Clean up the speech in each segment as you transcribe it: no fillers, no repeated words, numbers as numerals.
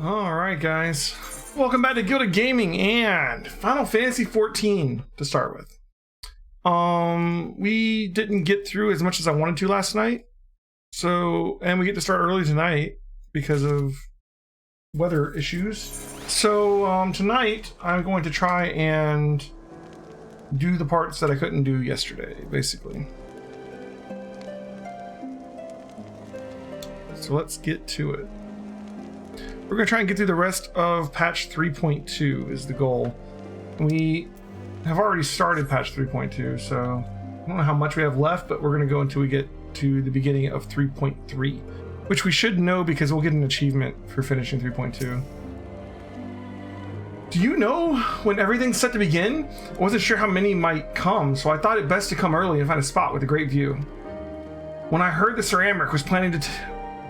All right, guys. Welcome back to Gilded Gaming and Final Fantasy XIV to start with. We didn't get through as much as I wanted to last night. And we get to start early tonight because of weather issues. So, tonight I'm going to try and do the parts that I couldn't do yesterday, basically. So let's get to it. We're going to try and get through the rest of patch 3.2 is the goal. We have already started patch 3.2, so I don't know how much we have left, but we're going to go until we get to the beginning of 3.3, which we should know because we'll get an achievement for finishing 3.2. Do you know when everything's set to begin? I wasn't sure how many might come, so I thought it best to come early and find a spot with a great view. When I heard that Sir Amric was planning to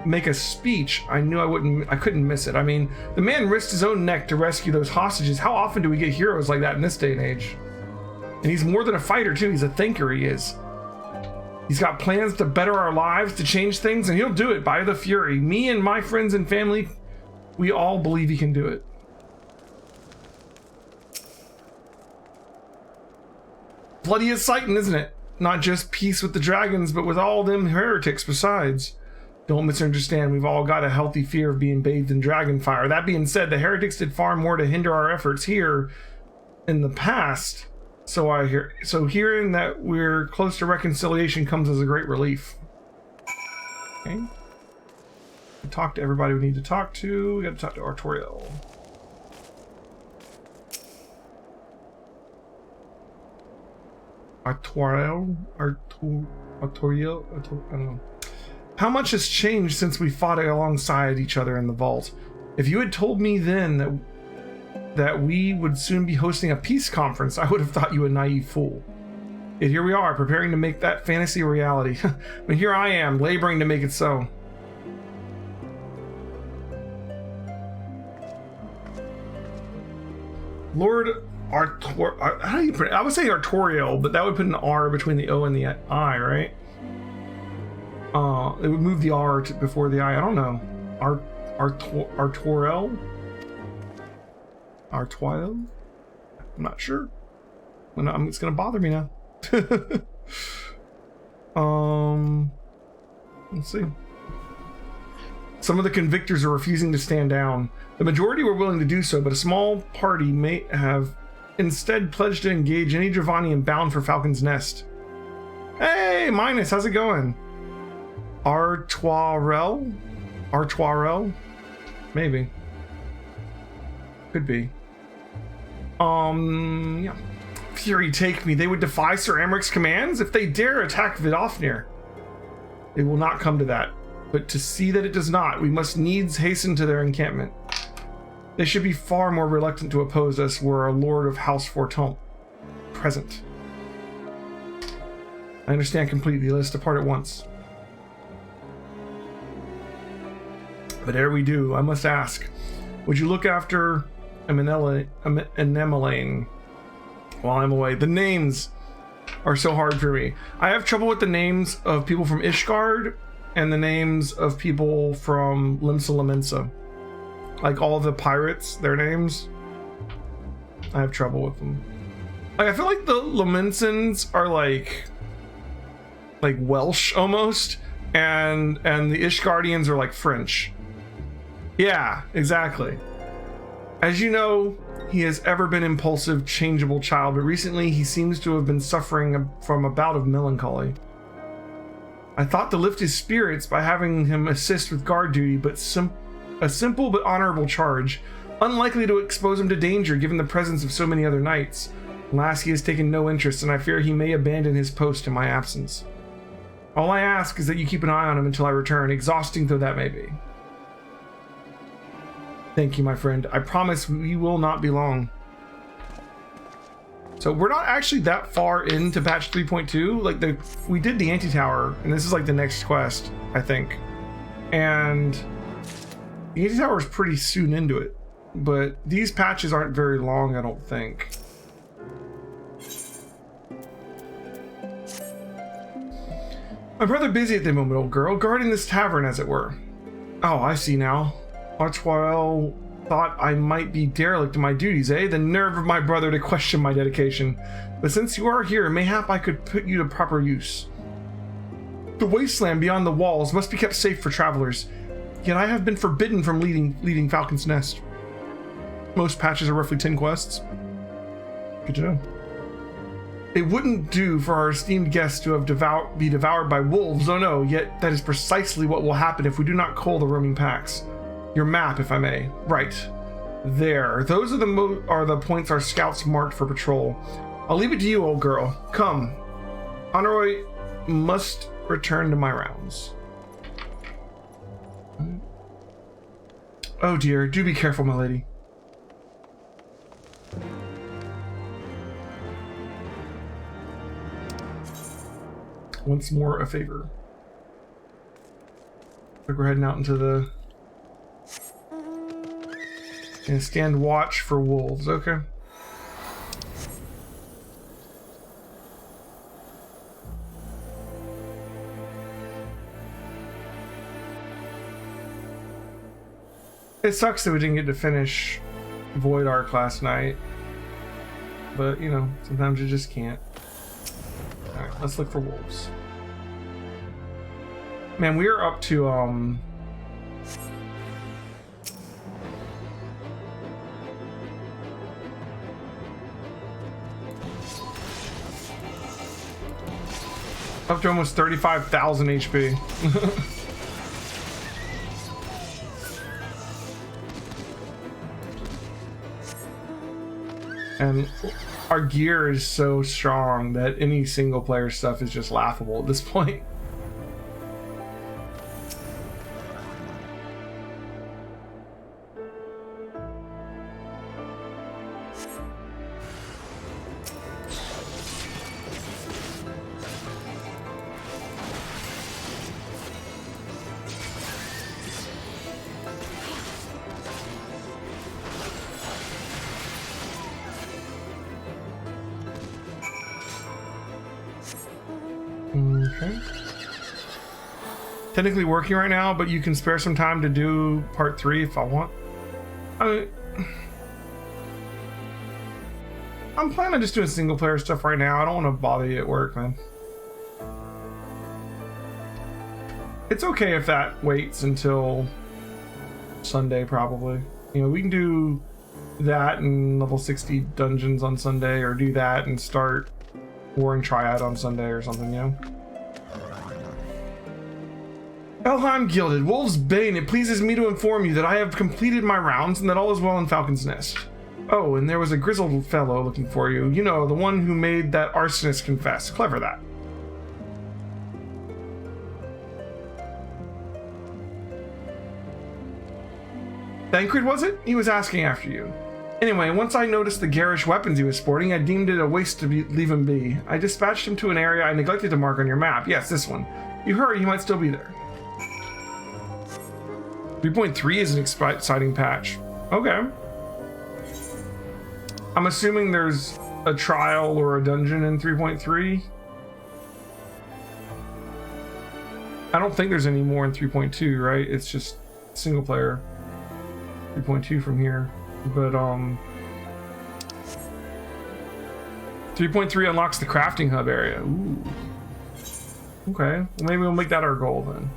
make a speech, I knew I couldn't miss it. I mean, the man risked his own neck to rescue those hostages. How often do we get heroes like that in this day and age? And he's more than a fighter too, he's a thinker, he is. He's got plans to better our lives, to change things, and he'll do it by the fury. Me and my friends and family, we all believe he can do it. Bloody exciting, isn't it? Not just peace with the dragons, but with all them heretics besides. Don't misunderstand, we've all got a healthy fear of being bathed in dragon fire. That being said, the heretics did far more to hinder our efforts here in the past. So hearing that we're close to reconciliation comes as a great relief. Okay. Talk to everybody we need to talk to. We gotta talk to Artoriel. Artoriel? I don't know. How much has changed since we fought alongside each other in the vault? If you had told me then that we would soon be hosting a peace conference, I would have thought you a naive fool. Yet here we are, preparing to make that fantasy a reality. But here I am, laboring to make it so. Lord Artoriel, how do you pronounce it? I would say Artoriel, but that would put an R between the O and the I, right? It would move the R before the I. I don't know. Artoriel? Artoriel? I'm not sure. It's gonna bother me now. Let's see. Some of the convictors are refusing to stand down. The majority were willing to do so, but a small party may have instead pledged to engage any Dravanian bound for Falcon's Nest. Hey, Minus, how's it going? Artoriel? Maybe. Could be. Yeah. Fury take me. They would defy Sir Amric's commands if they dare attack Vidofnir. It will not come to that. But to see that it does not, we must needs hasten to their encampment. They should be far more reluctant to oppose us were a Lord of House Fortemps present. I understand completely. Let us depart at once. But ere we do, I must ask, would you look after Anemelane while I'm away? The names are so hard for me. I have trouble with the names of people from Ishgard and the names of people from Limsa Lominsa. Like all the pirates, their names, I have trouble with them. Like, I feel like the Lominsans are like Welsh almost, and the Ishgardians are like French. Yeah, exactly. As you know, he has ever been impulsive, changeable child, but recently he seems to have been suffering from a bout of melancholy. I thought to lift his spirits by having him assist with guard duty, but a simple but honorable charge, unlikely to expose him to danger given the presence of so many other knights. Alas, he has taken no interest, and I fear he may abandon his post in my absence. All I ask is that you keep an eye on him until I return, exhausting though that may be. Thank you, my friend. I promise we will not be long. So we're not actually that far into patch 3.2. Like, we did the anti-tower, and this is like the next quest, I think. And the anti-tower is pretty soon into it, but these patches aren't very long, I don't think. I'm rather busy at the moment, old girl, guarding this tavern, as it were. Oh, I see now. Archwell thought I might be derelict in my duties, eh? The nerve of my brother to question my dedication. But since you are here, mayhap I could put you to proper use. The wasteland beyond the walls must be kept safe for travelers. Yet I have been forbidden from leading Falcon's Nest. Most patches are roughly 10 quests. Good to know. It wouldn't do for our esteemed guests to have be devoured by wolves, oh no, yet that is precisely what will happen if we do not cull the roaming packs. Your map, if I may. Right. There. Those are the points our scouts marked for patrol. I'll leave it to you, old girl. Come. Honoroi must return to my rounds. Oh dear, do be careful, my lady. Once more, a favor. Like we're heading out into the... And stand watch for wolves, okay. It sucks that we didn't get to finish Void Arc last night. But, you know, sometimes you just can't. Alright, let's look for wolves. Man, we are up to, up to almost 35,000 HP. And our gear is so strong that any single player stuff is just laughable at this point. Okay. Technically working right now, but you can spare some time to do part 3 if I want. I'm planning on just doing single player stuff right now. I don't want to bother you at work, man. It's okay if that waits until Sunday, probably. You know, we can do that and level 60 dungeons on Sunday, or do that and start Warring Triad on Sunday or something, you know? Elheim Gilded, Wolf's Bane, it pleases me to inform you that I have completed my rounds and that all is well in Falcon's Nest. Oh, and there was a grizzled fellow looking for you. You know, the one who made that arsonist confess. Clever that. Thancred, was it? He was asking after you. Anyway, once I noticed the garish weapons he was sporting, I deemed it a waste to leave him be. I dispatched him to an area I neglected to mark on your map. Yes, this one. You hurry, he might still be there. 3.3 is an exciting patch. Okay. I'm assuming there's a trial or a dungeon in 3.3. I don't think there's any more in 3.2, right? It's just single player. 3.2 from here. But 3.3 unlocks the crafting hub area. Ooh. Okay, well, maybe we'll make that our goal then.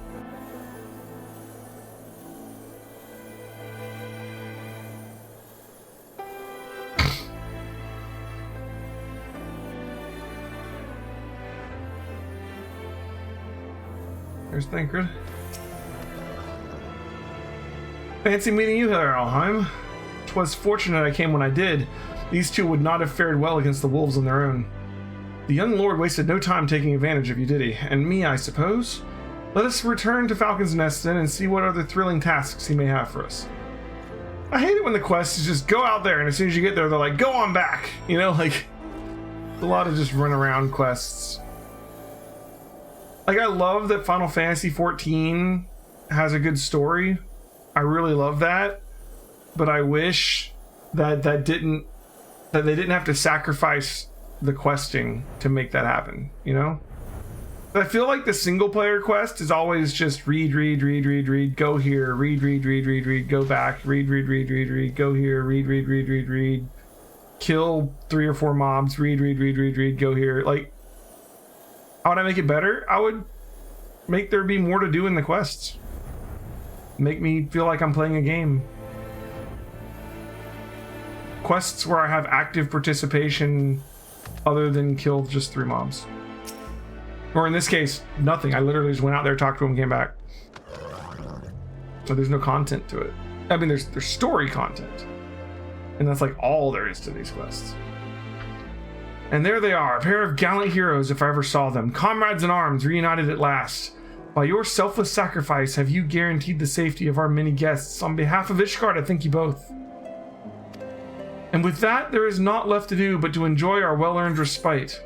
There's Thancred. Fancy meeting you here, Alheim. 'Twas fortunate I came when I did. These two would not have fared well against the wolves on their own. The young lord wasted no time taking advantage of you, did he? And me, I suppose? Let us return to Falcon's Nest then and see what other thrilling tasks he may have for us. I hate it when the quest is just go out there and as soon as you get there, they're like, go on back. You know, like, a lot of just run around quests. Like, I love that Final Fantasy XIV has a good story. I really love that. But I wish that they didn't have to sacrifice the questing to make that happen, you know? I feel like the single player quest is always just read, go here, read, go back, read, go here, read, kill 3 or 4 mobs, read, go here. Like, how would I make it better? I would make there be more to do in the quests. Make me feel like I'm playing a game. Quests where I have active participation other than kill just 3 mobs. Or in this case, nothing. I literally just went out there, talked to him, came back. So there's no content to it. I mean, there's story content. And that's like all there is to these quests. And there they are, a pair of gallant heroes if I ever saw them. Comrades in arms, reunited at last. By your selfless sacrifice have you guaranteed the safety of our many guests. On behalf of Ishgard, I thank you both. And with that, there is naught left to do but to enjoy our well-earned respite.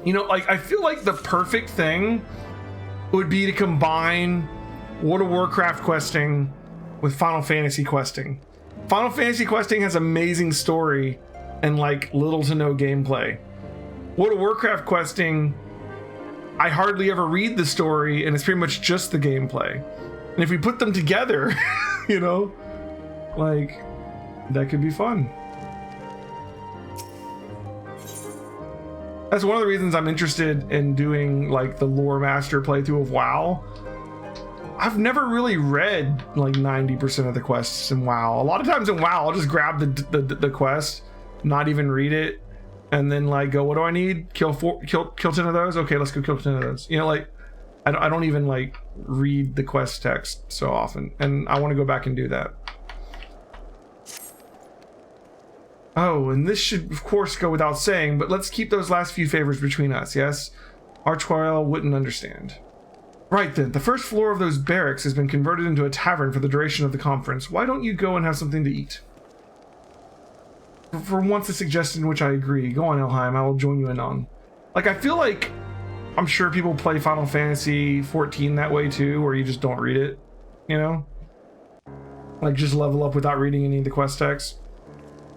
You know, like, I feel like the perfect thing would be to combine World of Warcraft questing with Final Fantasy questing. Final Fantasy questing has amazing story and like little to no gameplay. World of Warcraft questing, I hardly ever read the story and it's pretty much just the gameplay. And if we put them together, you know, like, that could be fun. That's one of the reasons I'm interested in doing like the lore master playthrough of WoW. I've never really read like 90% of the quests in WoW. A lot of times in WoW, I'll just grab the quest, not even read it, and then like go, what do I need? Kill 10 of those? Okay, let's go kill 10 of those. You know, like I don't even like read the quest text so often, and I want to go back and do that. Oh, and this should of course go without saying, but let's keep those last few favors between us, yes? Archwell wouldn't understand. Right then, the first floor of those barracks has been converted into a tavern for the duration of the conference. Why don't you go and have something to eat? For once a suggestion which I agree. Go on, Elheim, I will join you in on. Like, I feel like, I'm sure people play Final Fantasy 14 that way too, where you just don't read it, you know? Like, just level up without reading any of the quest text.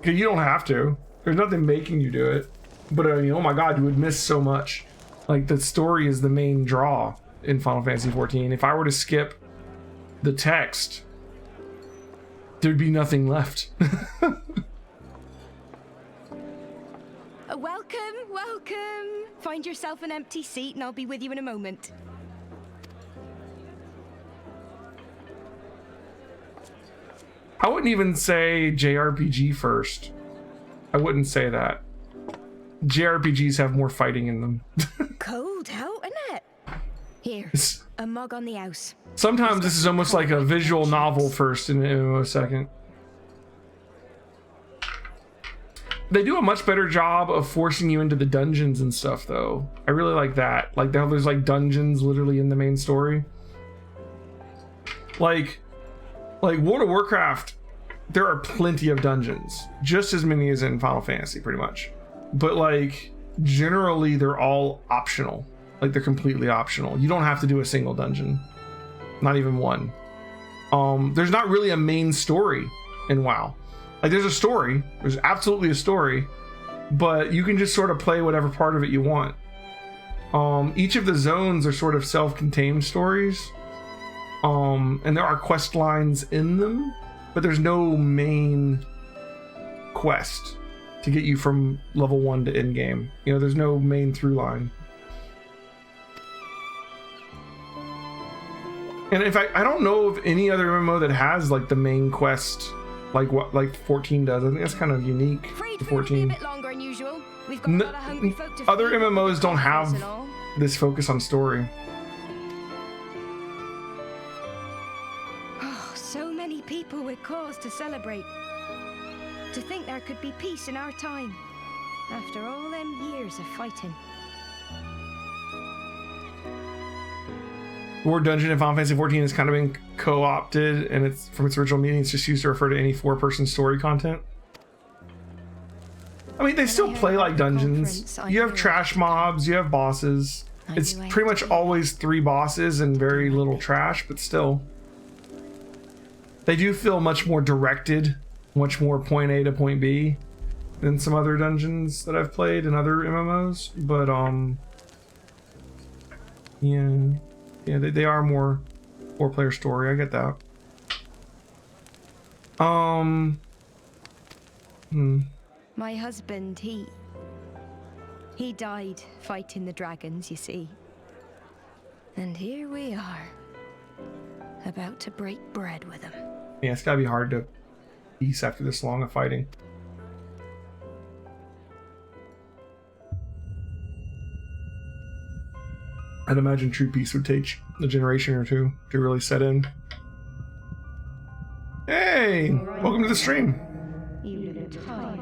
Because you don't have to. There's nothing making you do it. But I mean, oh my god, you would miss so much. Like, the story is the main draw in Final Fantasy 14. If I were to skip the text, there'd be nothing left. Welcome. Find yourself an empty seat and I'll be with you in a moment. I wouldn't even say JRPG first. I wouldn't say that. JRPGs have more fighting in them. Cold out, isn't it? Here, a mug on the house. Sometimes this is almost like a visual novel first and an MMO second. They do a much better job of forcing you into the dungeons and stuff, though. I really like that. Like, there's like dungeons literally in the main story. Like World of Warcraft, there are plenty of dungeons, just as many as in Final Fantasy, pretty much. But like, generally they're all optional. Like, they're completely optional. You don't have to do a single dungeon, not even one. There's not really a main story in WoW. Like, there's a story, there's absolutely a story, but you can just sort of play whatever part of it you want. Each of the zones are sort of self-contained stories. And there are quest lines in them, but there's no main quest to get you from level 1 to end game. You know, there's no main through line. And in fact, I don't know of any other MMO that has like the main quest like what 14 does. I think that's kind of unique to 14. Other MMOs don't have this focus on story. People with cause to celebrate. To think there could be peace in our time after all them years of fighting. Word dungeon in Final Fantasy 14 has kind of been co-opted, and it's from its original meaning. It's just used to refer to any 4-person story content. I mean, they still play like dungeons. You have trash mobs, you have bosses. It's pretty much always 3 bosses and very little trash, but still. They do feel much more directed, much more point A to point B than some other dungeons that I've played in other MMOs, but Yeah, they are more 4-player story. I get that. My husband, he died fighting the dragons, you see. And here we are, about to break bread with him. Yeah, it's gotta be hard to peace after this long of fighting. I'd imagine true peace would take a generation or two to really set in. Hey, welcome to the stream. You look tired.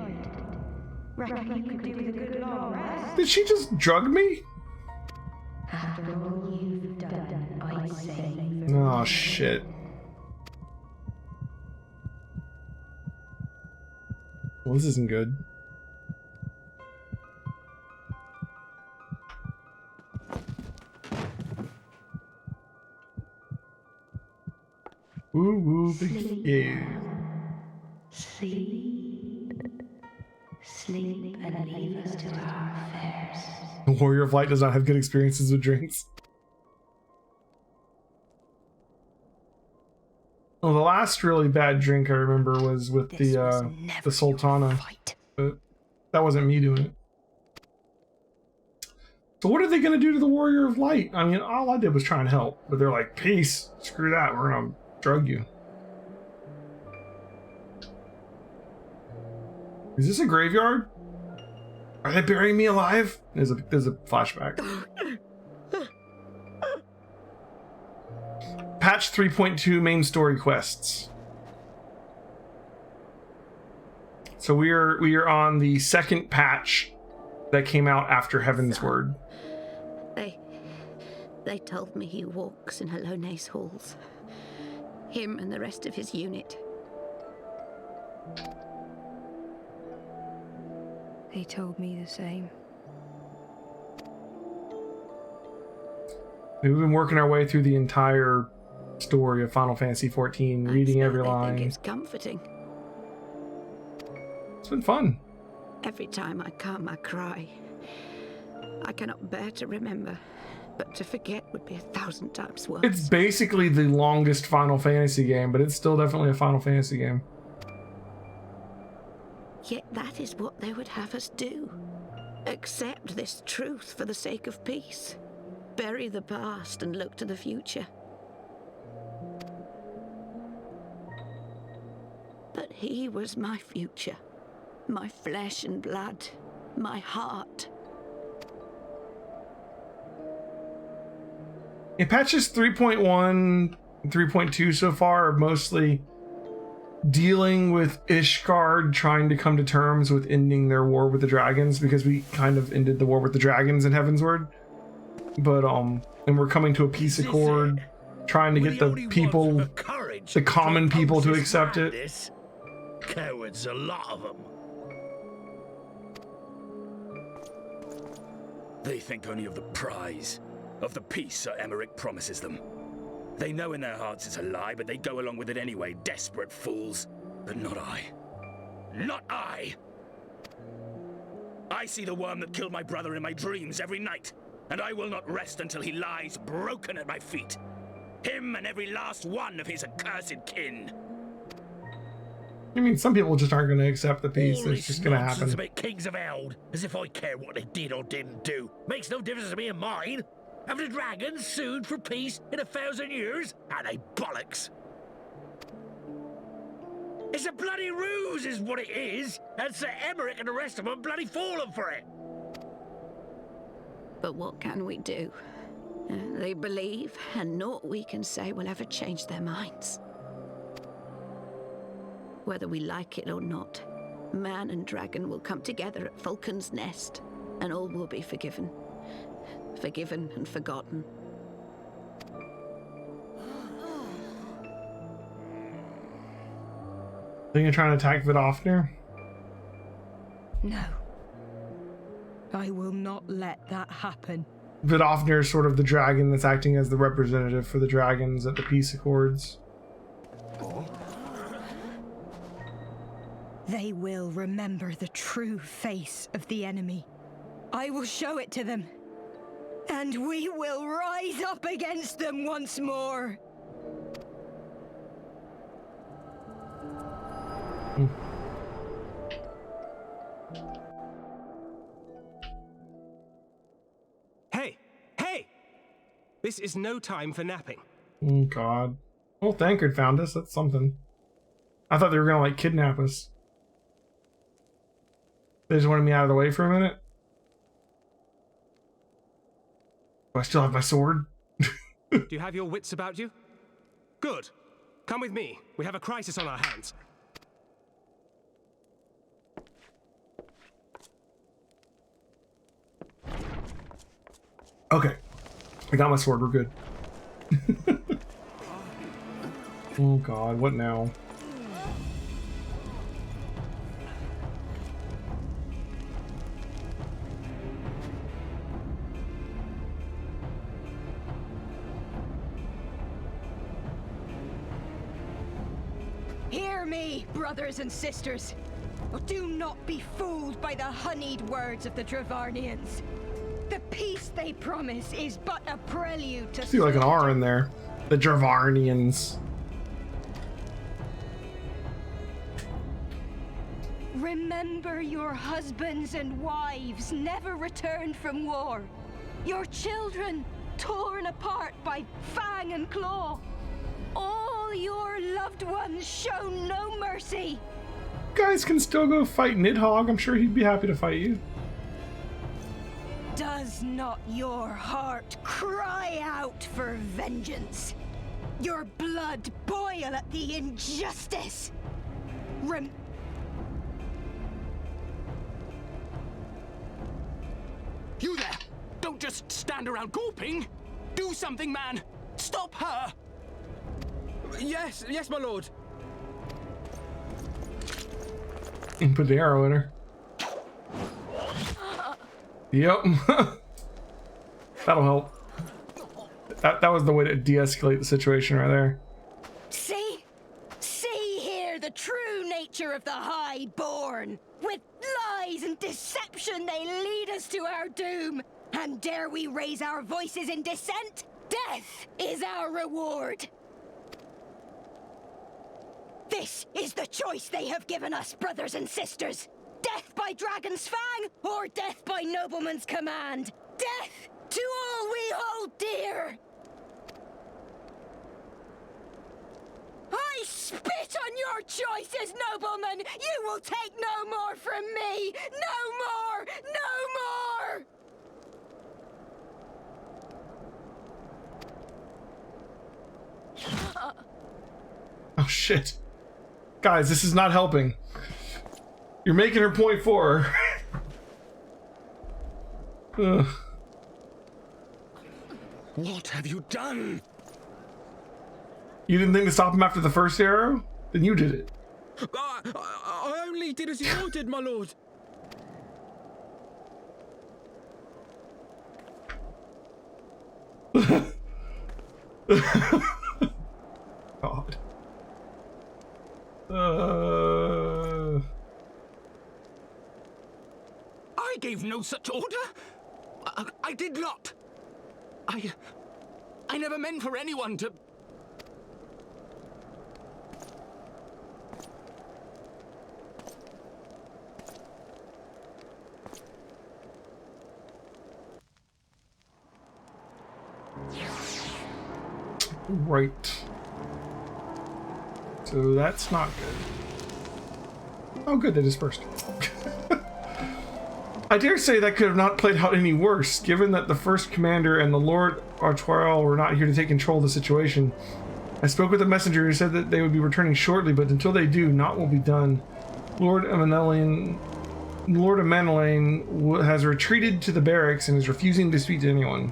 Reckon you could do with a good long rest? Did she just drug me? After all you've done, I say. Oh shit. Well, this isn't good. Woo woo, big yeah. Sleep and leave us to our affairs. The Warrior of Light does not have good experiences with drinks. Well, the last really bad drink I remember was with the Sultana, but that wasn't me doing it. So what are they gonna do to the Warrior of Light? I mean, all I did was try and help, but they're like, peace, screw that, we're gonna drug you. Is this a graveyard? Are they burying me alive? There's a flashback. Patch 3.2 main story quests. So we are on the second patch that came out after Heavensward. They told me he walks in Halone's halls. Him and the rest of his unit. They told me the same. We've been working our way through the entire story of Final Fantasy XIV, reading every line. I think it's comforting. It's been fun. Every time I come, I cry. I cannot bear to remember, but to forget would be 1,000 times worse. It's basically the longest Final Fantasy game, but it's still definitely a Final Fantasy game. Yet that is what they would have us do. Accept this truth for the sake of peace. Bury the past and look to the future. But he was my future. My flesh and blood. My heart. In patches 3.1 and 3.2 so far are mostly dealing with Ishgard trying to come to terms with ending their war with the dragons, because we kind of ended the war with the dragons in Heavensward. But and we're coming to a peace accord, trying to get the people, the common people, to accept it. Cowards, a lot of them. They think only of the prize, of the peace Sir Emmerich promises them. They know in their hearts it's a lie, but they go along with it anyway, desperate fools. But not I. Not I! I see the worm that killed my brother in my dreams every night, and I will not rest until he lies broken at my feet. Him and every last one of his accursed kin. I mean, some people just aren't going to accept the peace. It's just going to happen. To make kings of Eld, as if I care what they did or didn't do. Makes no difference to me and mine. Have the dragons sued for peace in 1,000 years? Are they bollocks? It's a bloody ruse is what it is, and Sir Emmerich and the rest of them bloody fallen for it. But what can we do? They believe, and naught we can say will ever change their minds. Whether we like it or not, man and dragon will come together at Vulcan's Nest, and all will be forgiven. Forgiven and forgotten. Think you're trying to attack Vidofnir? No. I will not let that happen. Vidofnir is sort of the dragon that's acting as the representative for the dragons at the peace accords. They will remember the true face of the enemy. I will show it to them. and we will rise up against them once more. Hey! Hey! This is no time for napping. Oh God. Well, Thankard found us. That's something. I thought they were gonna like kidnap us. They just wanted me out of the way for a minute. Do I still have my sword? Do you have your wits about you? Good. Come with me. We have a crisis on our hands. Okay. I got my sword. We're good. Oh God, what now? Hear me, brothers and sisters. Do not be fooled by the honeyed words of the Dravarnians. The peace they promise is but a prelude to... I see like an R in there. The Dravarnians. Remember your husbands and wives never returned from war. Your children torn apart by fang and claw. All your loved ones shown no mercy. You guys can still go fight Nidhogg. I'm sure he'd be happy to fight you. Does not your heart cry out for vengeance? Your blood boil at the injustice? You there! Don't just stand around gawping! Do something, man! Stop her! Yes, my lord. And put the arrow in her. Yep. That'll help. That was the way to de-escalate the situation right there. See? See here the true nature of the Highborn. With lies and deception they lead us to our doom. And dare we raise our voices in dissent? Death is our reward. This is the choice they have given us, brothers and sisters. Death by dragon's fang, or death by nobleman's command. Death to all we hold dear. I spit on your choices, noblemen. You will take no more from me. No more, no more. Oh shit. Guys, this is not helping. You're making her point for her. Ugh. What have you done? You didn't think to stop him after the first arrow? Then you did it. I only did as you ordered, my lord. God. I gave no such order. I did not. I never meant for anyone to... Right. So that's not good. Oh good, they dispersed. I dare say that could have not played out any worse, given that the first commander and the Lord Artois were not here to take control of the situation. I spoke with the messenger who said that they would be returning shortly, but until they do, naught will be done. Lord Amanellian has retreated to the barracks and is refusing to speak to anyone.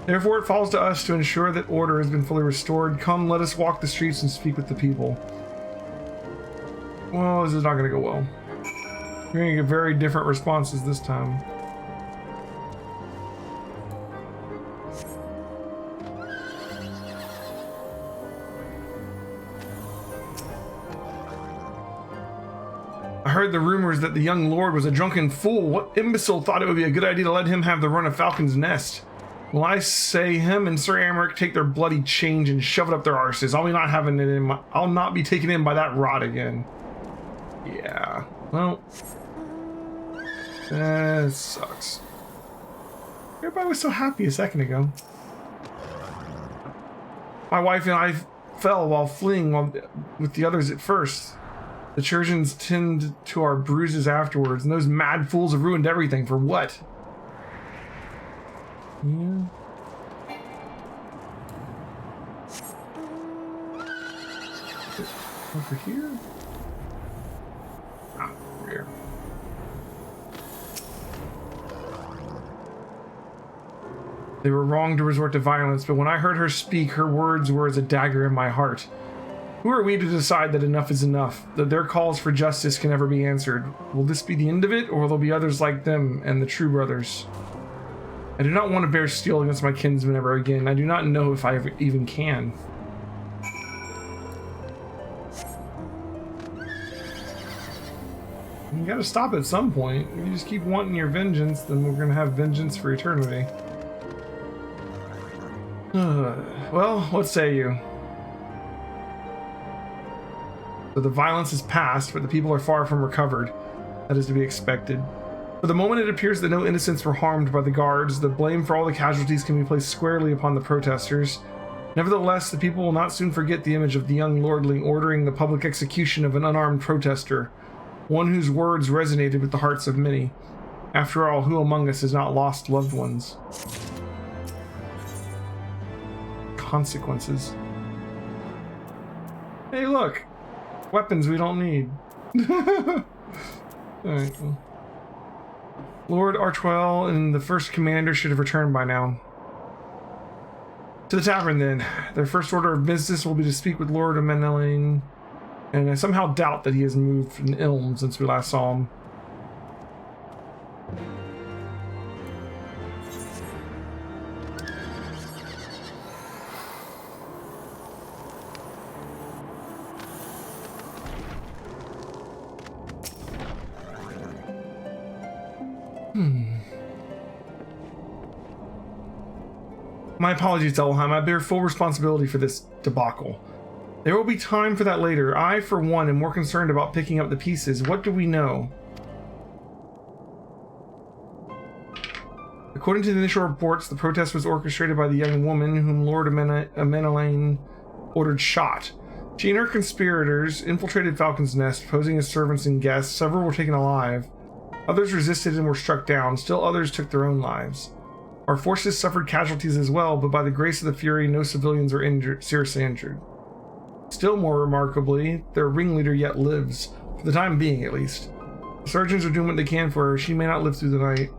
Therefore, it falls to us to ensure that order has been fully restored. Come, let us walk the streets and speak with the people. Well, this is not going to go well. We're going to get very different responses this time. I heard the rumors that the young lord was a drunken fool. What imbecile thought it would be a good idea to let him have the run of Falcon's Nest? Well, I say him and Sir Amric take their bloody change and shove it up their arses. I'll not be taken in by that rot again. Yeah. Well, that sucks. Everybody was so happy a second ago. My wife and I fell while fleeing with the others at first. The Trojans tend to our bruises afterwards, and those mad fools have ruined everything. For what? Yeah. Over here? Ah, over here. They were wrong to resort to violence, but when I heard her speak, her words were as a dagger in my heart. Who are we to decide that enough is enough, that their calls for justice can never be answered? Will this be the end of it, or will there be others like them and the true brothers? I do not want to bear steel against my kinsmen ever again. I do not know if I even can. You gotta stop at some point. If you just keep wanting your vengeance, then we're gonna have vengeance for eternity. Well, what say you? So the violence is past, but the people are far from recovered. That is to be expected. For the moment, it appears that no innocents were harmed by the guards. The blame for all the casualties can be placed squarely upon the protesters. Nevertheless, the people will not soon forget the image of the young lordling ordering the public execution of an unarmed protester, one whose words resonated with the hearts of many. After all, who among us has not lost loved ones? Consequences. Hey, look! Weapons we don't need. Alright. Lord Archwell and the first commander should have returned by now. To the tavern, then. Their first order of business will be to speak with Lord Amenelain, and I somehow doubt that he has moved from Ilm since we last saw him. My apologies, Elheim. I bear full responsibility for this debacle. There will be time for that later. I, for one, am more concerned about picking up the pieces. What do we know? According to the initial reports, the protest was orchestrated by the young woman whom Lord Amenelain ordered shot. She and her conspirators infiltrated Falcon's Nest, posing as servants and guests. Several were taken alive. Others resisted and were struck down. Still others took their own lives. Our forces suffered casualties as well, but by the grace of the Fury, no civilians were seriously injured. Still more remarkably, their ringleader yet lives, for the time being at least. The surgeons are doing what they can for her. She may not live through the night.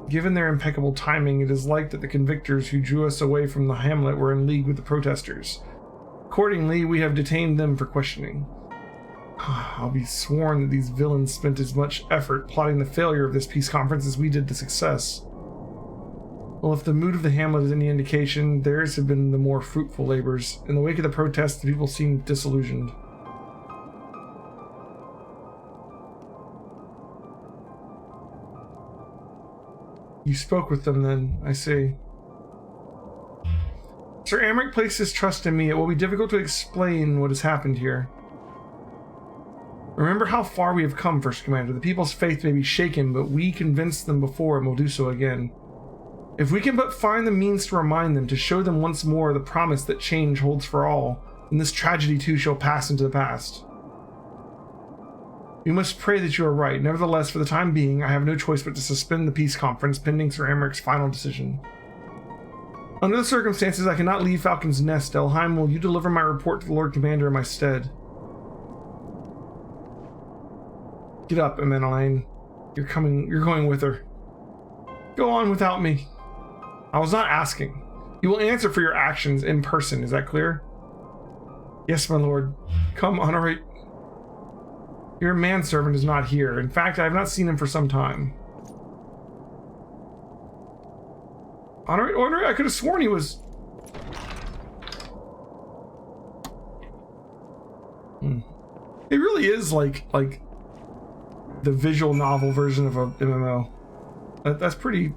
Given their impeccable timing, it is like that the convictors who drew us away from the hamlet were in league with the protesters. Accordingly, we have detained them for questioning. I'll be sworn that these villains spent as much effort plotting the failure of this peace conference as we did the success. Well, if the mood of the hamlet is any indication, theirs have been the more fruitful labors. In the wake of the protests, the people seemed disillusioned. You spoke with them then, I see. Sir Amric placed his trust in me. It will be difficult to explain what has happened here. Remember how far we have come, First Commander. The people's faith may be shaken, but we convinced them before and will do so again. If we can but find the means to remind them, to show them once more the promise that change holds for all, then this tragedy too shall pass into the past. We must pray that you are right. Nevertheless, for the time being, I have no choice but to suspend the peace conference pending Sir Amric's final decision. Under the circumstances, I cannot leave Falcon's Nest. Elheim, will you deliver my report to the Lord Commander in my stead? Get up, Amenelain. You're going with her. Go on without me. I was not asking. You will answer for your actions in person, is that clear? Yes, my lord. Come, Honorate. Your manservant is not here. In fact, I have not seen him for some time. Honorate, I could have sworn he was... It really is like the visual novel version of a MMO. That's pretty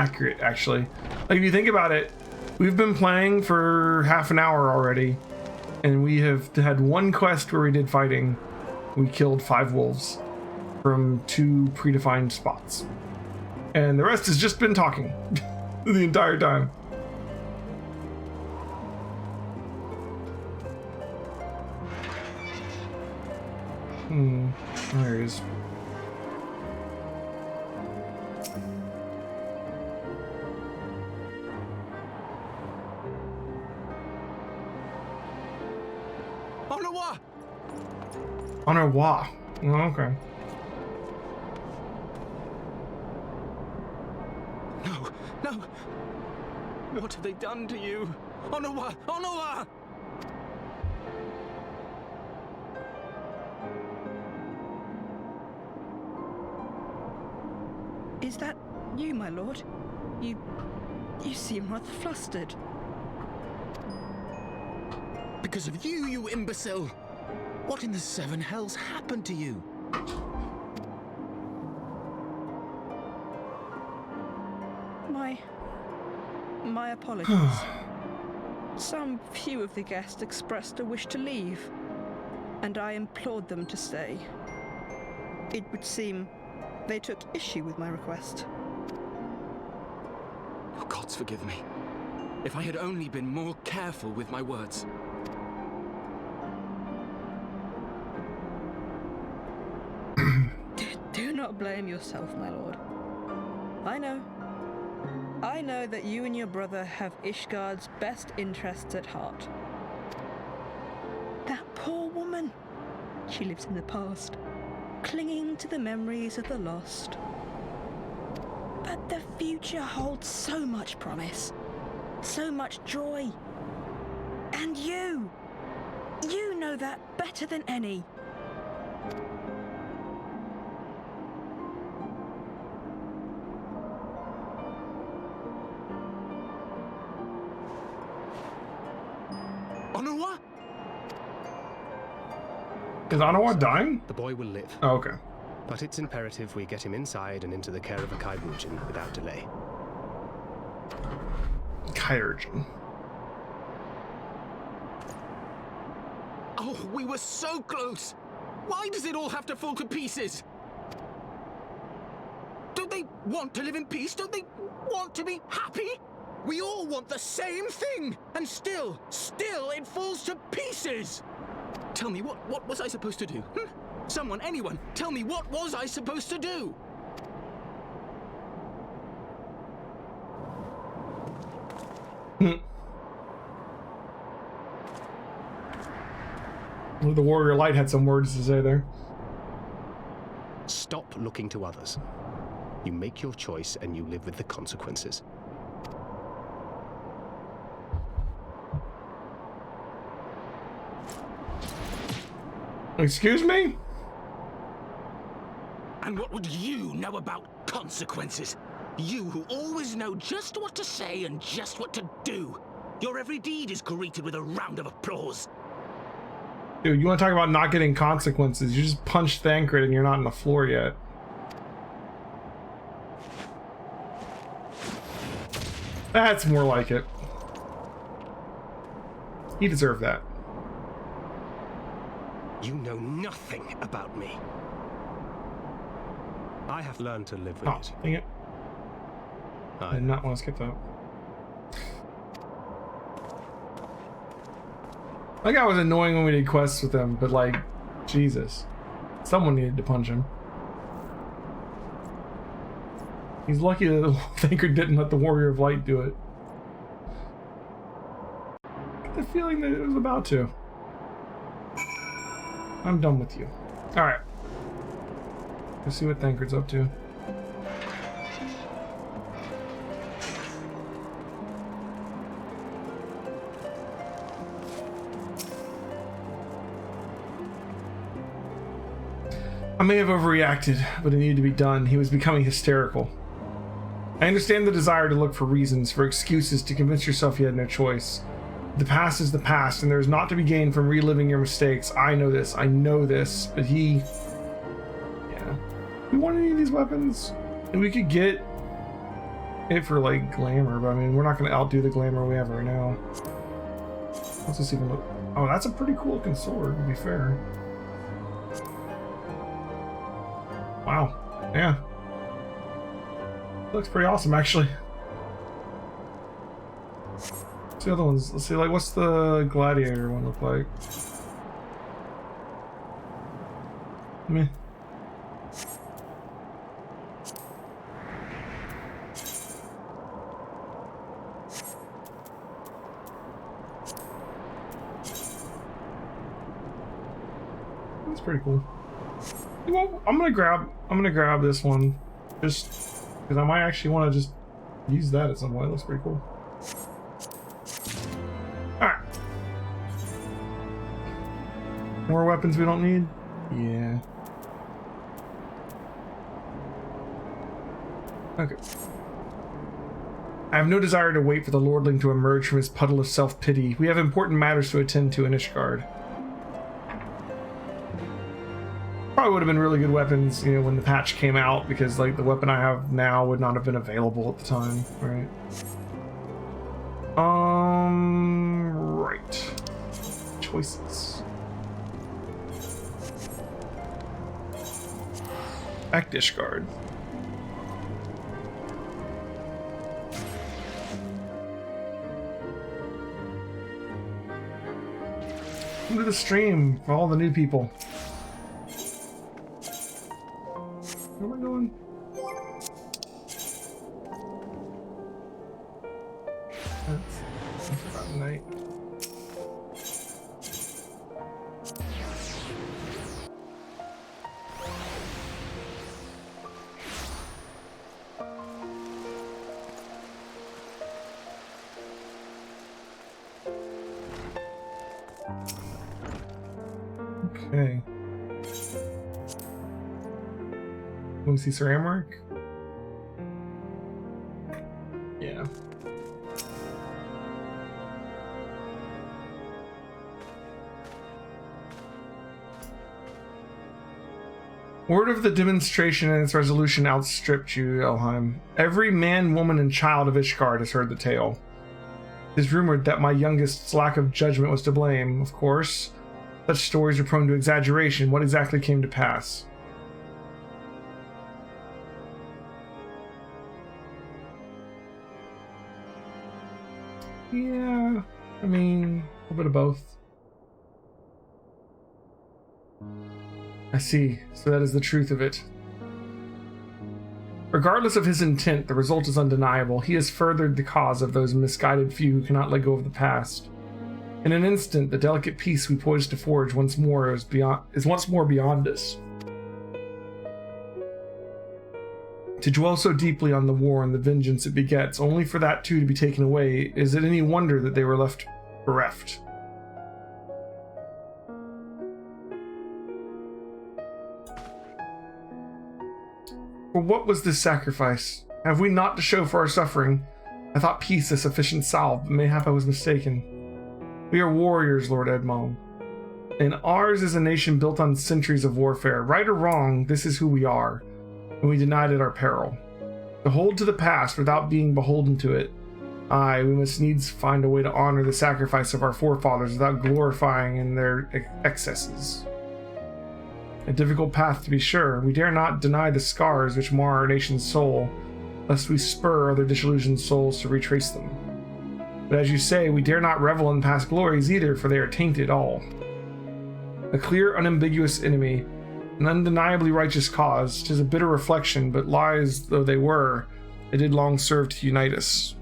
accurate, actually. Like, if you think about it, we've been playing for half an hour already, and we have had one quest where we did fighting. We killed 5 wolves from 2 predefined spots. And the rest has just been talking the entire time. There he is. On our wa. Oh, okay. No. What have they done to you? Onawa! Onawa! Is that you, my lord? You seem rather flustered. Because of you, you imbecile! What in the 7 hells happened to you? My apologies. Some few of the guests expressed a wish to leave, and I implored them to stay. It would seem they took issue with my request. Oh, gods forgive me. If I had only been more careful with my words. Do not blame yourself, my lord. I know that you and your brother have Ishgard's best interests at heart. That poor woman. She lives in the past, clinging to the memories of the lost. But the future holds so much promise, so much joy. And you know that better than any. Onawa? Is Onawa dying? The boy will live. Oh, okay. But it's imperative we get him inside and into the care of a Kairujin without delay. Kairujin. Oh, we were so close! Why does it all have to fall to pieces? Don't they want to live in peace? Don't they want to be happy? We all want the same thing! And still it falls to pieces! Tell me, what was I supposed to do? Someone, anyone, tell me, what was I supposed to do? Well, the Warrior Light had some words to say there. Stop looking to others. You make your choice and you live with the consequences. Excuse me? And what would you know about consequences? You who always know just what to say and just what to do. Your every deed is greeted with a round of applause. Dude, you want to talk about not getting consequences? You just punched Thancred and you're not on the floor yet. That's more like it. He deserved that. You know nothing about me. I have learned to live with it. Dang it. I did not want to skip that. Like, I was annoying when we did quests with him, but like, Jesus. Someone needed to punch him. He's lucky that the Thancred didn't let the Warrior of Light do it. I get the feeling that it was about to. I'm done with you. Alright. Let's see what Thancred's up to. I may have overreacted, but it needed to be done. He was becoming hysterical. I understand the desire to look for reasons, for excuses, to convince yourself you had no choice. The past is the past, and there is naught to be gained from reliving your mistakes. I know this, but he... Yeah. We want any of these weapons? And we could get it for like glamour, but I mean, we're not going to outdo the glamour we have right now. What's this even look? Oh, that's a pretty cool looking sword, to be fair. Wow. Yeah. Looks pretty awesome, actually. What's the other ones? Let's see, like, what's the gladiator one look like? Meh. That's pretty cool. Well, I'm gonna grab this one just because I might actually want to just use that at some point. It looks pretty cool. Alright. More weapons we don't need? Yeah. Okay. I have no desire to wait for the lordling to emerge from his puddle of self-pity. We have important matters to attend to in Ishgard. Probably would have been really good weapons, you know, when the patch came out, because like the weapon I have now would not have been available at the time, right? Right. Choices. Back to Ishgard. Come to the stream for all the new people. Where am I going? That's about night. Okay. Want to see Sir Amric? Yeah. Word of the demonstration and its resolution outstripped you, Elheim. Every man, woman, and child of Ishgard has heard the tale. It is rumored that my youngest's lack of judgment was to blame, of course. Such stories are prone to exaggeration. What exactly came to pass? Yeah, I mean, a bit of both. I see, so that is the truth of it. Regardless of his intent, the result is undeniable. He has furthered the cause of those misguided few who cannot let go of the past. In an instant, the delicate peace we poised to forge once more is once more beyond us. To dwell so deeply on the war and the vengeance it begets, only for that too to be taken away, is it any wonder that they were left bereft? For what was this sacrifice? Have we naught to show for our suffering? I thought peace a sufficient salve, but mayhap I was mistaken. We are warriors, Lord Edmond, and ours is a nation built on centuries of warfare. Right or wrong, this is who we are, and we denied at our peril. To hold to the past without being beholden to it, aye, we must needs find a way to honor the sacrifice of our forefathers without glorifying in their excesses. A difficult path, to be sure. We dare not deny the scars which mar our nation's soul, lest we spur other disillusioned souls to retrace them. But as you say, we dare not revel in past glories either, for they are tainted all. A clear, unambiguous enemy, an undeniably righteous cause. 'Tis a bitter reflection, but lies though they were, they did long serve to unite us.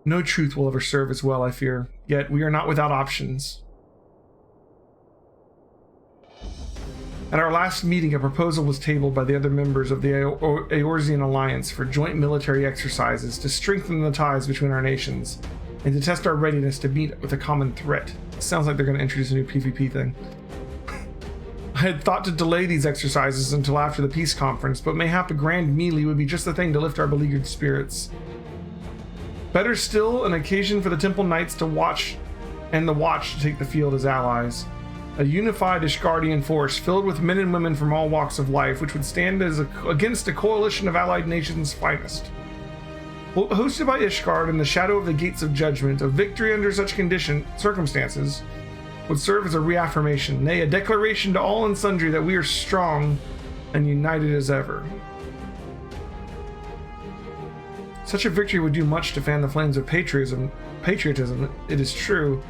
No truth will ever serve as well, I fear. Yet we are not without options. At our last meeting, a proposal was tabled by the other members of the Eorzean Alliance for joint military exercises to strengthen the ties between our nations and to test our readiness to meet with a common threat. It sounds like they're going to introduce a new PvP thing. I had thought to delay these exercises until after the peace conference, but mayhap a grand melee would be just the thing to lift our beleaguered spirits. Better still, an occasion for the Temple Knights to watch and the Watch to take the field as allies. a unified Ishgardian force filled with men and women from all walks of life, which would stand against a coalition of allied nations' finest. Hosted by Ishgard in the shadow of the Gates of Judgment, a victory under such circumstances would serve as a reaffirmation, nay, a declaration to all and sundry that we are strong and united as ever. Such a victory would do much to fan the flames of patriotism, it is true,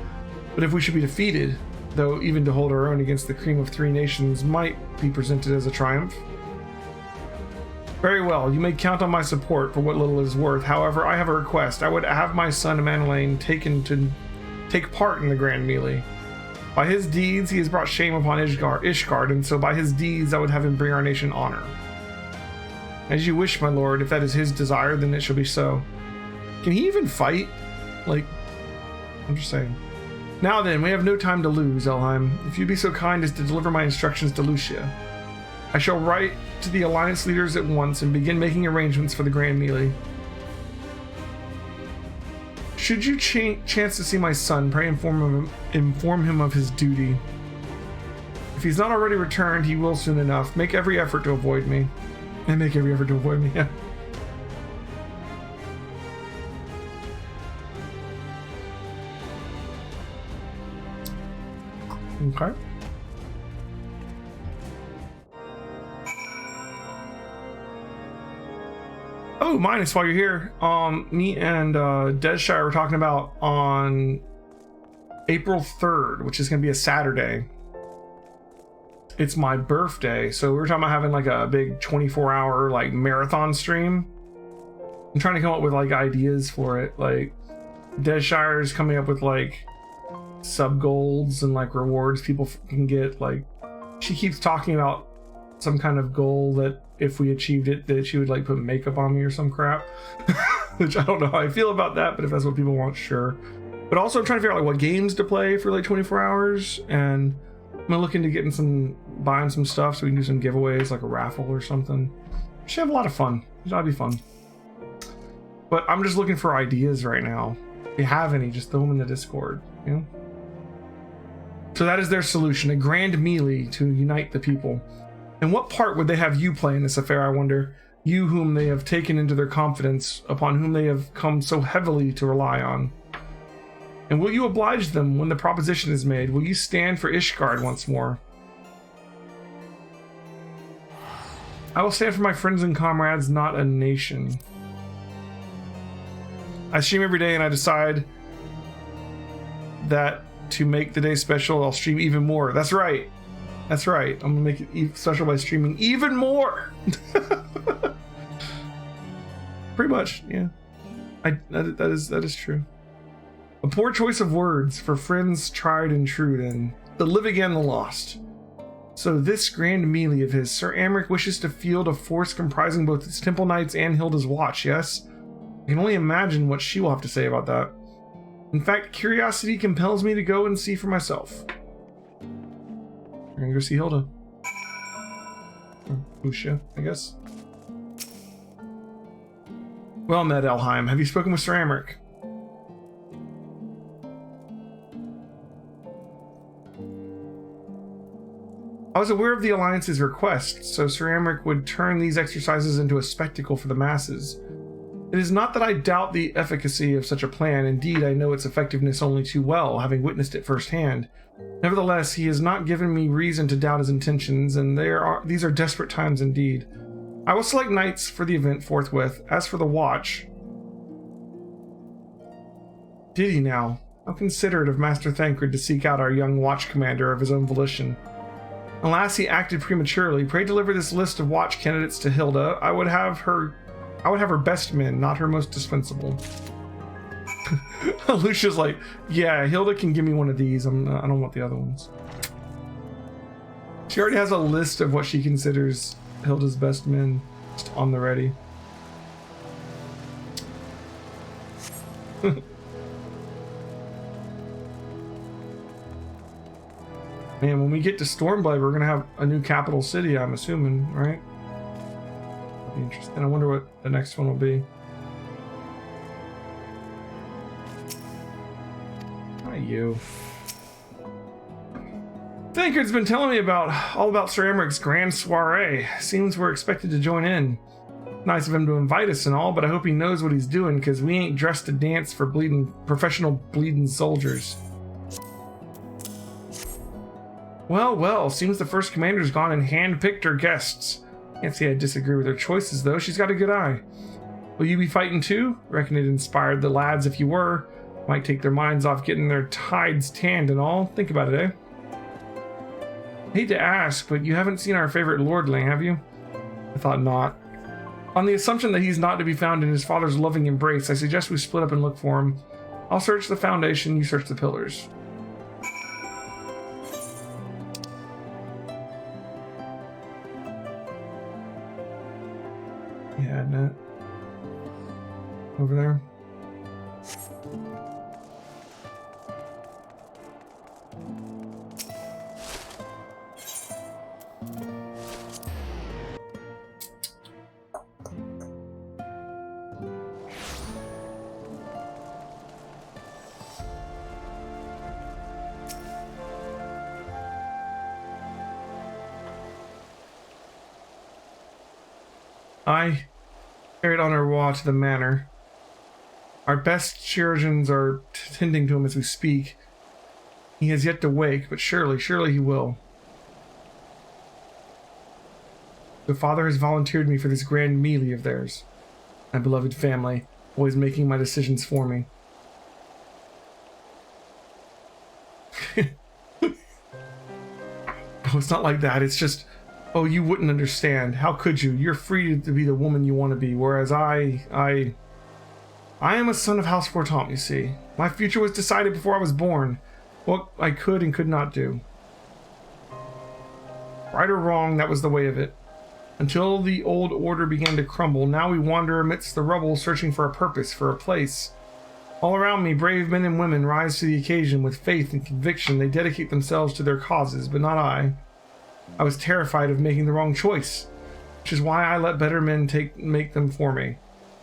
but if we should be defeated, though even to hold our own against the cream of three nations might be presented as a triumph. Very well, you may count on my support for what little it is worth. However, I have a request. I would have my son Emmanuel take part in the grand melee. By his deeds, he has brought shame upon Ishgard, and so by his deeds I would have him bring our nation honor. As you wish, my lord. If that is his desire, then it shall be so. Can he even fight? Like, I'm just saying. Now then, we have no time to lose, Elheim. If you'd be so kind as to deliver my instructions to Lucia. I shall write to the Alliance leaders at once and begin making arrangements for the grand melee. Should you chance to see my son, pray inform him of his duty. If he's not already returned, he will soon enough. Make every effort to avoid me. And make every effort to avoid me, yeah. Okay. Oh, minus while you're here. Me and Deadshire were talking about on April 3rd, which is gonna be a Saturday. It's my birthday, so we were talking about having like a big 24-hour like marathon stream. I'm trying to come up with like ideas for it. Like Deadshire is coming up with like sub goals and like rewards people can get. Like she keeps talking about some kind of goal that if we achieved it that she would like put makeup on me or some crap. Which I don't know how I feel about that, but if that's what people want, sure. But also I'm trying to figure out like what games to play for like 24 hours, and I'm looking to buying some stuff so we can do some giveaways, like a raffle or something. Should have a lot of fun. That'd be fun. But I'm just looking for ideas right now. If you have any, just throw them in the Discord, you know? So that is their solution, a grand melee to unite the people. And what part would they have you play in this affair, I wonder? You whom they have taken into their confidence, upon whom they have come so heavily to rely on. And will you oblige them when the proposition is made? Will you stand for Ishgard once more? I will stand for my friends and comrades, not a nation. I stream every day and I decide that to make the day special, I'll stream even more. That's right. That's right. I'm gonna make it special by streaming even more. Pretty much, yeah. That is true. A poor choice of words for friends tried and true, then. The living and the lost. So this grand melee of his, Sir Amric wishes to field a force comprising both his Temple Knights and Hilda's Watch, yes? I can only imagine what she will have to say about that. In fact, curiosity compels me to go and see for myself. We're gonna go see Hilda. Or Lucia, I guess. Well met, Elheim. Have you spoken with Sir Amric? I was aware of the Alliance's request, so Sir Amric would turn these exercises into a spectacle for the masses. It is not that I doubt the efficacy of such a plan. Indeed, I know its effectiveness only too well, having witnessed it firsthand. Nevertheless, he has not given me reason to doubt his intentions, and these are desperate times indeed. I will select knights for the event forthwith. As for the watch... Did he now? How considerate of Master Thancred to seek out our young watch commander of his own volition. Alas, he acted prematurely. Pray deliver this list of watch candidates to Hilda. I would have her best men, not her most dispensable. Lucia's like, yeah, Hilda can give me one of these. I don't want the other ones. She already has a list of what she considers Hilda's best men just on the ready. Man, when we get to Stormblade, we're gonna have a new capital city, I'm assuming, right? That'll be interesting. I wonder what the next one will be. Not you. Thankard's been telling me all about Sir Emeric's grand soiree. Seems we're expected to join in. Nice of him to invite us and all, but I hope he knows what he's doing, because we ain't dressed to dance for professional bleeding soldiers. Well, seems the first commander's gone and hand-picked her guests. Can't say I disagree with her choices, though. She's got a good eye. Will you be fighting too? Reckon it inspired the lads if you were. Might take their minds off getting their tides tanned and all. Think about it, eh? Hate to ask, but you haven't seen our favorite lordling, have you? I thought not. On the assumption that he's not to be found in his father's loving embrace, I suggest we split up and look for him. I'll search the foundation, you search the pillars. Yeah, Nat. Over there. I carried on our walk to the manor. Our best chirurgeons are tending to him as we speak. He has yet to wake, but surely he will. The father has volunteered me for this grand melee of theirs. My beloved family, always making my decisions for me. Oh, it's not like that. It's just, oh, you wouldn't understand. How could you? You're free to be the woman you want to be, whereas I am a son of House Fortemps, you see. My future was decided before I was born. What I could and could not do. Right or wrong, that was the way of it. Until the old order began to crumble, now we wander amidst the rubble searching for a purpose, for a place. All around me, brave men and women rise to the occasion with faith and conviction. They dedicate themselves to their causes, but not I. I was terrified of making the wrong choice, which is why I let better men make them for me.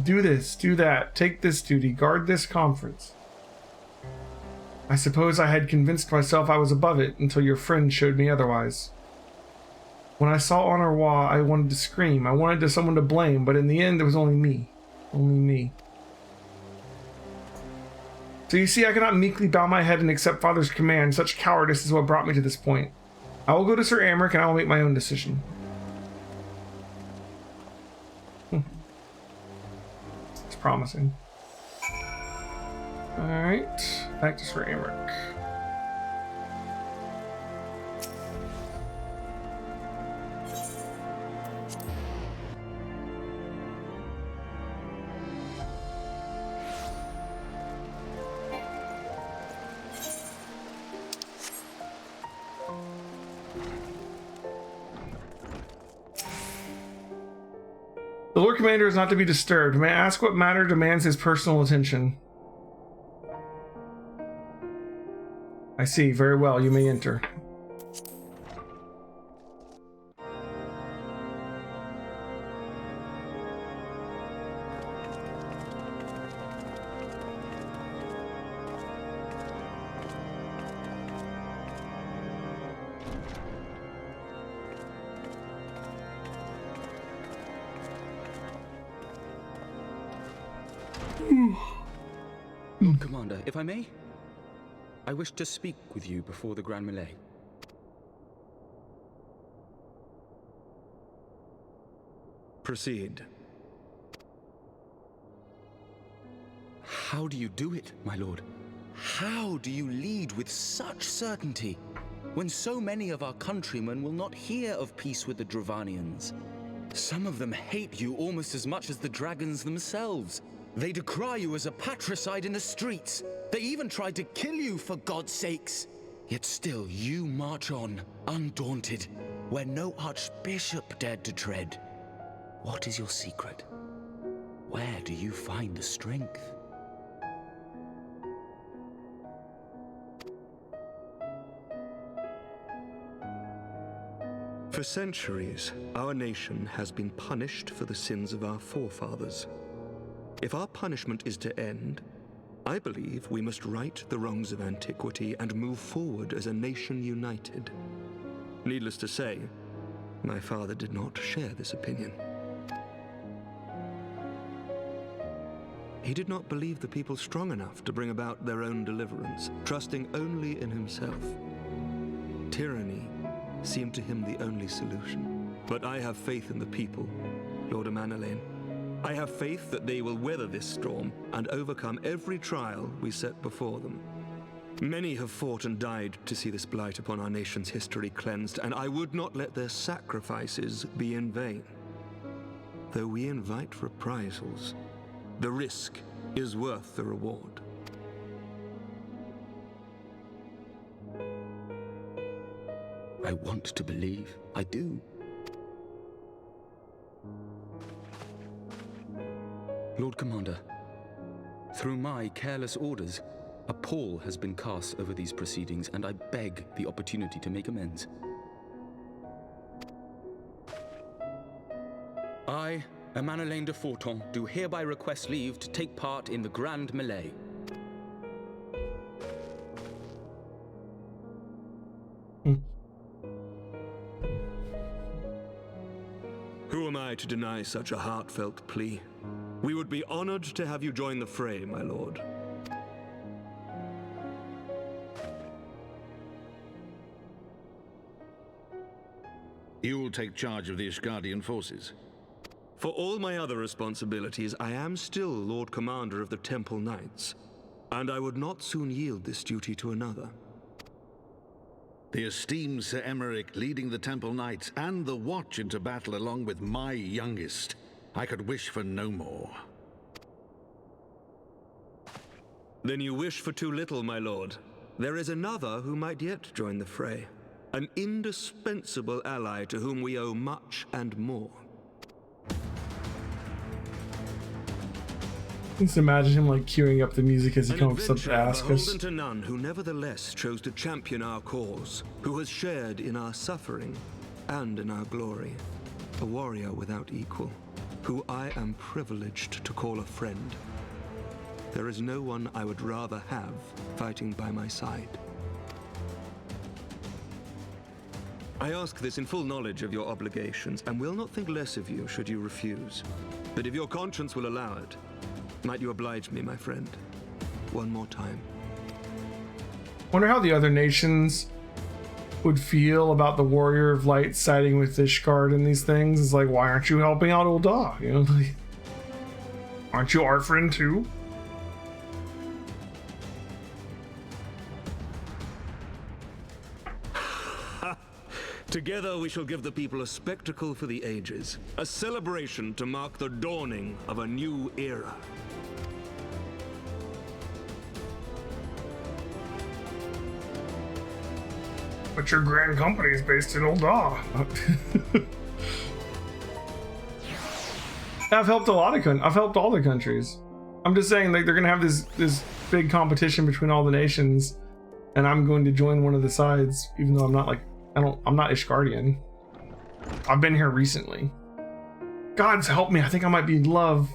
Do this, do that, take this duty, guard this conference. I suppose I had convinced myself I was above it until your friend showed me otherwise. When I saw Honor Wa, I wanted to scream. I wanted someone to blame, but in the end, it was only me. Only me. So you see, I cannot meekly bow my head and accept Father's command. Such cowardice is what brought me to this point. I will go to Sir Emeric and I will make my own decision. It's promising. Alright, back to Sir Emeric. The Lord Commander is not to be disturbed. May I ask what matter demands his personal attention? I see. Very well. You may enter. Lord Commander, if I may, I wish to speak with you before the Grand Melee. Proceed. How do you do it, my lord? How do you lead with such certainty when so many of our countrymen will not hear of peace with the Dravanians? Some of them hate you almost as much as the dragons themselves. They decry you as a patricide in the streets. They even tried to kill you, for God's sakes. Yet still you march on, undaunted, where no archbishop dared to tread. What is your secret? Where do you find the strength? For centuries, our nation has been punished for the sins of our forefathers. If our punishment is to end, I believe we must right the wrongs of antiquity and move forward as a nation united. Needless to say, my father did not share this opinion. He did not believe the people strong enough to bring about their own deliverance, trusting only in himself. Tyranny seemed to him the only solution. But I have faith in the people, Lord Amanalain. I have faith that they will weather this storm and overcome every trial we set before them. Many have fought and died to see this blight upon our nation's history cleansed, and I would not let their sacrifices be in vain. Though we invite reprisals, the risk is worth the reward. I want to believe. I do. Lord Commander, through my careless orders, a pall has been cast over these proceedings, and I beg the opportunity to make amends. I, Amanalain de Forton, do hereby request leave to take part in the Grand Melee. Who am I to deny such a heartfelt plea? We would be honored to have you join the fray, my lord. You'll take charge of the Ishgardian forces? For all my other responsibilities, I am still Lord Commander of the Temple Knights, and I would not soon yield this duty to another. The esteemed Sir Emeric leading the Temple Knights and the Watch into battle along with my youngest. I could wish for no more. Then you wish for too little, my lord. There is another who might yet join the fray. An indispensable ally to whom we owe much and more. Just imagine him like queuing up the music as he An comes up to adventurer ask us. beholden to none who nevertheless chose to champion our cause, who has shared in our suffering and in our glory. A warrior without equal, who I am privileged to call a friend. There is no one I would rather have fighting by my side. I ask this in full knowledge of your obligations, and will not think less of you should you refuse. But if your conscience will allow it, might you oblige me, my friend, one more time? Wonder how the other nations would feel about the Warrior of Light siding with Ishgard and these things. It's like, why aren't you helping out Ul'dah? You know, like, aren't you our friend too? Together we shall give the people a spectacle for the ages, a celebration to mark the dawning of a new era. But your grand company is based in Ul'dah. I've helped a lot of I've helped all the countries. I'm just saying, like, they're gonna have this big competition between all the nations, and I'm going to join one of the sides, even though I'm not like I'm not Ishgardian. I've been here recently. Gods help me, I think I might be in love.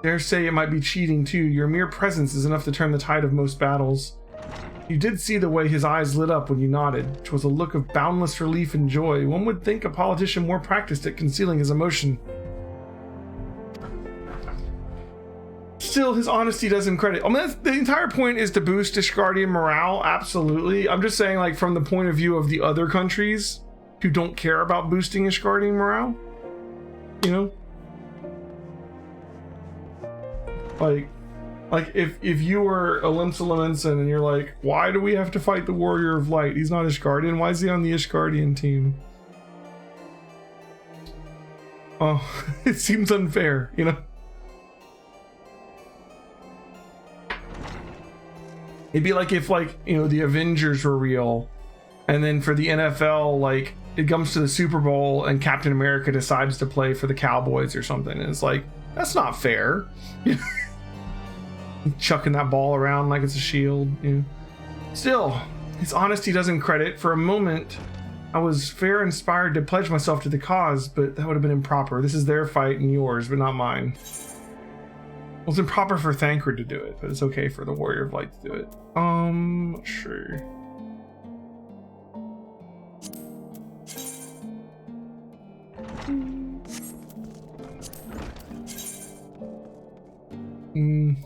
Dare say it might be cheating too. Your mere presence is enough to turn the tide of most battles. You did see the way his eyes lit up when you nodded, which was a look of boundless relief and joy. One would think a politician more practiced at concealing his emotion. Still, his honesty doesn't credit. I mean, the entire point is to boost Ishgardian morale, absolutely. I'm just saying, like, from the point of view of the other countries who don't care about boosting Ishgardian morale, you know? Like if you were Olimsa Lemenson and you're like, why do we have to fight the Warrior of Light? He's not Ishgardian. Why is he on the Ishgardian team? Oh, it seems unfair, you know? It'd be like if, like, you know, the Avengers were real, and then for the NFL, like, it comes to the Super Bowl and Captain America decides to play for the Cowboys or something, and it's like, that's not fair. Chucking that ball around like it's a shield, you know. Still, his honesty doesn't credit. For a moment, I was fair inspired to pledge myself to the cause, but that would have been improper. This is their fight and yours, but not mine. It was improper for Thancred to do it, but it's okay for the Warrior of Light to do it. Sure. The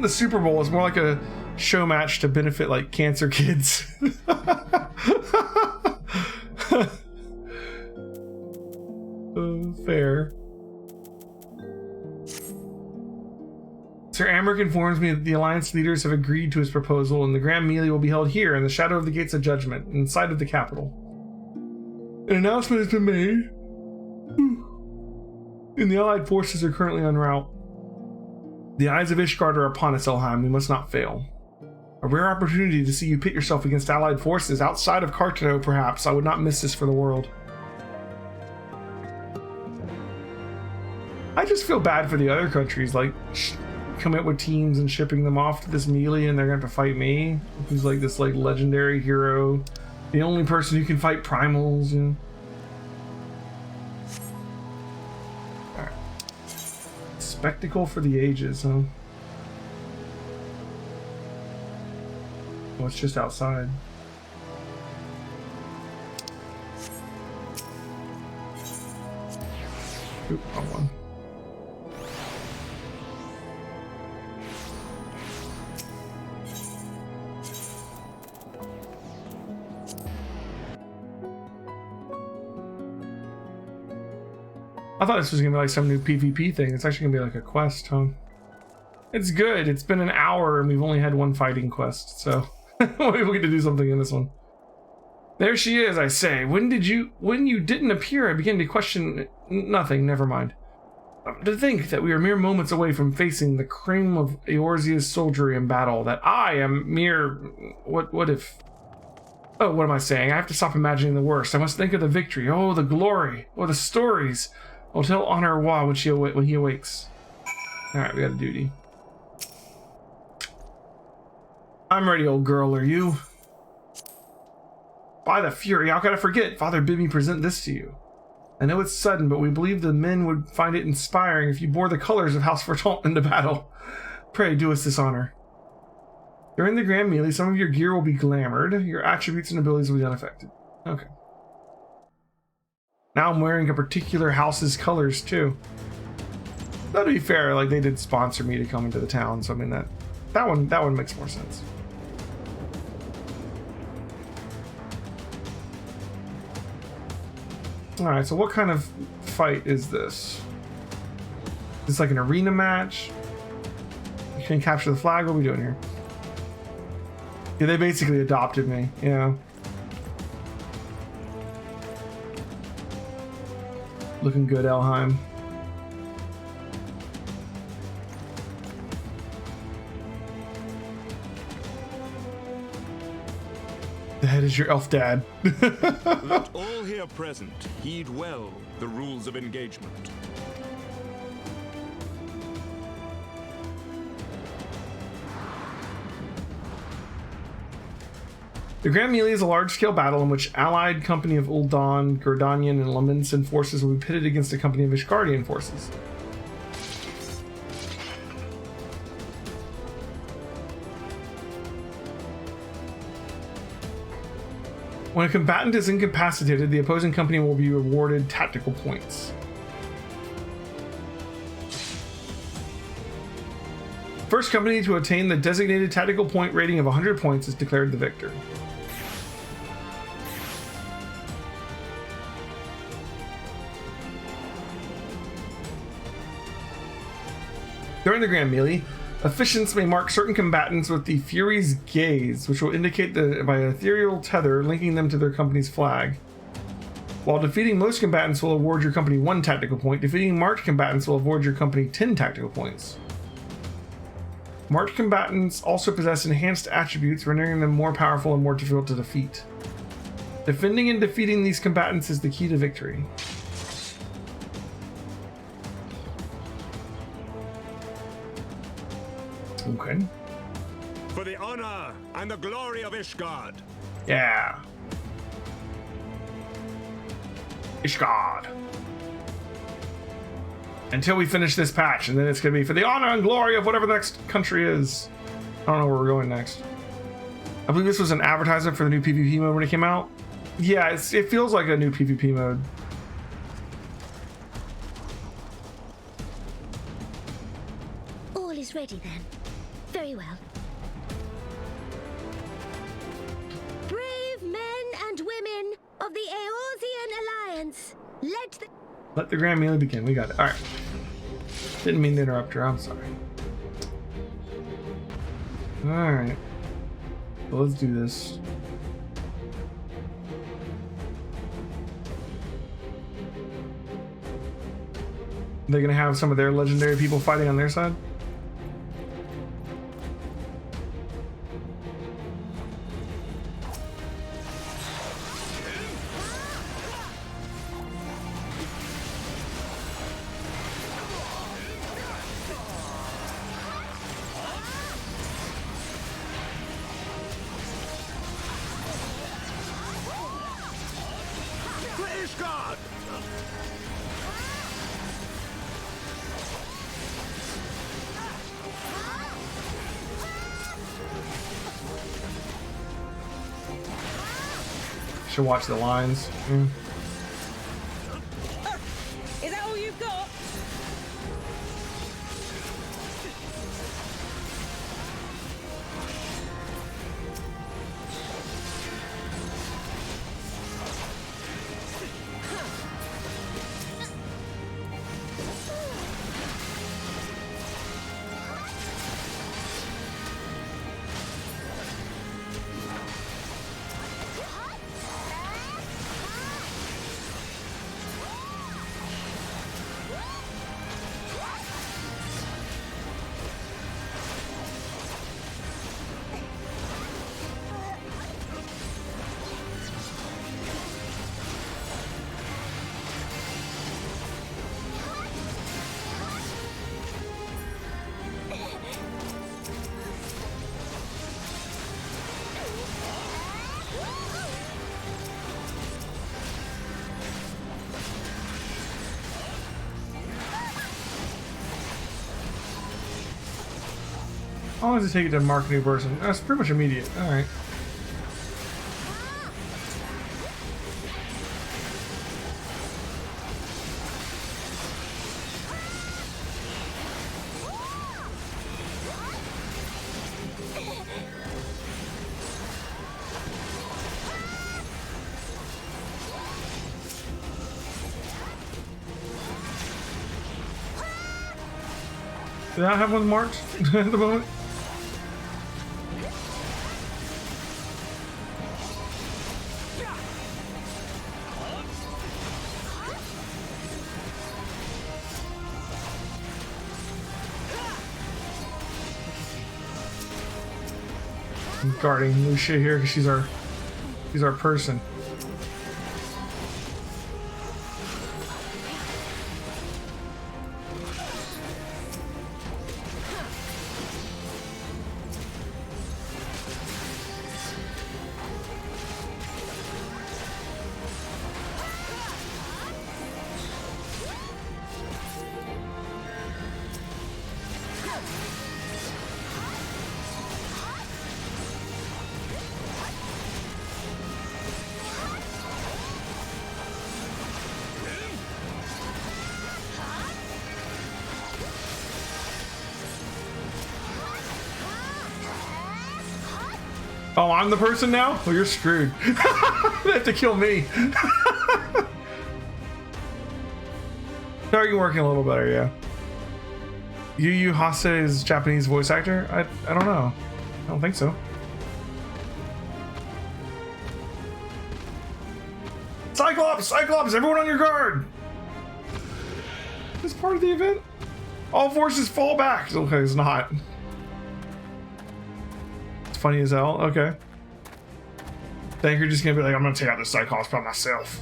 Super Bowl is more like a show match to benefit like cancer kids. Fair. Sir Amric informs me that the Alliance leaders have agreed to his proposal, and the Grand Melee will be held here in the shadow of the Gates of Judgment, inside of the capital. An announcement has been made, and the Allied forces are currently en route. The eyes of Ishgard are upon us, Elheim. We must not fail. A rare opportunity to see you pit yourself against Allied forces outside of Cartano, perhaps. I would not miss this for the world. I just feel bad for the other countries, like coming up with teams and shipping them off to this melee, and they're going to have to fight me, who's like this like legendary hero, the only person who can fight primals. You know? All right. Spectacle for the ages, huh? Oh, it's just outside. Oop, wrong one. I thought this was gonna be like some new PvP thing. It's actually gonna be like a quest, huh? It's good. It's been an hour and we've only had one fighting quest, so maybe we get to do something in this one. There she is, I say. When you didn't appear, I began to question nothing. Never mind. To think that we are mere moments away from facing the cream of Eorzea's soldiery in battle. That I am mere. What if? Oh, what am I saying? I have to stop imagining the worst. I must think of the victory. Oh, the glory. Oh, the stories. I'll tell Honor Wa when he awakes. Alright, we got a duty. I'm ready, old girl, are you? By the Fury, how could I forget? Father bid me present this to you. I know it's sudden, but we believe the men would find it inspiring if you bore the colors of House Vertant into battle. Pray, do us this honor. During the Grand Melee, some of your gear will be glamored. Your attributes and abilities will be unaffected. Okay. Now I'm wearing a particular house's colors too. That'd be fair, like they did sponsor me to come into the town, so I mean that one makes more sense. Alright, so what kind of fight is this? Is this like an arena match? You can capture the flag? What are we doing here? Yeah, they basically adopted me, yeah. Looking good, Elheim. That is your elf dad. Let all here present heed well the rules of engagement. The Grand Melee is a large-scale battle in which allied company of Ul'Dan, Gordanian, and Laminsan forces will be pitted against a company of Ishgardian forces. When a combatant is incapacitated, the opposing company will be awarded tactical points. First company to attain the designated tactical point rating of 100 points is declared the victor. During the Grand Melee, officiants may mark certain combatants with the Fury's Gaze, which will indicate by an ethereal tether linking them to their company's flag. While defeating most combatants will award your company 1 tactical point, defeating marked combatants will award your company 10 tactical points. Marked combatants also possess enhanced attributes, rendering them more powerful and more difficult to defeat. Defending and defeating these combatants is the key to victory. Okay. For the honor and the glory of Ishgard. Yeah. Ishgard. Until we finish this patch, and then it's gonna be for the honor and glory of whatever the next country is. I don't know where we're going next. I believe this was an advertisement for the new PvP mode when it came out. Yeah, it feels like a new PvP mode. All is ready then. Very well. Brave men and women of the Eorzean Alliance, let the grand melee begin. We got it. All right. Didn't mean to interrupt her. I'm sorry. All right. So let's do this. They're gonna have some of their legendary people fighting on their side. Should watch the lines. Is that all you've got? How long does it take to mark a new person? That's pretty much immediate. All right. Did I have one marked at the moment? I'm guarding Lucia here because she's our person. Oh, I'm the person now? Well, you're screwed. They have to kill me. Starting working a little better, yeah. Yu Hase is Japanese voice actor? I don't know. I don't think so. Cyclops! Cyclops! Everyone on your guard! Is this part of the event? All forces fall back! Okay, it's not. Funny as hell. Okay. Think you're just gonna be like, I'm gonna take out the Cyclops by myself.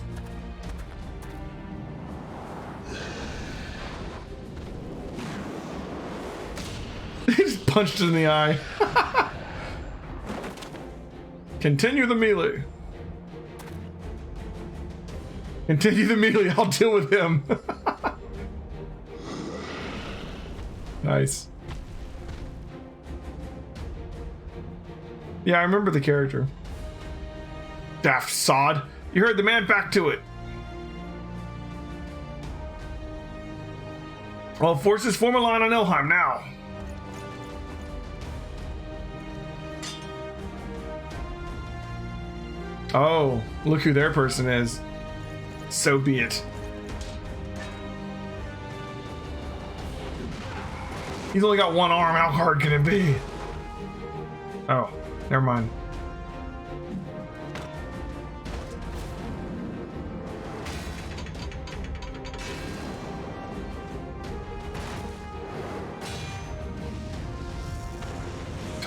He just punched it in the eye. Continue the melee. Continue the melee. I'll deal with him. Yeah, I remember the character. Daft sod. You heard the man, back to it. All forces form a line on Elheim now. Oh, look who their person is. So be it. He's only got one arm. How hard can it be? Oh, never mind.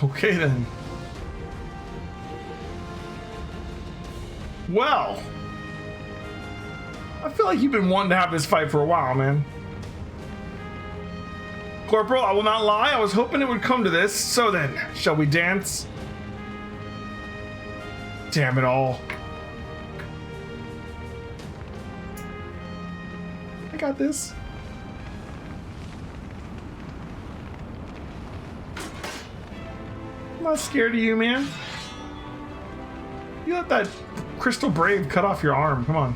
Okay then. Well, I feel like you've been wanting to have this fight for a while, man. Corporal, I will not lie, I was hoping it would come to this. So then, shall we dance? Damn it all. I got this. I'm not scared of you, man. You let that Crystal Brave cut off your arm. Come on.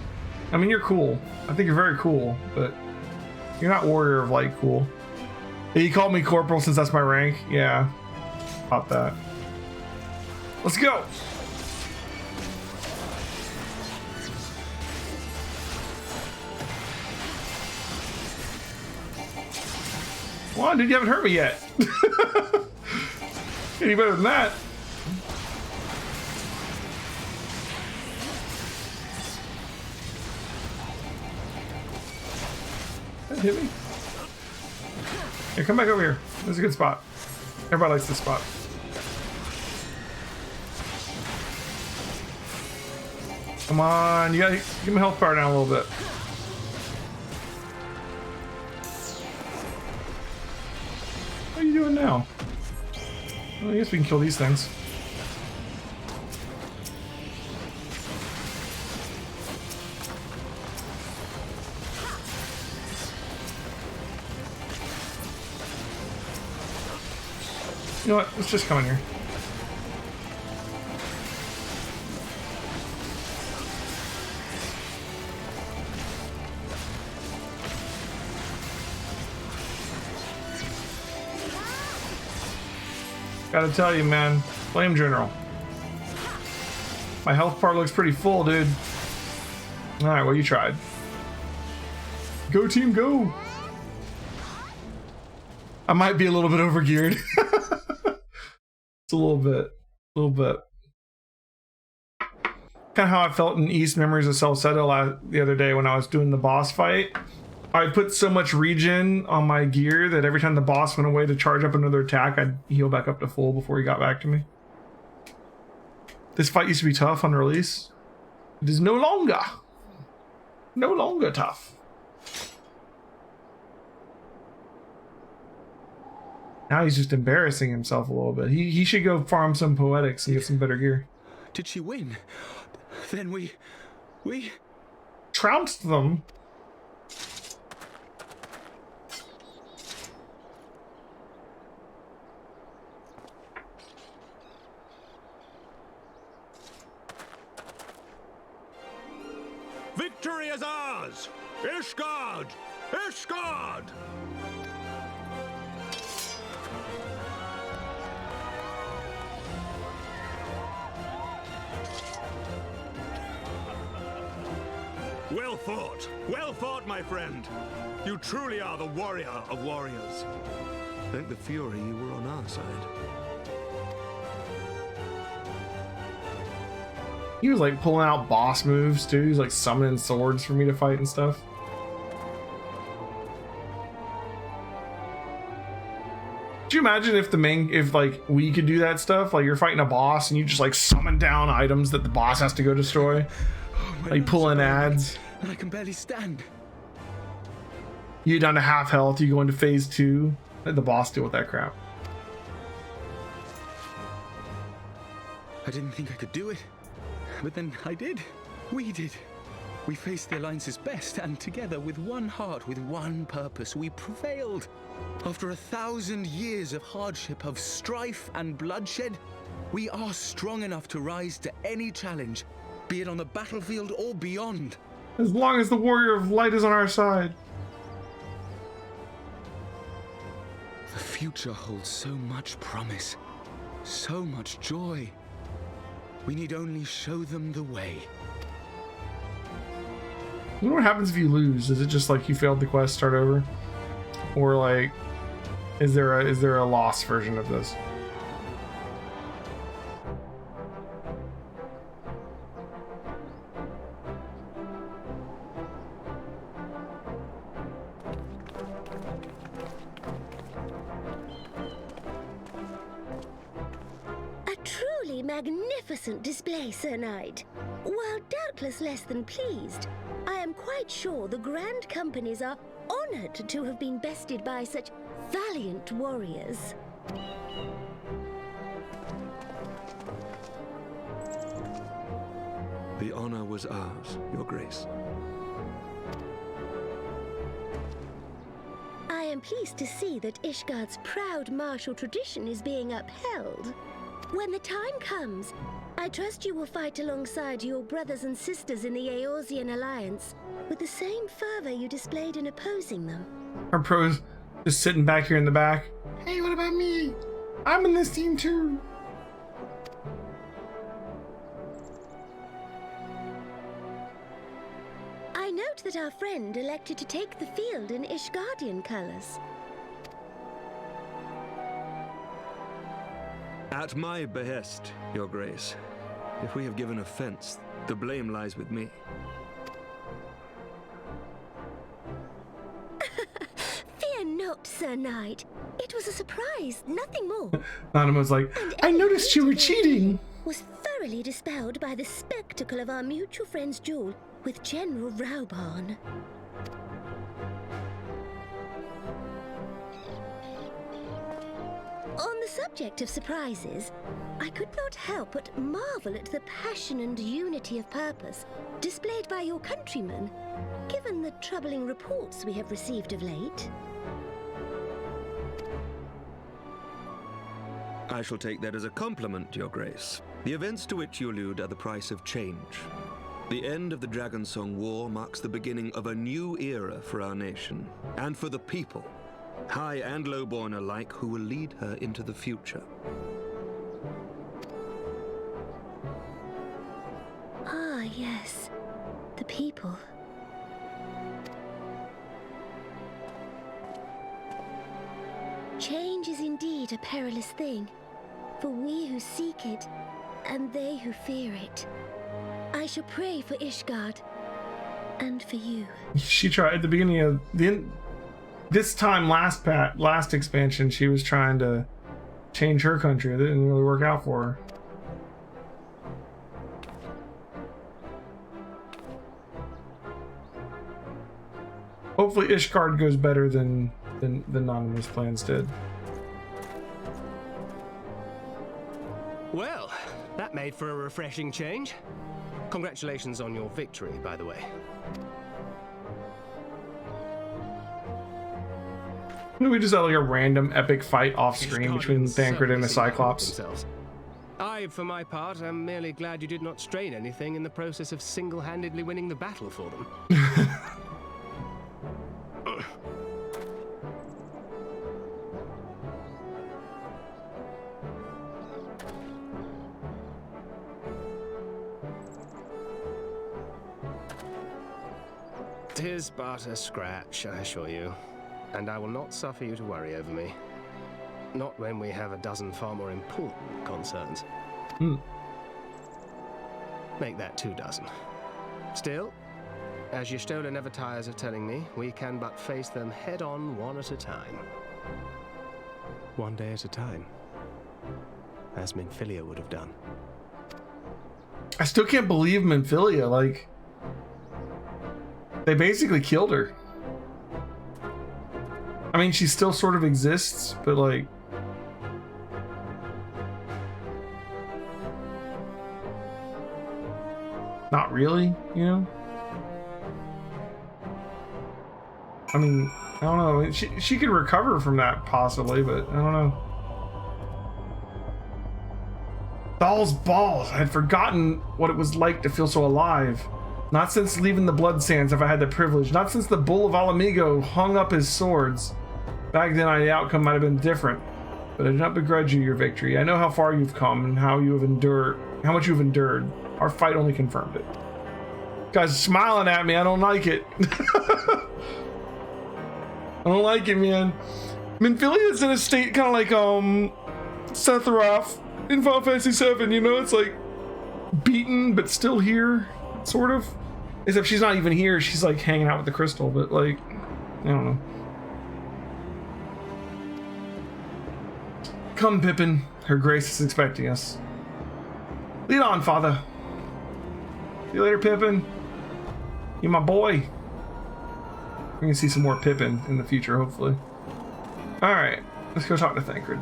I mean, you're cool. I think you're very cool, but you're not Warrior of Light cool. He called me Corporal since that's my rank. Yeah. Pop that. Let's go. Come on, dude, you haven't hurt me yet. Any better than that? That hit me. Here, come back over here. This is a good spot. Everybody likes this spot. Come on, you gotta give my health bar down a little bit. What are you doing now? Well, I guess we can kill these things. You know what? Let's just come in here. Gotta tell you, man. Flame General. My health bar looks pretty full, dude. Alright, well, you tried. Go, team, go! I might be a little bit overgeared. It's a little bit. Kind of how I felt in East Memories of Celceta the other day when I was doing the boss fight. I put so much regen on my gear that every time the boss went away to charge up another attack, I'd heal back up to full before he got back to me. This fight used to be tough on release. It is no longer tough. Now he's just embarrassing himself a little bit. He should go farm some poetics and get some better gear. Did she win? Then we trounced them. Victory is ours! Ishgard! Ishgard! Well fought, my friend. You truly are the warrior of warriors. Thank the Fury you were on our side. He was like pulling out boss moves too. He's like summoning swords for me to fight and stuff. Could you imagine if like we could do that stuff? Like you're fighting a boss and you just like summon down items that the boss has to go destroy. Like pulling ads. And I can barely stand. You get down to half health, you go into phase 2. Let the boss deal with that crap. I didn't think I could do it, but then I did. We did. We faced the Alliance's best, and together with one heart, with one purpose, we prevailed. After 1,000 years of hardship, of strife and bloodshed, We are strong enough to rise to any challenge, be it on the battlefield or beyond. As long as the warrior of light is on our side. The future holds so much promise, so much joy. We need only show them the way. I wonder what happens if you lose. Is it just like you failed the quest, start over? Or like, is there a lost version of this? Magnificent display, Sir Knight. While doubtless less than pleased, I am quite sure the Grand Companies are honored to have been bested by such valiant warriors. The honor was ours, Your Grace. I am pleased to see that Ishgard's proud martial tradition is being upheld. When the time comes, I trust you will fight alongside your brothers and sisters in the Eorzean Alliance with the same fervor you displayed in opposing them. Our pros just sitting back here in the back. Hey, what about me? I'm in this team too. I note that our friend elected to take the field in Ishgardian colors. At my behest, Your Grace. If we have given offense, the blame lies with me. Fear not, Sir Knight. It was a surprise, nothing more. Nanamo's like, I noticed you were cheating. Was thoroughly dispelled by the spectacle of our mutual friend's duel with General Raubarn. On the subject of surprises, I could not help but marvel at the passion and unity of purpose displayed by your countrymen, given the troubling reports we have received of late. I shall take that as a compliment, Your Grace. The events to which you allude are the price of change. The end of the Dragonsong War marks the beginning of a new era for our nation, and for the people. High and lowborn alike, who will lead her into the future. Ah, yes. The people. Change is indeed a perilous thing, for we who seek it, and they who fear it. I shall pray for Ishgard, and for you. She tried at the beginning of this time last expansion, she was trying to change her country. It didn't really work out for her. Hopefully Ishgard goes better than Nanamo's plans did. Well, that made for a refreshing change. Congratulations on your victory, by the way. We just had like a random epic fight off screen between Thancred and the Cyclops. I, for my part, am merely glad you did not strain anything in the process of single-handedly winning the battle for them. Tis but a scratch, I assure you. And I will not suffer you to worry over me. Not when we have a dozen far more important concerns. Make that 2 dozen. Still, as your Stola never tires of telling me, we can but face them head-on, one at a time. One day at a time. As Minfilia would have done. I still can't believe Minfilia, like... They basically killed her. I mean, she still sort of exists, but like... Not really, you know? I mean, I don't know. She could recover from that, possibly, but I don't know. Thal's balls. I had forgotten what it was like to feel so alive. Not since leaving the Blood Sands have I had the privilege. Not since the Bull of Alamigo hung up his swords. Back then, the outcome might have been different. But I do not begrudge you your victory. I know how far you've come and how much you have endured. Our fight only confirmed it. Guys smiling at me. I don't like it. I don't like it, man. Minfilia's in a state kind of like Sephiroth in Final Fantasy VII. You know, it's like beaten but still here, sort of. Except she's not even here. She's like hanging out with the crystal. But like, I don't know. Come, Pippin. Her Grace is expecting us. Lead on, Father. See you later, Pippin. You're my boy. We're gonna see some more Pippin in the future, hopefully. Alright, let's go talk to Thancred.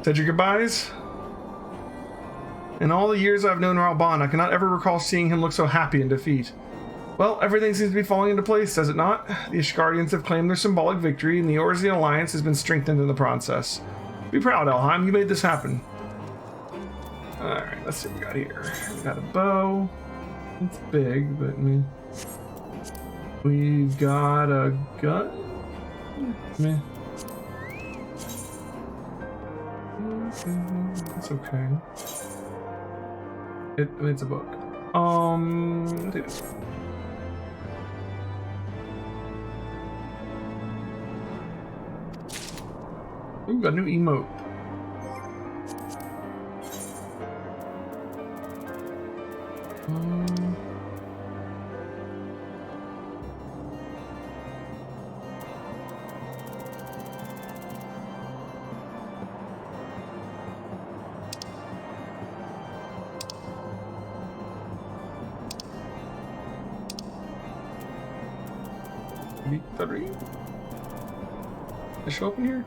Said your goodbyes? In all the years I've known Ralban, I cannot ever recall seeing him look so happy in defeat. Well, everything seems to be falling into place, does it not? The Ishgardians have claimed their symbolic victory, and the Eorzean alliance has been strengthened in the process. Be proud, Elheim, you made this happen. Alright, let's see what we got here. We got a bow. It's big, but I mean... We've got a gun? Meh. It's okay. It's a book. I'll take this one. Ooh, got a new emote. Victory. Did it show up in here?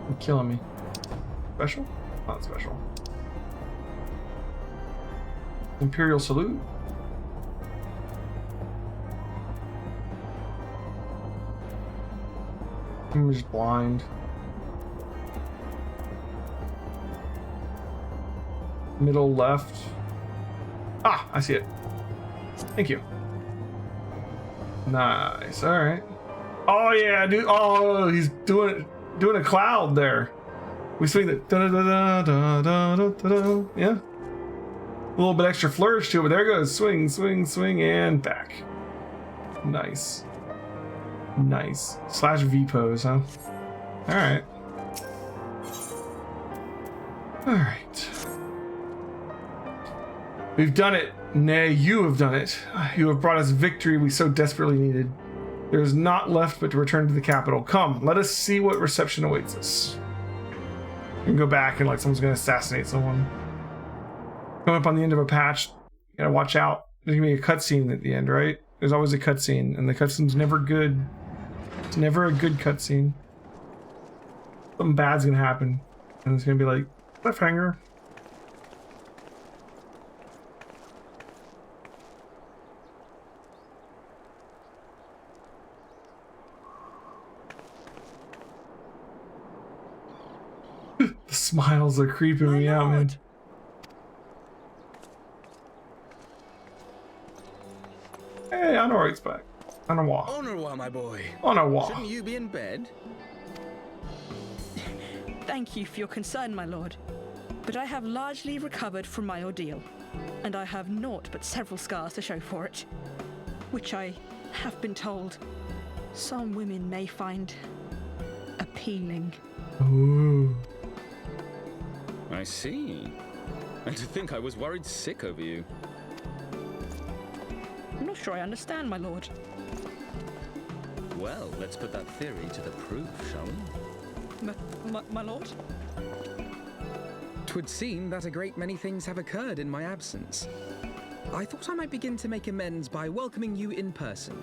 You're killing me. Special? Not special. Imperial salute. I'm just blind. Middle left. Ah, I see it. Thank you. Nice. All right. Oh yeah, dude. Oh, he's doing a cloud there. We swing the da da da da da da da. Yeah. A little bit extra flourish to it, but there goes. Swing, swing, swing, and back. Nice. Nice. Slash V pose, huh? All right. All right. We've done it. Nay, you have done it. You have brought us victory we so desperately needed. There is naught left but to return to the capital. Come, let us see what reception awaits us. We can go back and like someone's gonna assassinate someone. Coming up on the end of a patch, you gotta watch out. There's gonna be a cutscene at the end, right? There's always a cutscene, and the cutscene's never good. It's never a good cutscene. Something bad's gonna happen, and it's gonna be like, cliffhanger. The smiles are creeping me out, man. Hey, Honor's back. Honor, my boy. Honor. Shouldn't you be in bed? Thank you for your concern, my lord. But I have largely recovered from my ordeal, and I have naught but several scars to show for it, which I have been told some women may find appealing. Ooh. I see. And to think I was worried sick over you. I'm not sure I understand, my lord. Well, let's put that theory to the proof, shall we? My lord? 'Twould seem that a great many things have occurred in my absence. I thought I might begin to make amends by welcoming you in person.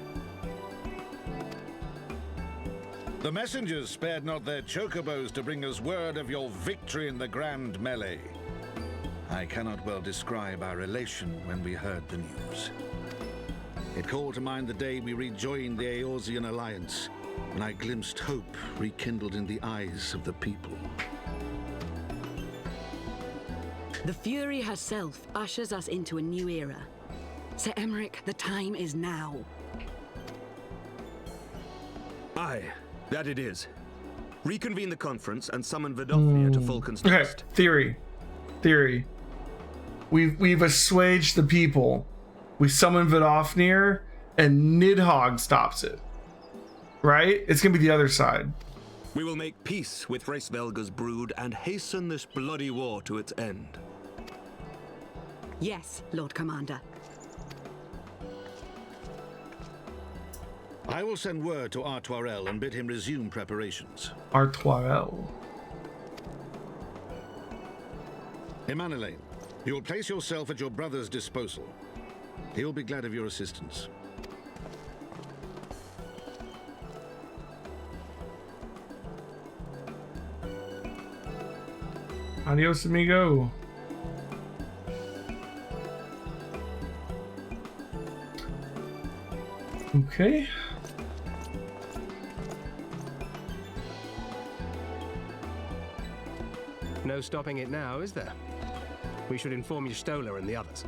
The messengers spared not their chocobos to bring us word of your victory in the grand melee. I cannot well describe our elation when we heard the news. It called to mind the day we rejoined the Eorzean Alliance, when I glimpsed hope rekindled in the eyes of the people. The Fury herself ushers us into a new era. Sir Emmerich, the time is now. Aye, that it is. Reconvene the conference and summon Vidofnir to Falcon's Nest. Okay, theory. We've assuaged the people. We summon Vidofnir, and Nidhogg stops it. Right? It's gonna be the other side. We will make peace with Hraesvelga's brood and hasten this bloody war to its end. Yes, Lord Commander. I will send word to Artoirel and bid him resume preparations. Artoirel. Emmanuel, you will place yourself at your brother's disposal. He will be glad of your assistance. Adios, amigo. Okay. No stopping it now, is there? We should inform Y'shtola and the others.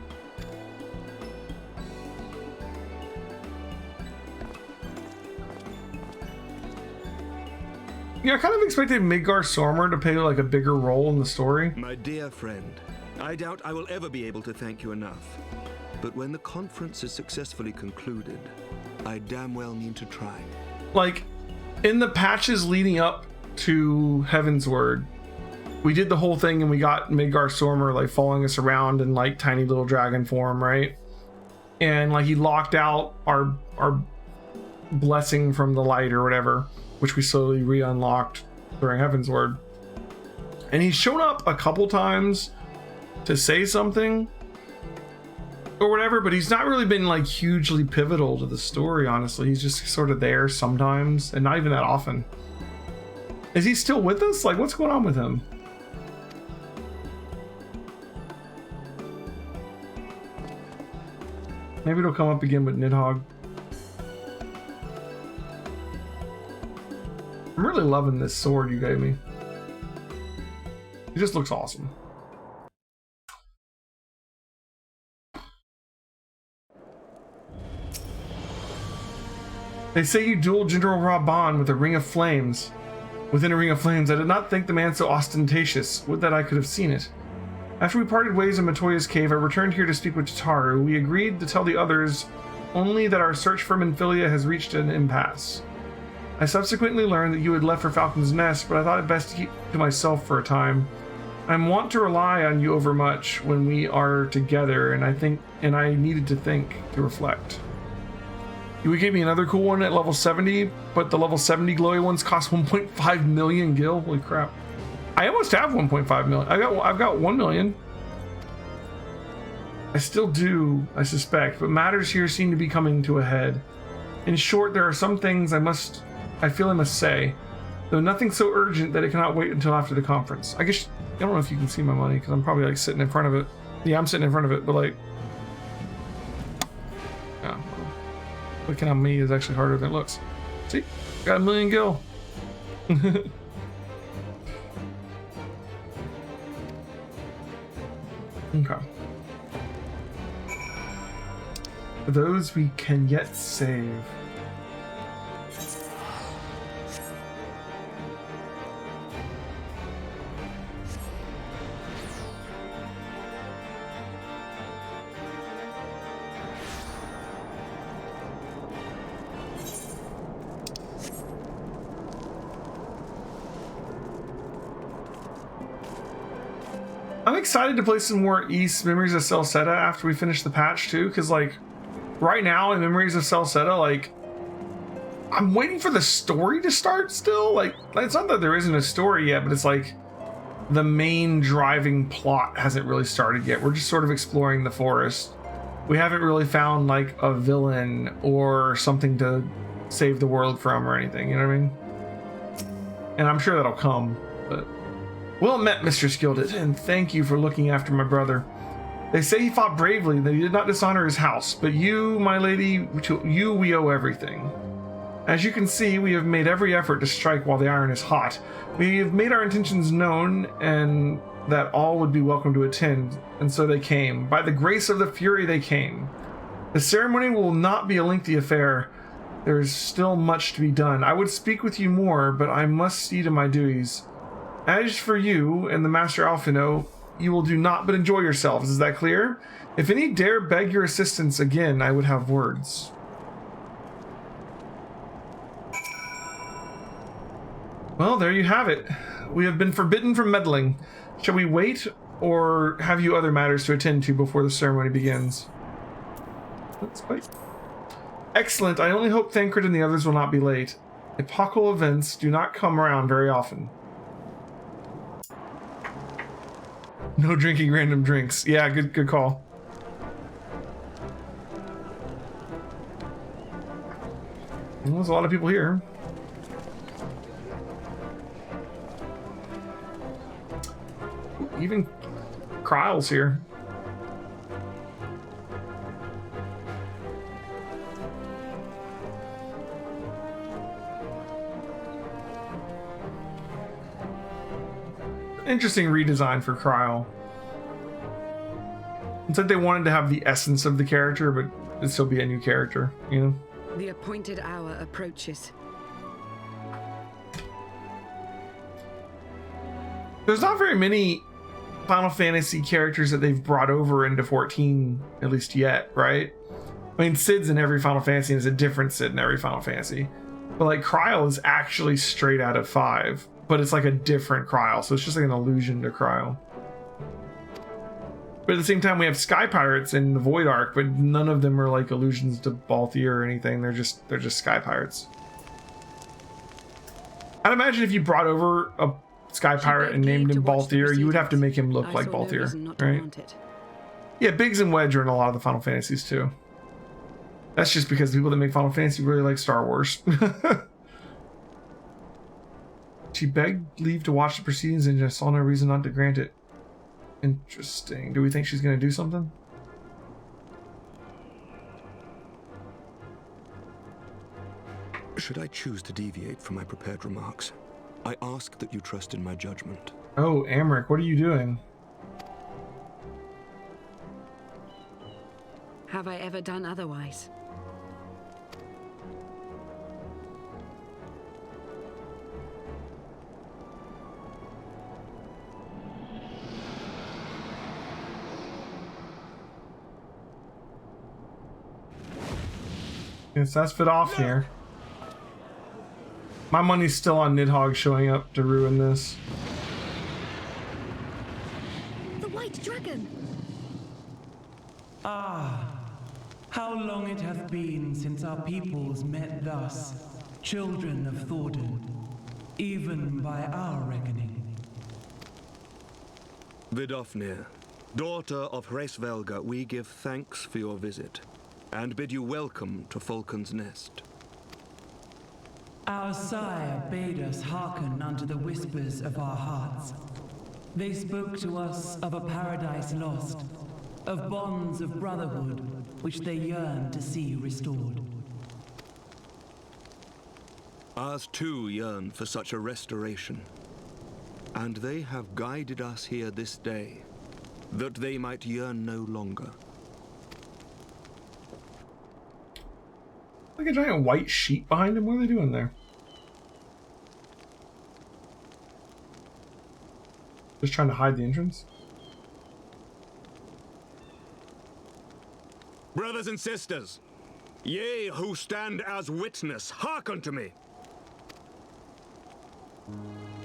Yeah, I kind of expected Midgar Sormer to play like a bigger role in the story. My dear friend, I doubt I will ever be able to thank you enough. But when the conference is successfully concluded, I damn well mean to try. Like, in the patches leading up to Heavensward, we did the whole thing and we got Midgar Sormer like following us around in like tiny little dragon form, right? And like he locked out our blessing from the light or whatever, which we slowly re-unlocked during Heavensward. And he's shown up a couple times to say something or whatever, but he's not really been like hugely pivotal to the story, honestly. He's just sort of there sometimes and not even that often. Is he still with us? Like, what's going on with him? Maybe it'll come up again with Nidhogg. I'm really loving this sword you gave me. It just looks awesome. They say you dueled General Raban with a ring of flames. Within a ring of flames, I did not think the man so ostentatious. Would that I could have seen it. After we parted ways in Matoya's cave, I returned here to speak with Tataru. We agreed to tell the others only that our search for Minfilia has reached an impasse. I subsequently learned that you had left for Falcon's Nest, but I thought it best to keep to myself for a time. I want to rely on you overmuch when we are together, and I needed to think, to reflect. You would give me another cool one at level 70, but the level 70 glowy ones cost 1.5 million gil. Holy crap. I almost have 1.5 million. I've got 1 million. I still do, I suspect, but matters here seem to be coming to a head. In short, there are some things I feel I must say, though nothing so urgent that it cannot wait until after the conference. I guess, I don't know if you can see my money, because I'm probably like sitting in front of it. Yeah, I'm sitting in front of it, but like, yeah, well, clicking on me is actually harder than it looks. See, got 1 million gil. Okay. Those we can yet save. I'm excited to play some more East Memories of Celceta after we finish the patch too, because like right now in Memories of Celceta, like I'm waiting for the story to start still. Like it's not that there isn't a story yet, but it's like the main driving plot hasn't really started yet. We're just sort of exploring the forest. We haven't really found like a villain or something to save the world from or anything, you know what I mean? And I'm sure that'll come, but Well met, Mistress Gilded, and thank you for looking after my brother. They say he fought bravely, that he did not dishonor his house, but you, my lady, to you we owe everything. As you can see, we have made every effort to strike while the iron is hot. We have made our intentions known, and that all would be welcome to attend, and so they came. By the grace of the Fury, they came. The ceremony will not be a lengthy affair. There is still much to be done. I would speak with you more, but I must see to my duties. As for you and the Master Alphino, you will do naught but enjoy yourselves. Is that clear? If any dare beg your assistance again, I would have words. Well, there you have it. We have been forbidden from meddling. Shall we wait, or have you other matters to attend to before the ceremony begins? Let's wait. Excellent. I only hope Thancred and the others will not be late. Epochal events do not come around very often. No drinking random drinks. Yeah, good call. Well, there's a lot of people here. Even Kryle's here. Interesting redesign for Kryle. It's like they wanted to have the essence of the character, but it'd still be a new character, you know? The appointed hour approaches. There's not very many Final Fantasy characters that they've brought over into 14, at least yet, right? I mean, Cid's in every Final Fantasy, and there's a different Cid in every Final Fantasy. But like Kryle is actually straight out of 5. But it's like a different Kryle, so it's just like an allusion to Kryle. But at the same time, we have Sky Pirates in the Void Arc, but none of them are like allusions to Balthier or anything. They're just Sky Pirates. I'd imagine if you brought over a Sky Pirate and named him Balthier, you would have to make him look like Balthier, right? Yeah, Biggs and Wedge are in a lot of the Final Fantasies too. That's just because the people that make Final Fantasy really like Star Wars. She begged leave to watch the proceedings and just saw no reason not to grant it. Interesting. Do we think she's going to do something? Should I choose to deviate from my prepared remarks, I ask that you trust in my judgment. Oh, Amric, what are you doing? Have I ever done otherwise? Yes, that's fit off here. My money's still on Nidhogg showing up to ruin this. The White Dragon! Ah, how long it hath been since our peoples met thus, children of Thordan, even by our reckoning. Vidofnir, daughter of Hraesvelga, we give thanks for your visit, and bid you welcome to Falcon's Nest. Our sire bade us hearken unto the whispers of our hearts. They spoke to us of a paradise lost, of bonds of brotherhood which they yearned to see restored. Ours too yearn for such a restoration, and they have guided us here this day, that they might yearn no longer. Like a giant white sheet behind him. What are they doing there? Just trying to hide the entrance? Brothers and sisters, ye who stand as witness, hearken to me.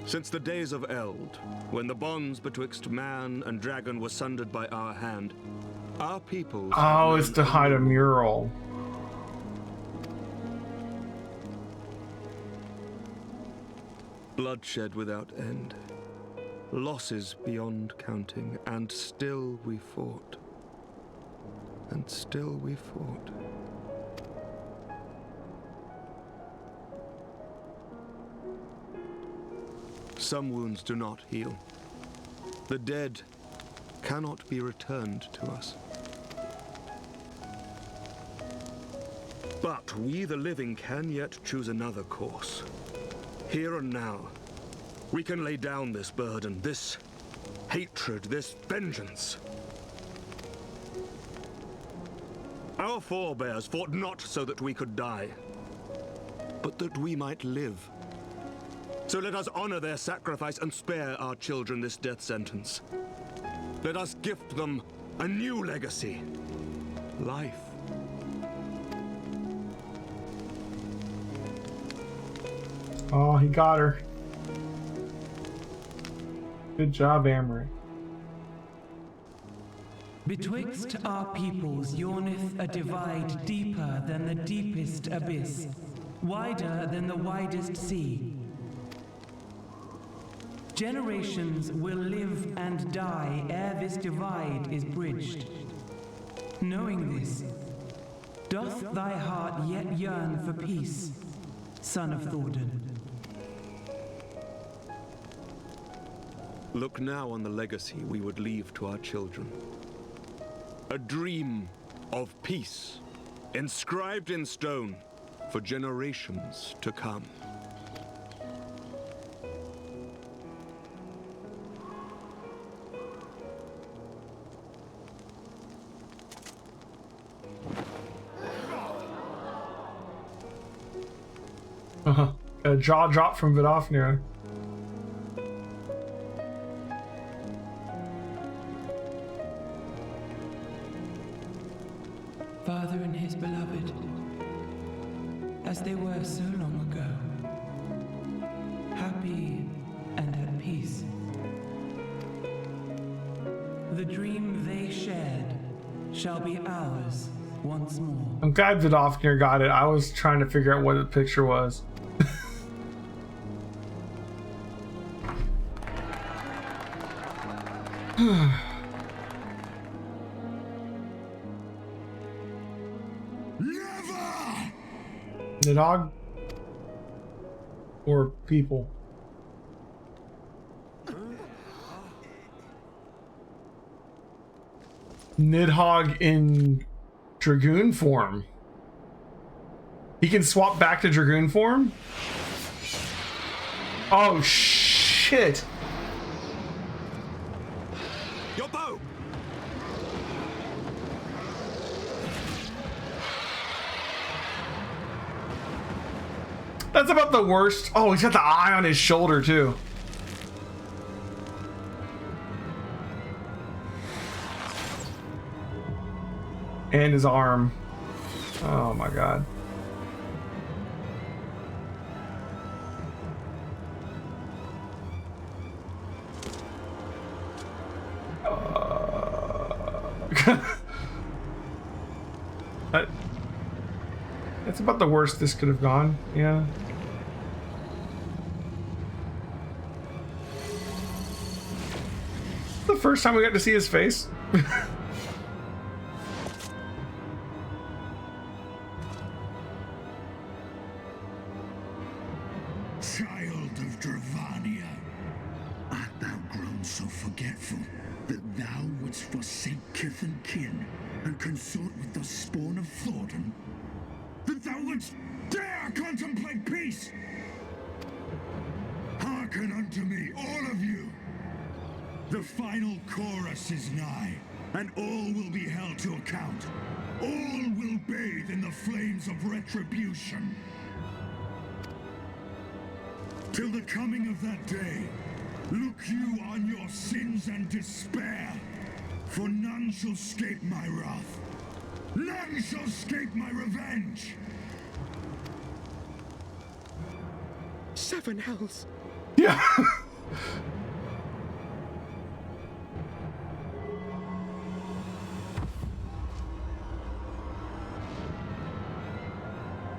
Since the days of Eld, when the bonds betwixt man and dragon were sundered by our hand, our peoples... Oh, it's to hide a mural. Bloodshed without end, losses beyond counting, and still we fought. And still we fought. Some wounds do not heal, The dead cannot be returned to us. But we, the living, can yet choose another course. Here and now, we can lay down this burden, this hatred, this vengeance. Our forebears fought not so that we could die, but that we might live. So let us honor their sacrifice and spare our children this death sentence. Let us gift them a new legacy, life. Oh, he got her. Good job, Amory. Betwixt our peoples yawneth a divide deeper than the deepest abyss, wider than the widest sea. Generations will live and die ere this divide is bridged. Knowing this, doth thy heart yet yearn for peace, son of Thordan? Look now on the legacy we would leave to our children. A dream of peace, inscribed in stone for generations to come. A jaw drop from Vidofnir. Father and his beloved, as they were so long ago, happy and at peace. The dream they shared shall be ours once more. I'm glad Vidofnir got it. I was trying to figure out what the picture was. The dog or people? Nidhogg in Dragoon form. He can swap back to Dragoon form? Oh shit! Your bow! That's about the worst. Oh, he's got the eye on his shoulder too. And his arm. Oh my god. That's about the worst this could have gone. Yeah. The first time we got to see his face. Child of Dravania, art thou grown so forgetful that thou wouldst forsake kith and kin and consort with the spawn of Thordan? That thou wouldst dare contemplate peace? Hearken unto me, all of you. The final chorus is nigh, and all will be held to account. All will bathe in the flames of retribution. Till the coming of that day, look you on your sins and despair, for none shall escape my wrath. None shall escape my revenge! 7 hells. Yeah.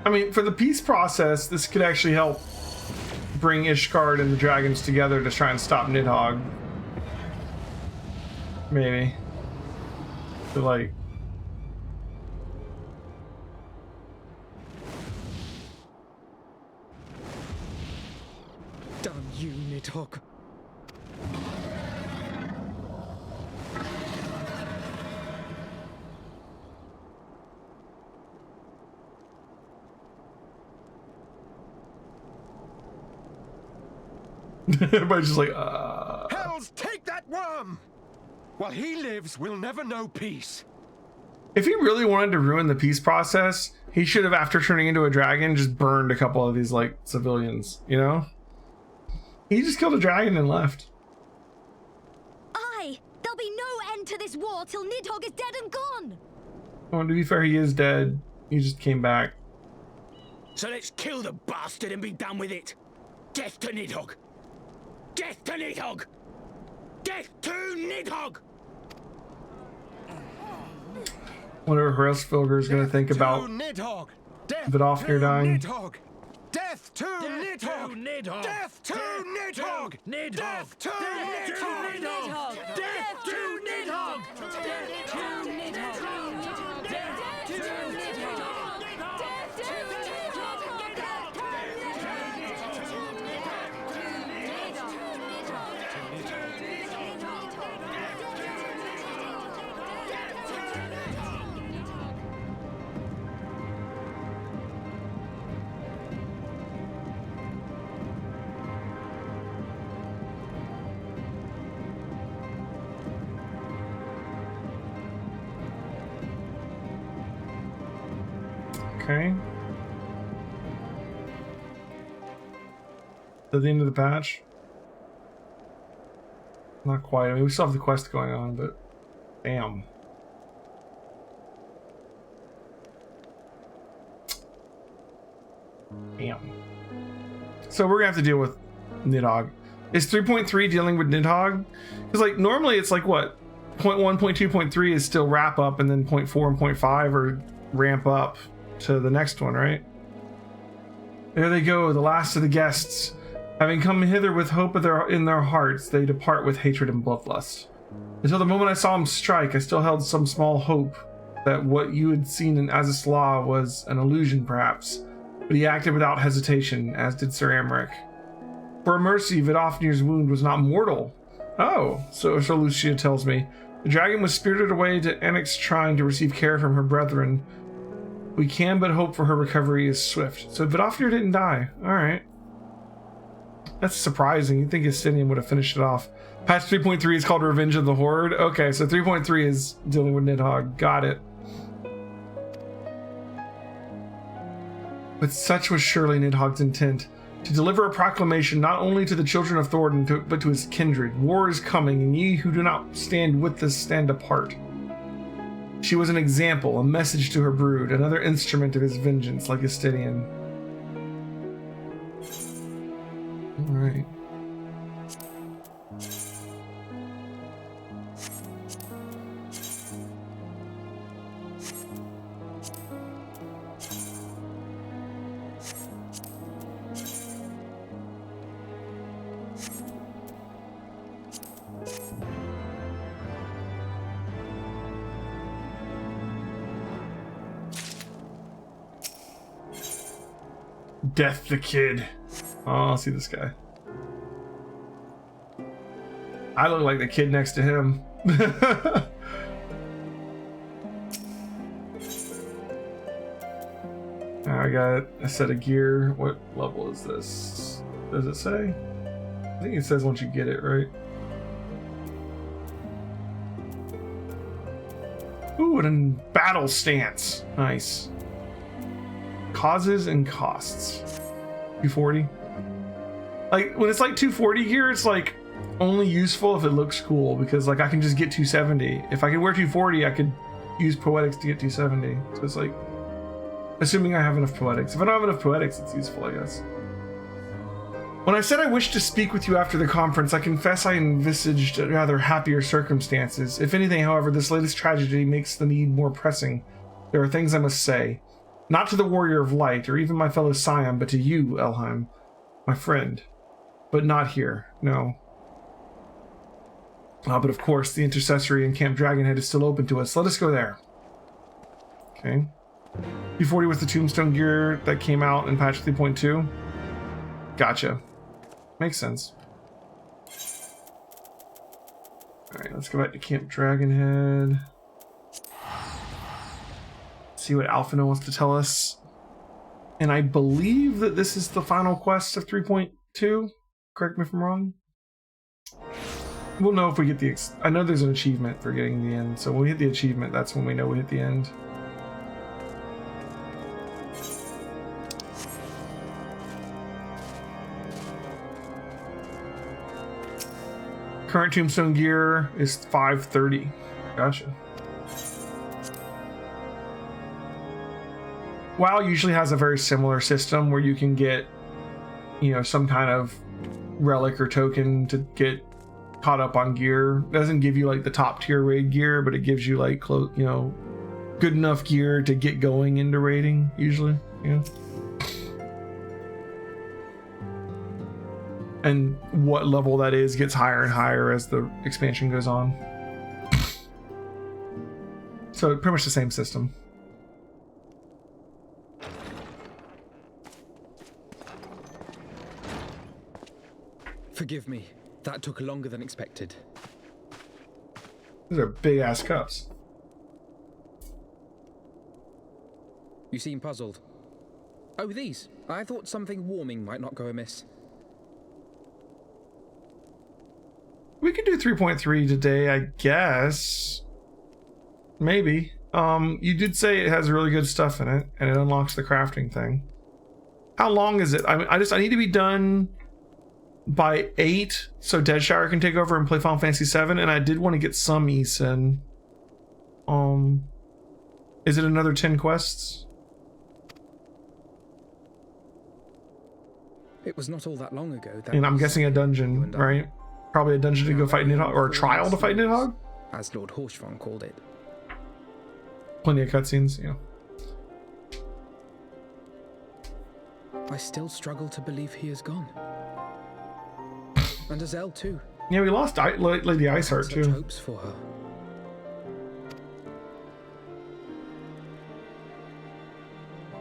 I mean, for the peace process, this could actually help bring Ishgard and the dragons together to try and stop Nidhogg. Maybe. To like... Damn you, Nidhogg. Everybody's just like, Hells, take that worm! While he lives, we'll never know peace. If he really wanted to ruin the peace process, he should have, after turning into a dragon, just burned a couple of these, like, civilians, you know? He just killed a dragon and left. Aye! There'll be no end to this war till Nidhogg is dead and gone! Well, to be fair, he is dead. He just came back. So let's kill the bastard and be done with it. Death to Nidhogg! Death to Nidhogg! Death to Nidhogg! Whatever Hraesvelgr is going to think about Vidofnir dying. Death to Nidhogg! Death to Nidhogg! Death to Nidhogg! Death to Nidhogg! Death to Nidhogg! Death to Nidhogg! Okay. Is that the end of the patch? Not quite. I mean, we still have the quest going on, but damn. Damn. So we're gonna have to deal with Nidhogg. Is 3.3 dealing with Nidhogg? Because like normally it's like what? 0.1, 0.2, 0.3 is still wrap up, and then 0.4 and 0.5 are ramp up to the next one, right? There they go, the last of the guests. Having come hither with hope in their hearts, they depart with hatred and bloodlust. Until the moment I saw him strike, I still held some small hope that what you had seen in Azizla was an illusion, perhaps. But he acted without hesitation, as did Sir Amric. For a mercy, Vidofnir's wound was not mortal. Oh, so Lucia tells me. The dragon was spirited away to Annex Shrine to receive care from her brethren. We can but hope for her recovery is swift. So Vidofnir didn't die. Alright. That's surprising. You'd think Estinian would have finished it off. Patch 3.3 is called Revenge of the Horde. Okay, so 3.3 is dealing with Nidhogg. Got it. But such was surely Nidhogg's intent. To deliver a proclamation not only to the children of Thornton, but to his kindred. War is coming, and ye who do not stand with us stand apart. She was an example, a message to her brood, another instrument of his vengeance, like Estinian. Alright. Death the kid. Oh, I'll see this guy. I look like the kid next to him. I got a set of gear. What level is this? Does it say? I think it says once you get it, right? Ooh, and a battle stance. Nice. Causes and costs. 240. Like when it's like 240 gear, it's like only useful if it looks cool, because like I can just get 270. If I could wear 240, I could use poetics to get 270. So it's like, assuming I have enough poetics. If I don't have enough poetics, it's useful, I guess. When I said I wished to speak with you after the conference, I confess I envisaged rather happier circumstances. If anything, however, this latest tragedy makes the need more pressing. There are things I must say. Not to the Warrior of Light, or even my fellow Scion, but to you, Elheim, my friend. But not here, no. But of course, the Intercessory in Camp Dragonhead is still open to us. Let us go there. Okay. U40 was the Tombstone gear that came out in patch 3.2. Gotcha. Makes sense. Alright, let's go back to Camp Dragonhead. See what Alphino wants to tell us. And I believe that this is the final quest of 3.2. Correct me if I'm wrong. We'll know if we get the... I know there's an achievement for getting the end, so when we hit the achievement, that's when we know we hit the end. Current tombstone gear is 530. Gotcha. WoW usually has a very similar system where you can get, you know, some kind of relic or token to get caught up on gear. It doesn't give you like the top tier raid gear, but it gives you like you know, good enough gear to get going into raiding usually. Yeah. And what level that is gets higher and higher as the expansion goes on. So pretty much the same system. Forgive me. That took longer than expected. These are big ass cups. You seem puzzled. Oh, these. I thought something warming might not go amiss. We could do 3.3 today, I guess. Maybe. You did say it has really good stuff in it, and it unlocks the crafting thing. How long is it? I mean, I need to be done by 8 so Deadshire can take over and play Final Fantasy 7, and I did want to get some Ys in. Is it another 10 quests? It was not all that long ago. And I'm guessing a dungeon, right? Probably a dungeon to go fight Nidhogg, or a trial to fight Nidhogg? As Lord Horshvon called it. Plenty of cutscenes, yeah. I still struggle to believe he is gone. And Azelle too. Yeah, we lost Lady Iceheart too. Hopes for her.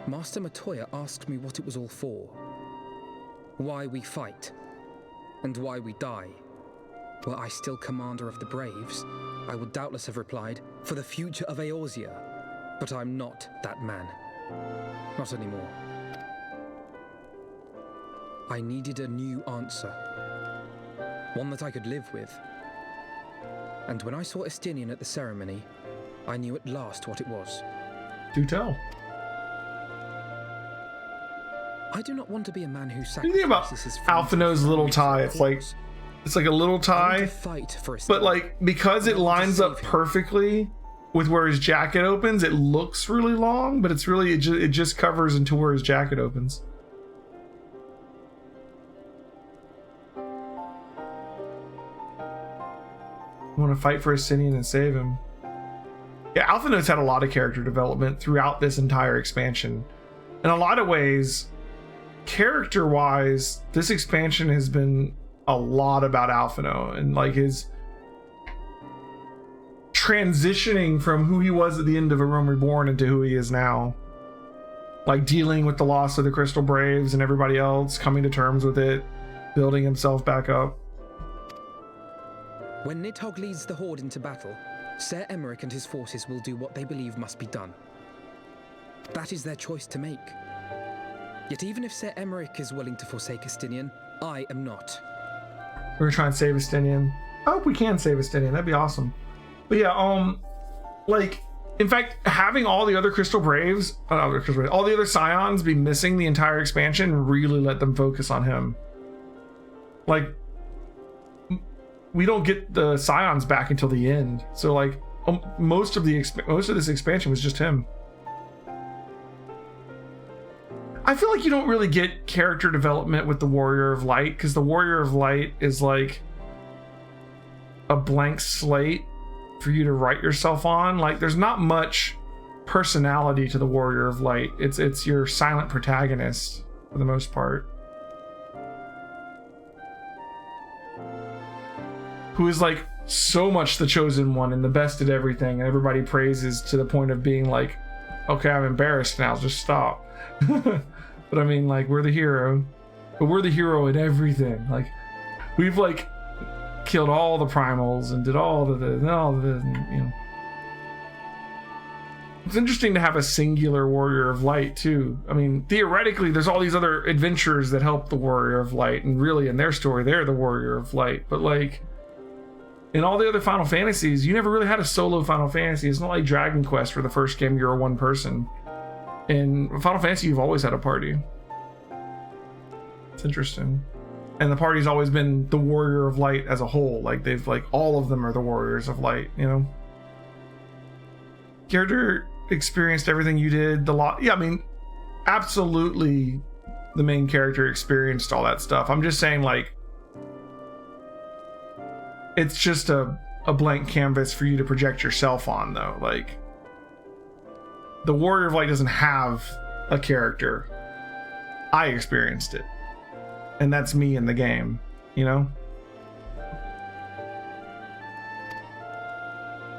Master Matoya asked me what it was all for. Why we fight. And why we die. Were I still commander of the Braves, I would doubtless have replied, for the future of Eorzea. But I'm not that man. Not anymore. I needed a new answer. One that I could live with. And when I saw Estinian at the ceremony, I knew at last what it was. Do tell. I do not want to be a man who sacrifices. You think about Alphinaud's little tie. It's like a little tie, but like because it lines up perfectly with where his jacket opens, it looks really long, but it's really it just covers into where his jacket opens. I want to fight for Estinian and save him. Yeah, Alphinaud's had a lot of character development throughout this entire expansion. In a lot of ways, character-wise, this expansion has been a lot about Alphinaud and like his transitioning from who he was at the end of A Realm Reborn into who he is now. Like dealing with the loss of the Crystal Braves and everybody else, coming to terms with it, building himself back up. When Nidhogg leads the Horde into battle, Ser Emeric and his forces will do what they believe must be done. That is their choice to make. Yet even if Ser Emeric is willing to forsake Estinian, I am not. We're gonna try and save Estinian. I hope we can save Estinian. That'd be awesome. But yeah, like, in fact, having all the other Crystal Braves, all the other Scions be missing the entire expansion really let them focus on him. Like, we don't get the Scions back until the end, so like most of this expansion was just him. I feel like you don't really get character development with the Warrior of Light, because the Warrior of Light is like a blank slate for you to write yourself on. Like, there's not much personality to the Warrior of Light. It's your silent protagonist for the most part, who is like so much the chosen one and the best at everything, and everybody praises to the point of being like, okay, I'm embarrassed now, just stop. But I mean, like, we're the hero, but we're the hero in everything. Like, we've like killed all the primals and did all of this and all of this, and, you know. It's interesting to have a singular warrior of light too. I mean, theoretically, there's all these other adventurers that help the warrior of light, and really in their story, they're the warrior of light. But like in all the other Final Fantasies, you never really had a solo Final Fantasy. It's not like Dragon Quest, where the first game you're a one person. In Final Fantasy, you've always had a party. It's interesting. And the party's always been the warrior of light as a whole. Like they've like all of them are the warriors of light, you know? Character experienced everything you did. Yeah, I mean, absolutely the main character experienced all that stuff. I'm just saying, like, it's just a blank canvas for you to project yourself on, though. Like, the Warrior of Light doesn't have a character. I experienced it. And that's me in the game, you know?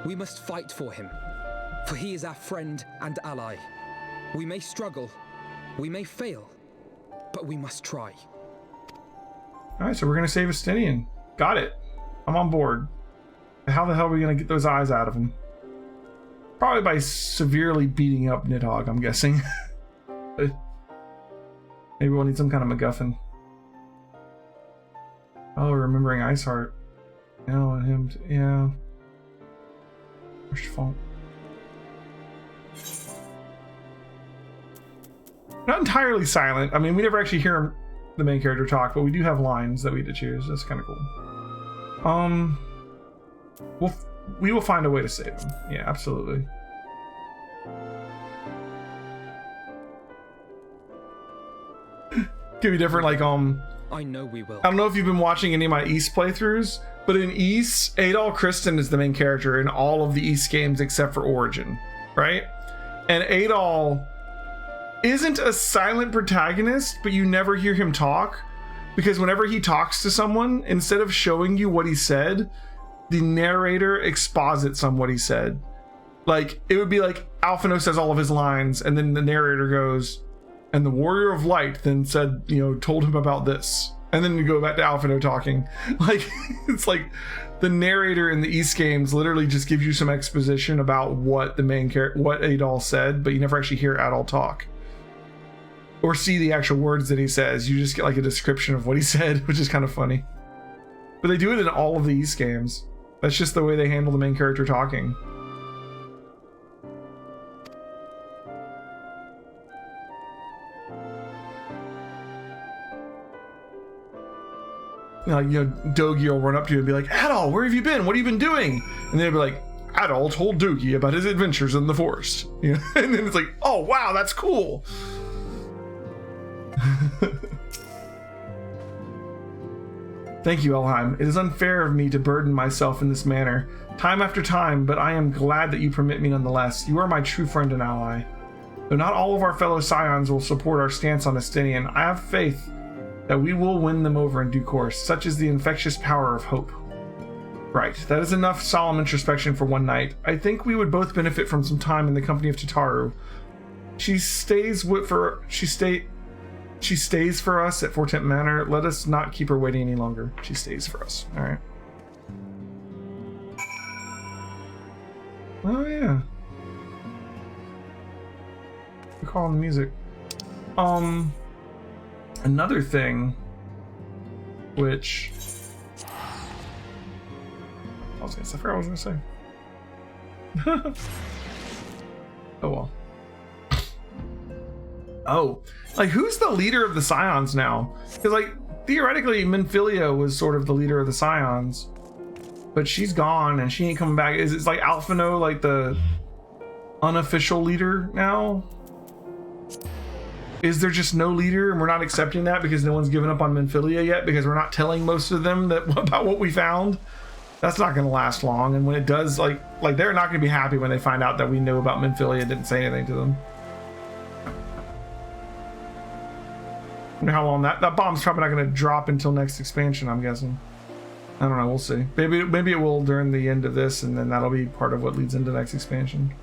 We must fight for him, for he is our friend and ally. We may struggle, we may fail, but we must try. Alright, so we're gonna save Estinian. Got it. I'm on board. How the hell are we gonna get those eyes out of him? Probably by severely beating up Nidhogg, I'm guessing. Maybe we'll need some kind of MacGuffin. Oh, remembering Iceheart. Oh, and him, yeah. Where's your fault? Not entirely silent. I mean, we never actually hear him, the main character talk, but we do have lines that we get to choose. That's kind of cool. We will find a way to save him. Yeah, absolutely. Could be different, like, I know we will. I don't know if you've been watching any of my East playthroughs, but in East, Adol Kristen is the main character in all of the East games except for Origin, right? And Adol isn't a silent protagonist, but you never hear him talk, because whenever he talks to someone, instead of showing you what he said, the narrator exposits on what he said. Like, it would be like Alphino says all of his lines, and then the narrator goes, and the Warrior of Light then said, you know, told him about this. And then you go back to Alphino talking. Like, it's like the narrator in the East games literally just gives you some exposition about what the main character, what Adol said, but you never actually hear Adol talk. Or see the actual words that he says. You just get like a description of what he said, which is kind of funny. But they do it in all of the East games. That's just the way they handle the main character talking. You know, Dogi will run up to you and be like, Adol, where have you been? What have you been doing? And they'll be like, Adol told Dogi about his adventures in the forest. You know? And then it's like, oh, wow, that's cool. Thank you, Elheim. It is unfair of me to burden myself in this manner, time after time, but I am glad that you permit me nonetheless. You are my true friend and ally. Though not all of our fellow Scions will support our stance on Estinian, I have faith that we will win them over in due course. Such is the infectious power of hope. Right, that is enough solemn introspection for one night. I think we would both benefit from some time in the company of Tataru. She stays for us at Fortent Manor. Let us not keep her waiting any longer. She stays for us. All right. Oh yeah. We're calling the music. Another thing, which I forgot what I was gonna say. Oh well. Oh, like who's the leader of the Scions now? Because like theoretically, Minfilia was sort of the leader of the Scions, but she's gone and she ain't coming back. Is it like Alphino like the unofficial leader now? Is there just no leader and we're not accepting that because no one's given up on Minfilia yet because we're not telling most of them that about what we found? That's not going to last long, and when it does, like they're not going to be happy when they find out that we knew about Minfilia and didn't say anything to them. I wonder how long that bomb's probably not going to drop until next expansion, I'm guessing. I don't know, we'll see. Maybe it will during the end of this, and then that'll be part of what leads into the next expansion.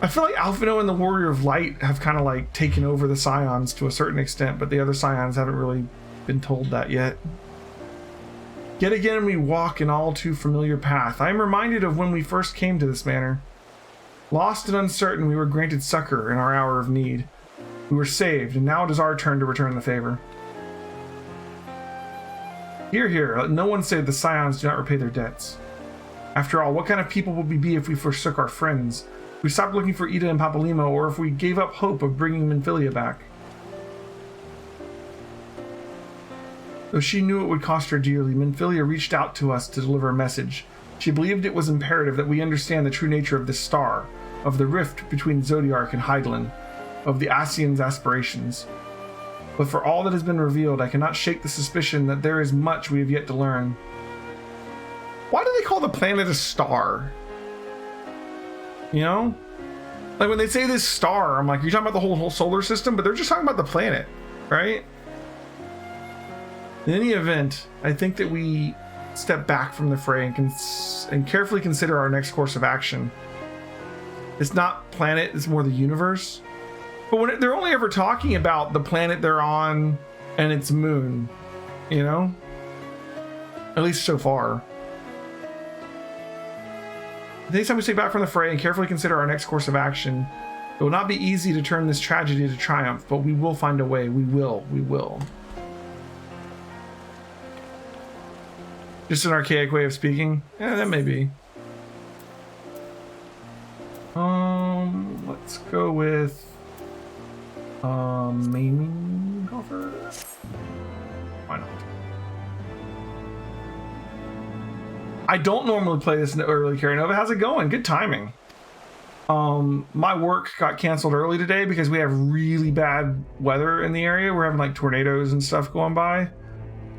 I feel like Alphino and the Warrior of Light have kind of like taken over the Scions to a certain extent, but the other Scions haven't really been told that yet. Yet again we walk an all too familiar path. I am reminded of when we first came to this manor. Lost and uncertain, we were granted succor in our hour of need. We were saved, and now it is our turn to return the favor. Hear, hear, let no one say the Scions do not repay their debts. After all, what kind of people would we be if we forsook our friends? If we stopped looking for Ida and Papalimo, or if we gave up hope of bringing Minfilia back? Though she knew it would cost her dearly, Minfilia reached out to us to deliver a message. She believed it was imperative that we understand the true nature of this star, of the rift between Zodiark and Hydaelyn, of the Ascians' aspirations. But for all that has been revealed, I cannot shake the suspicion that there is much we have yet to learn. Why do they call the planet a star? You know? Like when they say this star, I'm like, you're talking about the whole solar system, but they're just talking about the planet, right? In any event, I think that we step back from the fray and carefully consider our next course of action. It's not planet, it's more the universe. But when they're only ever talking about the planet they're on and its moon, you know? At least so far. The next time we step back from the fray and carefully consider our next course of action, it will not be easy to turn this tragedy to triumph, but we will find a way. We will. Just an archaic way of speaking? Yeah, that may be. Let's go with main golfer. Why not? I don't normally play this in early Carry Nova. How's it going? Good timing. My work got canceled early today because we have really bad weather in the area. We're having like tornadoes and stuff going by.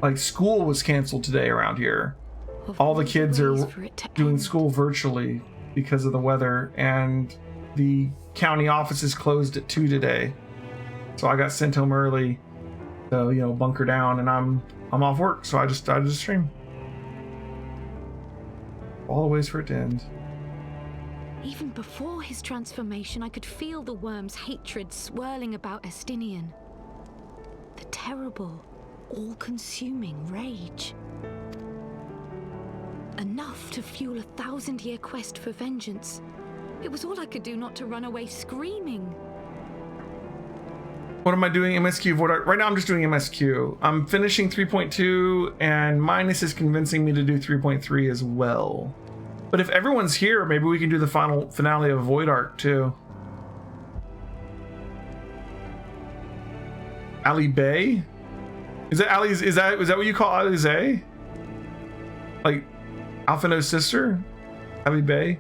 Like school was canceled today around here. All the kids are doing school virtually because of the weather, and the county office is closed at 2 today. So I got sent home early to, you know, bunker down, and I'm off work, so I just started to stream. All the ways for it to end. Even before his transformation, I could feel the worm's hatred swirling about Estinian. The terrible, all-consuming rage. Enough to fuel a 1,000-year quest for vengeance. It was all I could do not to run away screaming. What am I doing? MSQ. Right now I'm just doing MSQ. I'm finishing 3.2, and Minus is convincing me to do 3.3 as well. But if everyone's here, maybe we can do the finale of Void Arc too. Ali Bay? Is that Ali's? Is that what you call Alize? Like Alphino's sister? Ali Bay?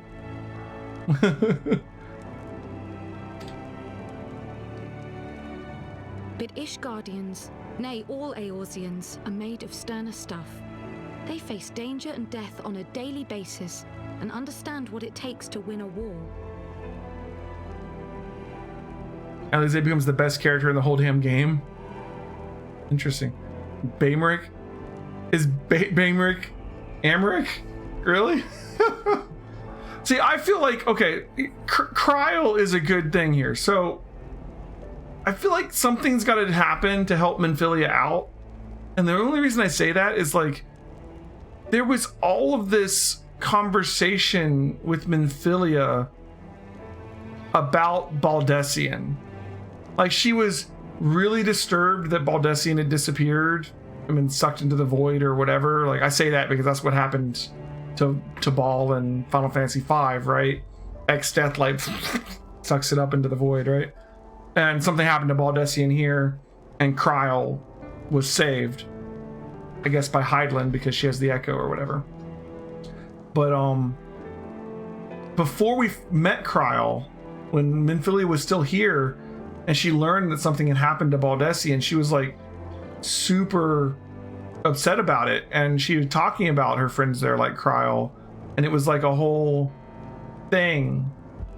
But Ishgardians, nay all Eorzeans, are made of sterner stuff. They face danger and death on a daily basis and understand what it takes to win a war. Alize becomes the best character in the whole damn game. Interesting. Baemric? Is Baemric Amric? Really? See, I feel like, okay, Kryl is a good thing here. So, I feel like something's got to happen to help Minfilia out. And the only reason I say that is like, there was all of this conversation with Minfilia about Baldessian. Like, she was really disturbed that Baldessian had disappeared. I mean, sucked into the void or whatever. Like, I say that because that's what happened to Ball in Final Fantasy V, right? Ex-Deathlight sucks it up into the void, right? And something happened to Baldessian here, and Kryl was saved, I guess, by Hydaelyn because she has the echo or whatever. But before we met Kryl, when Minfilia was still here, and she learned that something had happened to Baldessian, she was like super upset about it, and she was talking about her friends there like Kryl, and it was like a whole thing.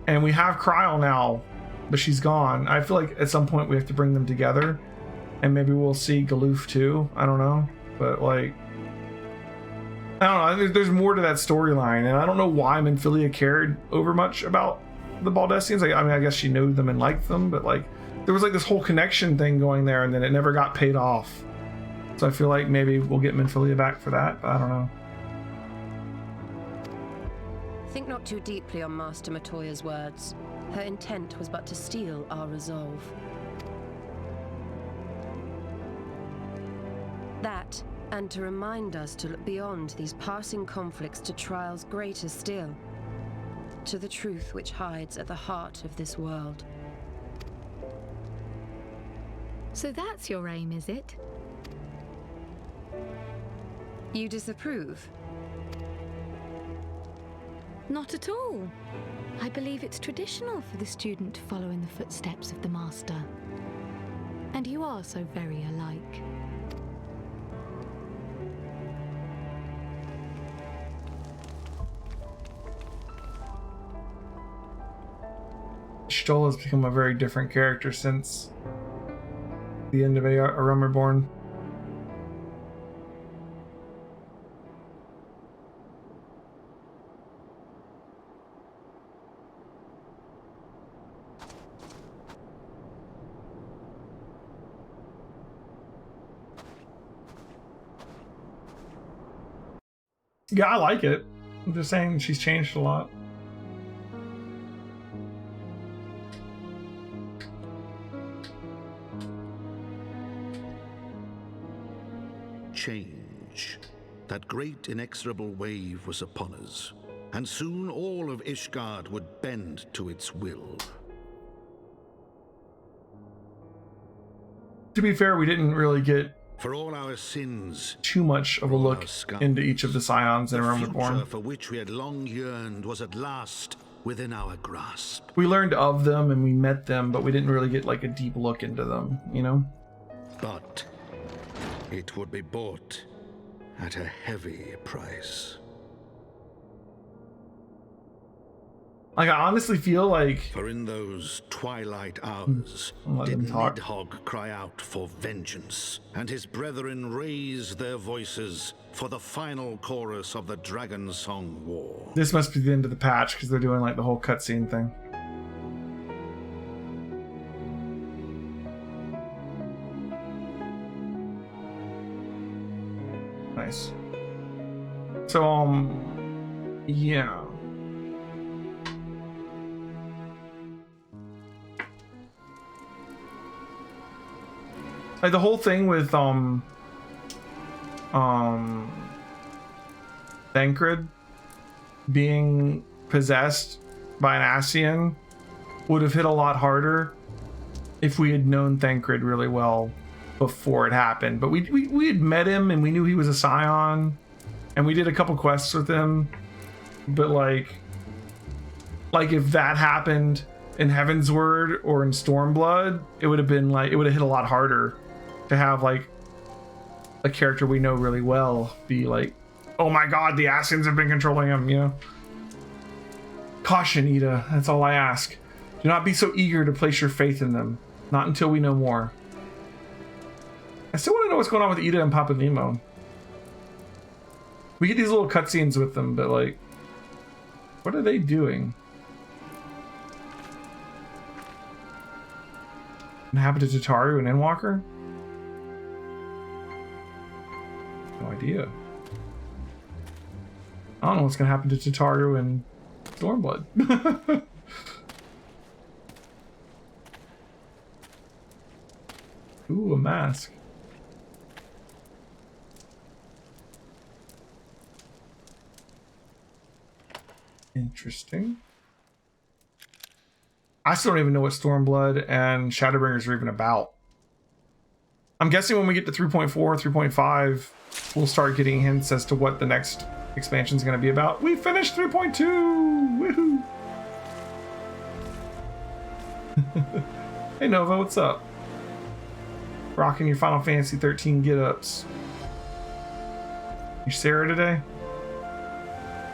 And we have Kryl now, but she's gone. I feel like at some point we have to bring them together, and maybe we'll see Galoof too. I don't know, but like, I don't know. There's more to that storyline, and I don't know why Minfilia cared over much about the Baldessians. Like, I mean, I guess she knew them and liked them, but like, there was like this whole connection thing going there, and then it never got paid off. So I feel like maybe we'll get Minfilia back for that, but I don't know. Think not too deeply on Master Matoya's words. Her intent was but to steal our resolve. That, and to remind us to look beyond these passing conflicts to trials greater still, to the truth which hides at the heart of this world. So that's your aim, is it? You disapprove? Not at all. I believe it's traditional for the student to follow in the footsteps of the master. And you are so very alike. Stoll has become a very different character since the end of A Realm Reborn. Yeah, I like it. I'm just saying she's changed a lot. Change. That great inexorable wave was upon us, and soon all of Ishgard would bend to its will. To be fair, we didn't really get for all our sins, too much of a look into each of the Scions in A Realm Reborn. The future for which we had long yearned was at last within our grasp. We learned of them and we met them, but we didn't really get like a deep look into them, you know? But it would be bought at a heavy price. Like, I honestly feel like... For in those twilight hours, did Nidhogg cry out for vengeance, and his brethren raise their voices for the final chorus of the Dragon Song War. This must be the end of the patch, because they're doing like the whole cutscene thing. Nice. So, yeah. Like the whole thing with Thancred being possessed by an Ascian would have hit a lot harder if we had known Thancred really well before it happened. But we had met him and we knew he was a Scion, and we did a couple quests with him. But like if that happened in Heavensward or in Stormblood, it would have been like, it would have hit a lot harder to have like a character we know really well be like, oh my god, the Ascians have been controlling him, you know? Caution, Ida, that's all I ask. Do not be so eager to place your faith in them. Not until we know more. I still want to know what's going on with Ida and Papa Nemo. We get these little cutscenes with them, but like, what are they doing? What happened to Tataru and Endwalker? No idea. I don't know what's gonna happen to Tataru and Stormblood. Ooh, a mask. Interesting. I still don't even know what Stormblood and Shadowbringers are even about. I'm guessing when we get to 3.4, 3.5, we'll start getting hints as to what the next expansion is going to be about. We finished 3.2! Woohoo! Hey Nova, what's up? Rocking your Final Fantasy 13 get-ups. You Sarah today?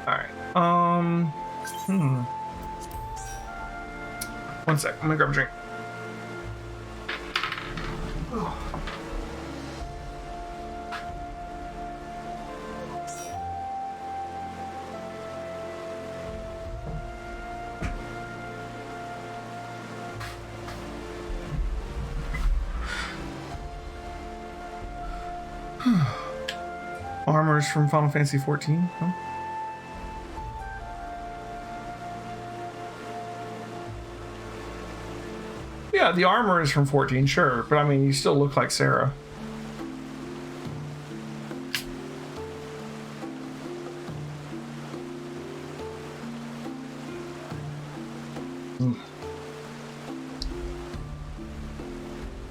Alright. One sec, I'm gonna grab a drink. Armors from Final Fantasy 14, huh? Yeah, the armor is from 14, sure, but I mean, you still look like Sarah.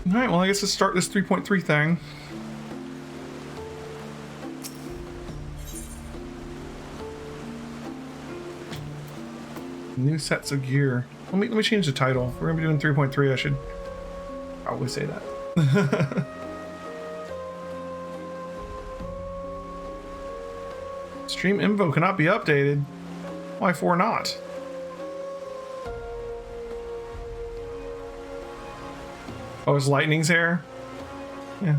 Alright, well, I guess let's start this 3.3 thing. New sets of gear. Let me change the title. If we're gonna be doing 3.3, I should probably say that. Stream info cannot be updated. Why for not? Oh, it's Lightning's hair? Yeah.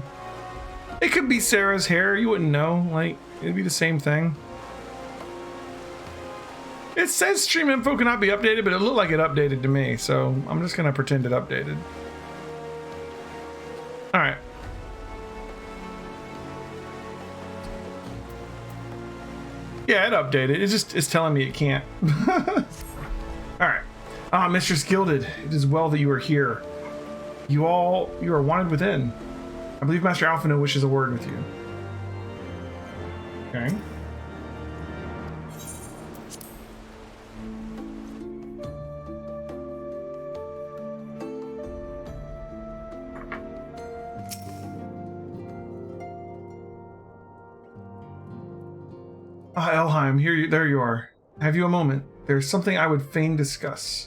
It could be Sarah's hair, you wouldn't know. Like, it'd be the same thing. It says stream info cannot be updated, but it looked like it updated to me, so I'm just gonna pretend it updated. Alright. Yeah, it updated. It's telling me it can't. Alright. Ah, Mistress Gilded, it is well that you are here. You are wanted within. I believe Master Alphino wishes a word with you. Okay. Ah, Elheim, there you are. Have you a moment? There's something I would fain discuss.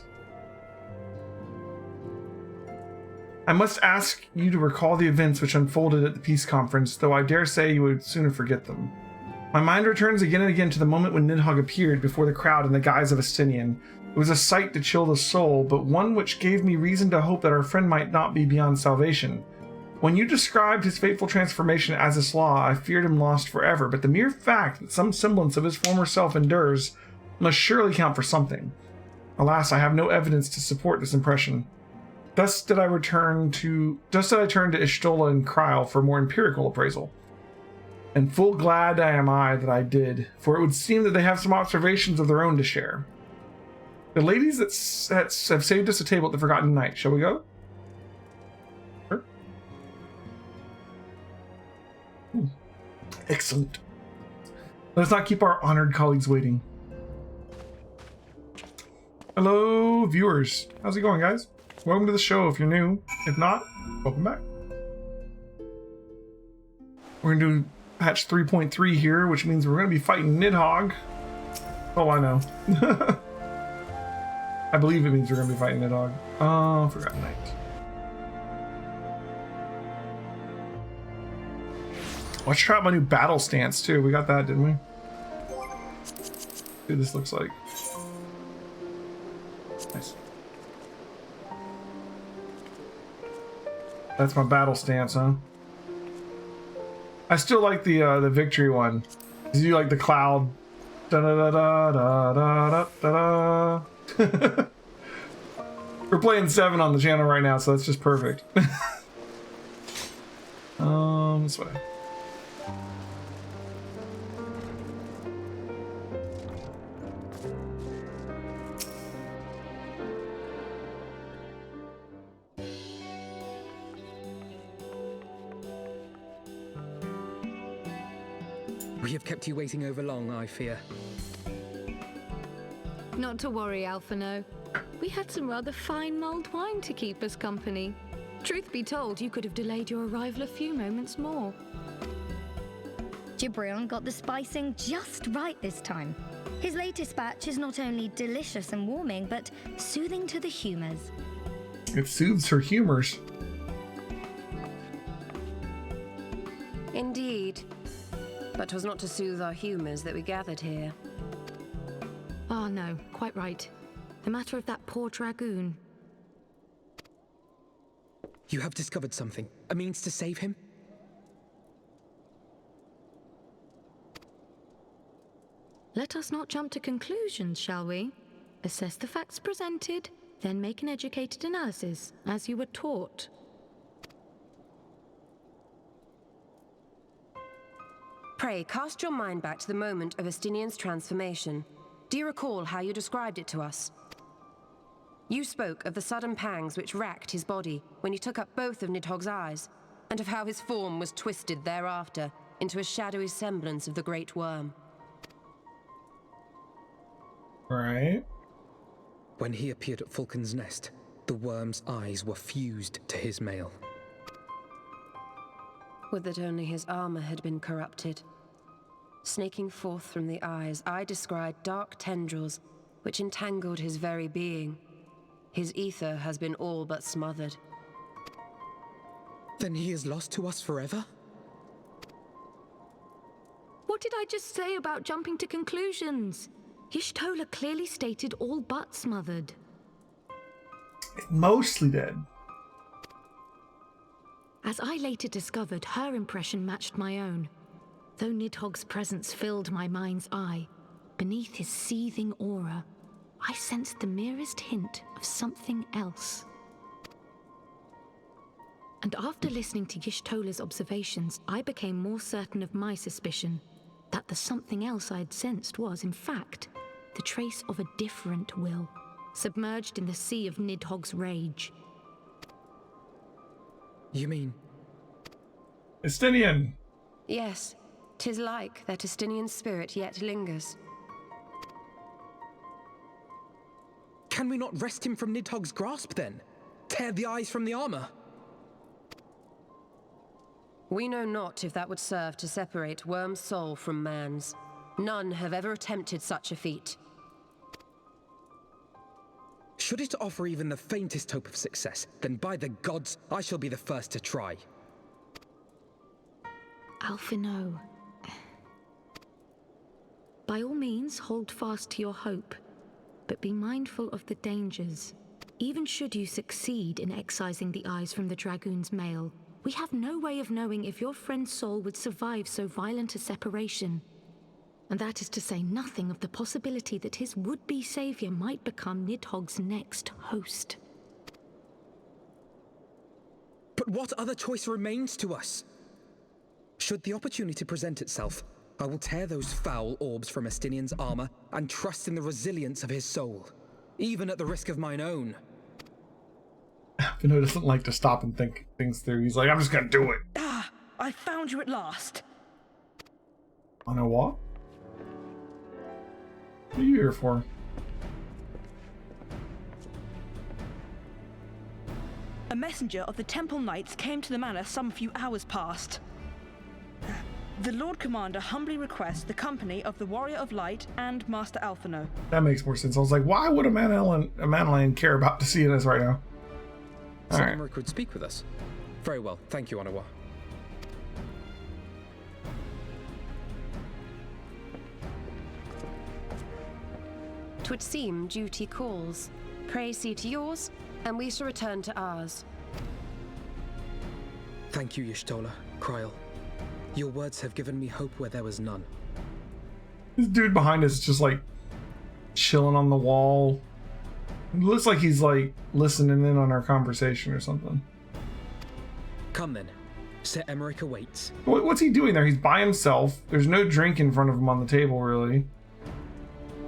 I must ask you to recall the events which unfolded at the peace conference, though I dare say you would sooner forget them. My mind returns again and again to the moment when Nidhogg appeared before the crowd in the guise of a Stinian. It was a sight to chill the soul, but one which gave me reason to hope that our friend might not be beyond salvation. When you described his fateful transformation as a slaw, I feared him lost forever, but the mere fact that some semblance of his former self endures must surely count for something. Alas, I have no evidence to support this impression. Thus did I turn to Y'shtola and Krile for more empirical appraisal. And full glad am I that I did, for it would seem that they have some observations of their own to share. The ladies that have saved us a table at the Forgotten Night. Shall we go? Sure. Excellent. Let's not keep our honored colleagues waiting. Hello, viewers. How's it going, guys? Welcome to the show if you're new. If not, welcome back. We're going to do patch 3.3 here, which means we're going to be fighting Nidhogg. Oh, I know. I believe it means we're going to be fighting Nidhogg. Oh, Forgotten Night. Let's try out my new battle stance, too. We got that, didn't we? See what this looks like. Nice. That's my battle stance, huh? I still like the victory one. Cause you like the cloud. Da da da da da da da. We're playing 7 on the channel right now, so that's just perfect. This way. We have kept you waiting over long, I fear. Not to worry, Alphino. We had some rather fine mulled wine to keep us company. Truth be told, you could have delayed your arrival a few moments more. Jibrion got the spicing just right this time. His latest batch is not only delicious and warming, but soothing to the humors. It soothes her humors. Indeed. But 'twas not to soothe our humours that we gathered here. Ah, no, quite right. The matter of that poor dragoon. You have discovered something. A means to save him? Let us not jump to conclusions, shall we? Assess the facts presented, then make an educated analysis, as you were taught. Pray, cast your mind back to the moment of Estinian's transformation. Do you recall how you described it to us? You spoke of the sudden pangs which racked his body when he took up both of Nidhogg's eyes, and of how his form was twisted thereafter into a shadowy semblance of the Great Worm. Right. When he appeared at Falcon's Nest, the worm's eyes were fused to his mail. Would that only his armor had been corrupted. Snaking forth from the eyes, I descried dark tendrils which entangled his very being. His ether has been all but smothered. Then he is lost to us forever? What did I just say about jumping to conclusions? Y'shtola clearly stated all but smothered. Mostly dead. As I later discovered, her impression matched my own. Though Nidhogg's presence filled my mind's eye, beneath his seething aura, I sensed the merest hint of something else. And after listening to Y'shtola's observations, I became more certain of my suspicion that the something else I'd sensed was, in fact, the trace of a different will, submerged in the sea of Nidhogg's rage. You mean... Estinian! Yes, 'tis like that Estinian spirit yet lingers. Can we not wrest him from Nidhogg's grasp, then? Tear the eyes from the armor? We know not if that would serve to separate Worm's soul from man's. None have ever attempted such a feat. Should it offer even the faintest hope of success, then by the gods, I shall be the first to try. Alphino. By all means, hold fast to your hope, but be mindful of the dangers. Even should you succeed in excising the eyes from the Dragoon's mail, we have no way of knowing if your friend's soul would survive so violent a separation. And that is to say nothing of the possibility that his would-be savior might become Nidhogg's next host. But what other choice remains to us? Should the opportunity present itself, I will tear those foul orbs from Estinian's armor and trust in the resilience of his soul, even at the risk of mine own. Alphino doesn't like to stop and think things through. He's like, I'm just gonna do it. Ah, I found you at last. On a what? What are you here for? A messenger of the Temple Knights came to the manor some few hours past. The Lord Commander humbly requests the company of the Warrior of Light and Master Alphino. That makes more sense. I was like, why would a Manalayan care about to see this right now? So Emmerich could speak with us. Very well, thank you, Anawa. Twould seem duty calls. Pray see to yours, and we shall return to ours. Thank you, Y'shtola, Kryl. Your words have given me hope where there was none. This dude behind us is just like chilling on the wall. It looks like he's like listening in on our conversation or something. Come then. Sir Emmerich awaits. What's he doing there? He's by himself. There's no drink in front of him on the table, really.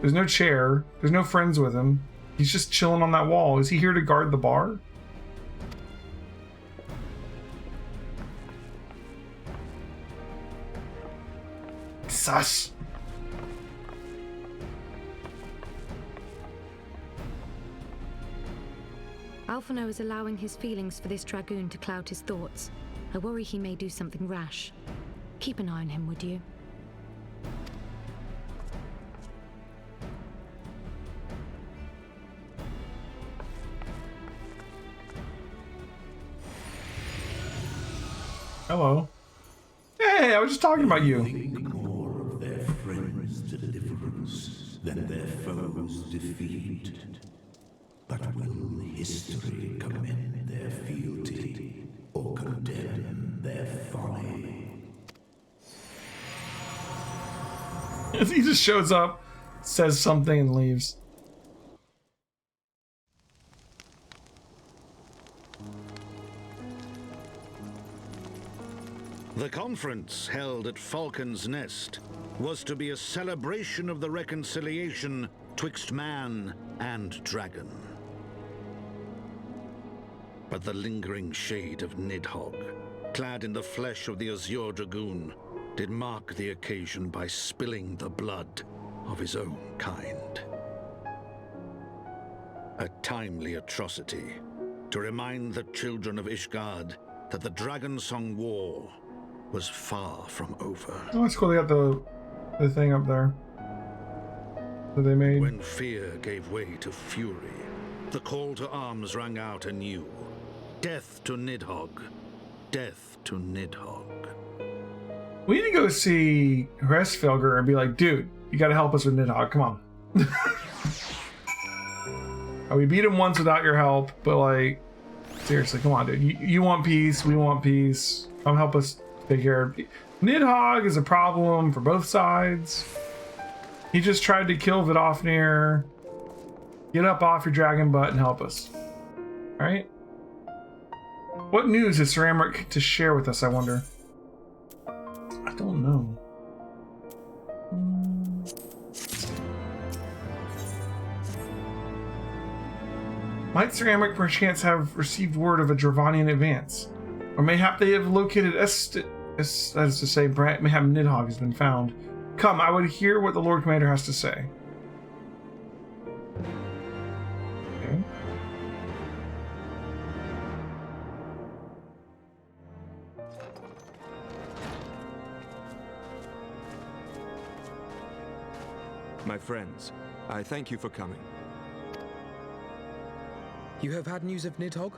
There's no chair. There's no friends with him. He's just chilling on that wall. Is he here to guard the bar? Sus. Alphino is allowing his feelings for this Dragoon to cloud his thoughts. I worry he may do something rash. Keep an eye on him, would you? Hello. Hey, I was just talking about you. Think more of their friends' deliverance than their foes' defeat. But will history commend their fealty or condemn their folly? He just shows up, says something, and leaves. The conference held at Falcon's Nest was to be a celebration of the reconciliation twixt man and dragon. but the lingering shade of Nidhogg, clad in the flesh of the Azure Dragoon, did mark the occasion by spilling the blood of his own kind. A timely atrocity to remind the children of Ishgard that the Dragonsong War was far from over. Oh, that's cool. They got the thing up there that they made. When fear gave way to fury, the call to arms rang out anew. Death to Nidhogg. Death to Nidhogg. We need to go see Hresfelger and be like, dude, you gotta help us with Nidhogg. Come on. We beat him once without your help, but like, seriously, come on, dude. You want peace, we want peace. Come help us figure. Nidhogg is a problem for both sides. He just tried to kill Vidofnir. Get up off your dragon butt and help us. Alright? What news is Sir Amric to share with us, I wonder? I don't know. Might Sir Amric perchance have received word of a Dravanian advance? Or mayhap they have located that is to say, mayhap Nidhogg has been found. Come, I would hear what the Lord Commander has to say. Okay. My friends, I thank you for coming. You have had news of Nidhogg?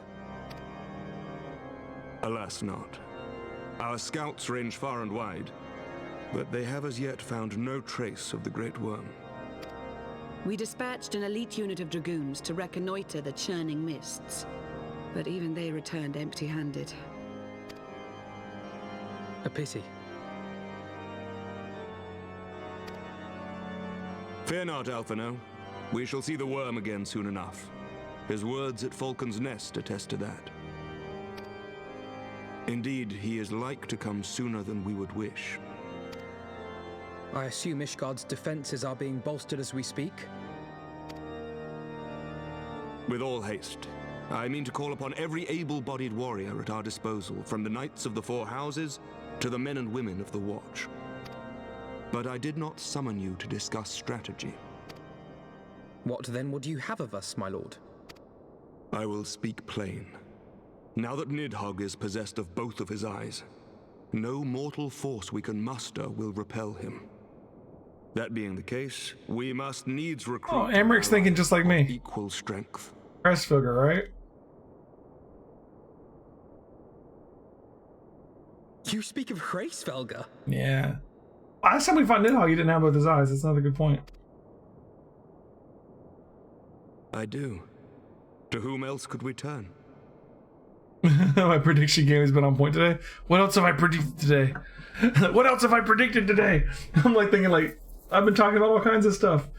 Alas not. Our scouts range far and wide, but they have as yet found no trace of the Great Worm. We dispatched an elite unit of dragoons to reconnoiter the churning mists, but even they returned empty-handed. A pity. Fear not, Alphino. We shall see the worm again soon enough. His words at Falcon's Nest attest to that. Indeed, he is like to come sooner than we would wish. I assume Ishgard's defenses are being bolstered as we speak? With all haste. I mean to call upon every able-bodied warrior at our disposal, from the Knights of the Four Houses to the men and women of the Watch. But I did not summon you to discuss strategy. What then would you have of us, my lord? I will speak plain. Now that Nidhogg is possessed of both of his eyes, no mortal force we can muster will repel him. That being the case, we must needs recruit... Oh, Amric's thinking just like me. ...equal strength. Hresfelger, right? You speak of Hresfelger? Yeah. Last time we fought Nidhogg, he didn't have both his eyes. That's not a good point. I do. To whom else could we turn? My prediction game has been on point today. What else have I predicted today? What else have I predicted today? I'm like thinking like, I've been talking about all kinds of stuff.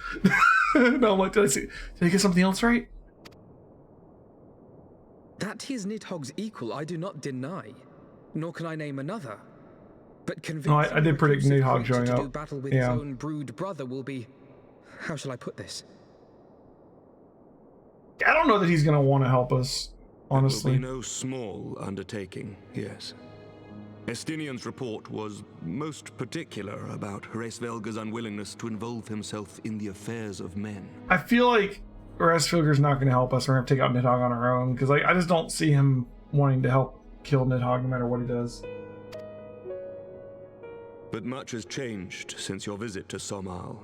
No, I'm like, did I get something else right? That he is Nidhogg's equal, I do not deny. Nor can I name another. But convincing no, I did predict Nidhogg showing up. To do battle with his own brood brother will be... How shall I put this? I don't know that he's going to want to help us, honestly. It will be no small undertaking, yes. Estinian's report was most particular about Hresfelger's unwillingness to involve himself in the affairs of men. I feel like Hresfelger's not going to help us. We're going to take out Nidhogg on our own, because I just don't see him wanting to help kill Nidhogg no matter what he does. But much has changed since your visit to Somal.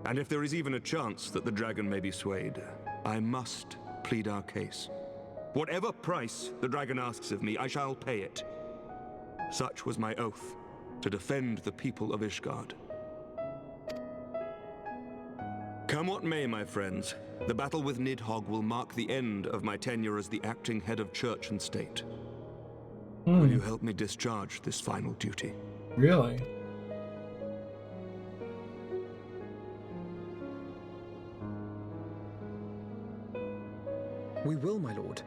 And if there is even a chance that the dragon may be swayed, I must plead our case. Whatever price the dragon asks of me, I shall pay it. Such was my oath, to defend the people of Ishgard. Come what may, my friends, the battle with Nidhogg will mark the end of my tenure as the acting head of church and state. Will you help me discharge this final duty? Really? We will, my lord,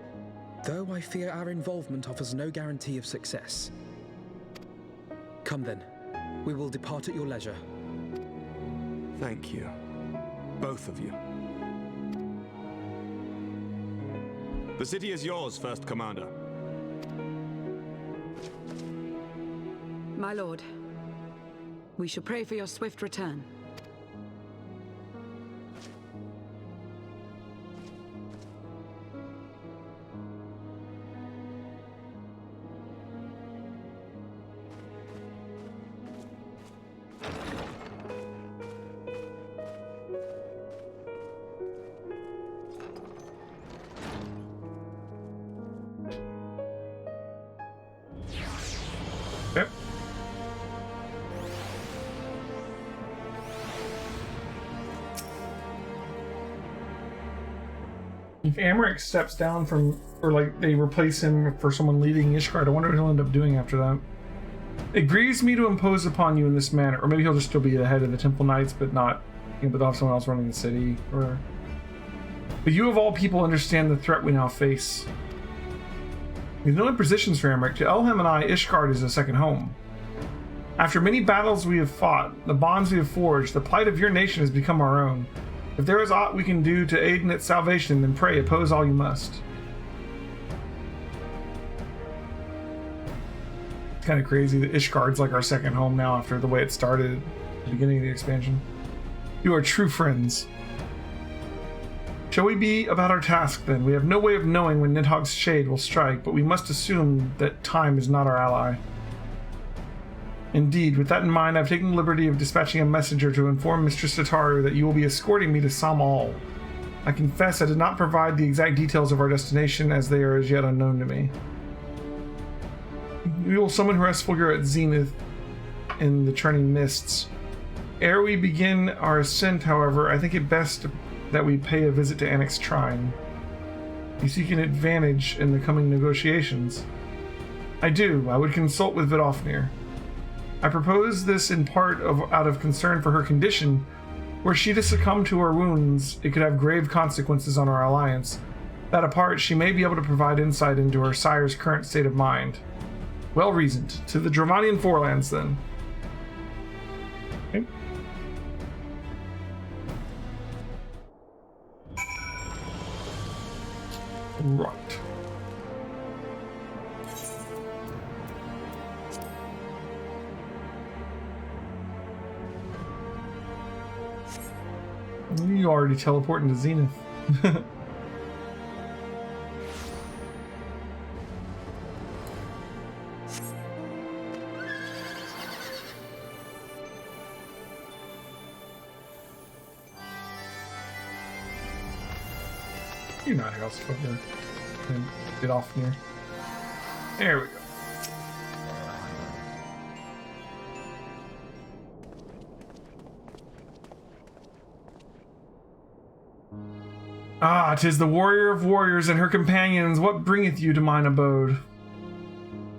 though I fear our involvement offers no guarantee of success. Come then, we will depart at your leisure. Thank you, both of you. The city is yours, First Commander. My lord, we shall pray for your swift return. Yep. If Amric steps down from, or like they replace him for someone leading Ishgard, I wonder what he'll end up doing after that. It grieves me to impose upon you in this manner, or maybe he'll just still be the head of the Temple Knights, but not, you know, but have someone else running the city, or. But you of all people understand the threat we now face. With no impositions for Amric, to Elham and I, Ishgard is a second home. After many battles we have fought, the bonds we have forged, the plight of your nation has become our own. If there is aught we can do to aid in its salvation, then pray, oppose all you must. It's kind of crazy that Ishgard's like our second home now after the way it started at the beginning of the expansion. You are true friends. Shall we be about our task then? We have no way of knowing when Nidhogg's shade will strike, but we must assume that time is not our ally. Indeed, with that in mind, I've taken the liberty of dispatching a messenger to inform Mistress Tataru that you will be escorting me to Samal. I confess I did not provide the exact details of our destination, as they are as yet unknown to me. We will summon her Fulgur at Zenith in the churning mists. Ere we begin our ascent, however, I think it best that we pay a visit to Annex Shrine. You seek an advantage in the coming negotiations? I do. I would consult with Vidofnir. I propose this in part out of concern for her condition. Were she to succumb to her wounds, it could have grave consequences on our alliance. That apart, she may be able to provide insight into her sire's current state of mind. Well reasoned. To the Dravanian Forelands, then. Okay. Right. You already teleporting to Zenith. You're not here, I'll just get off here. There we go. Ah, 'tis the warrior of warriors and her companions. What bringeth you to mine abode?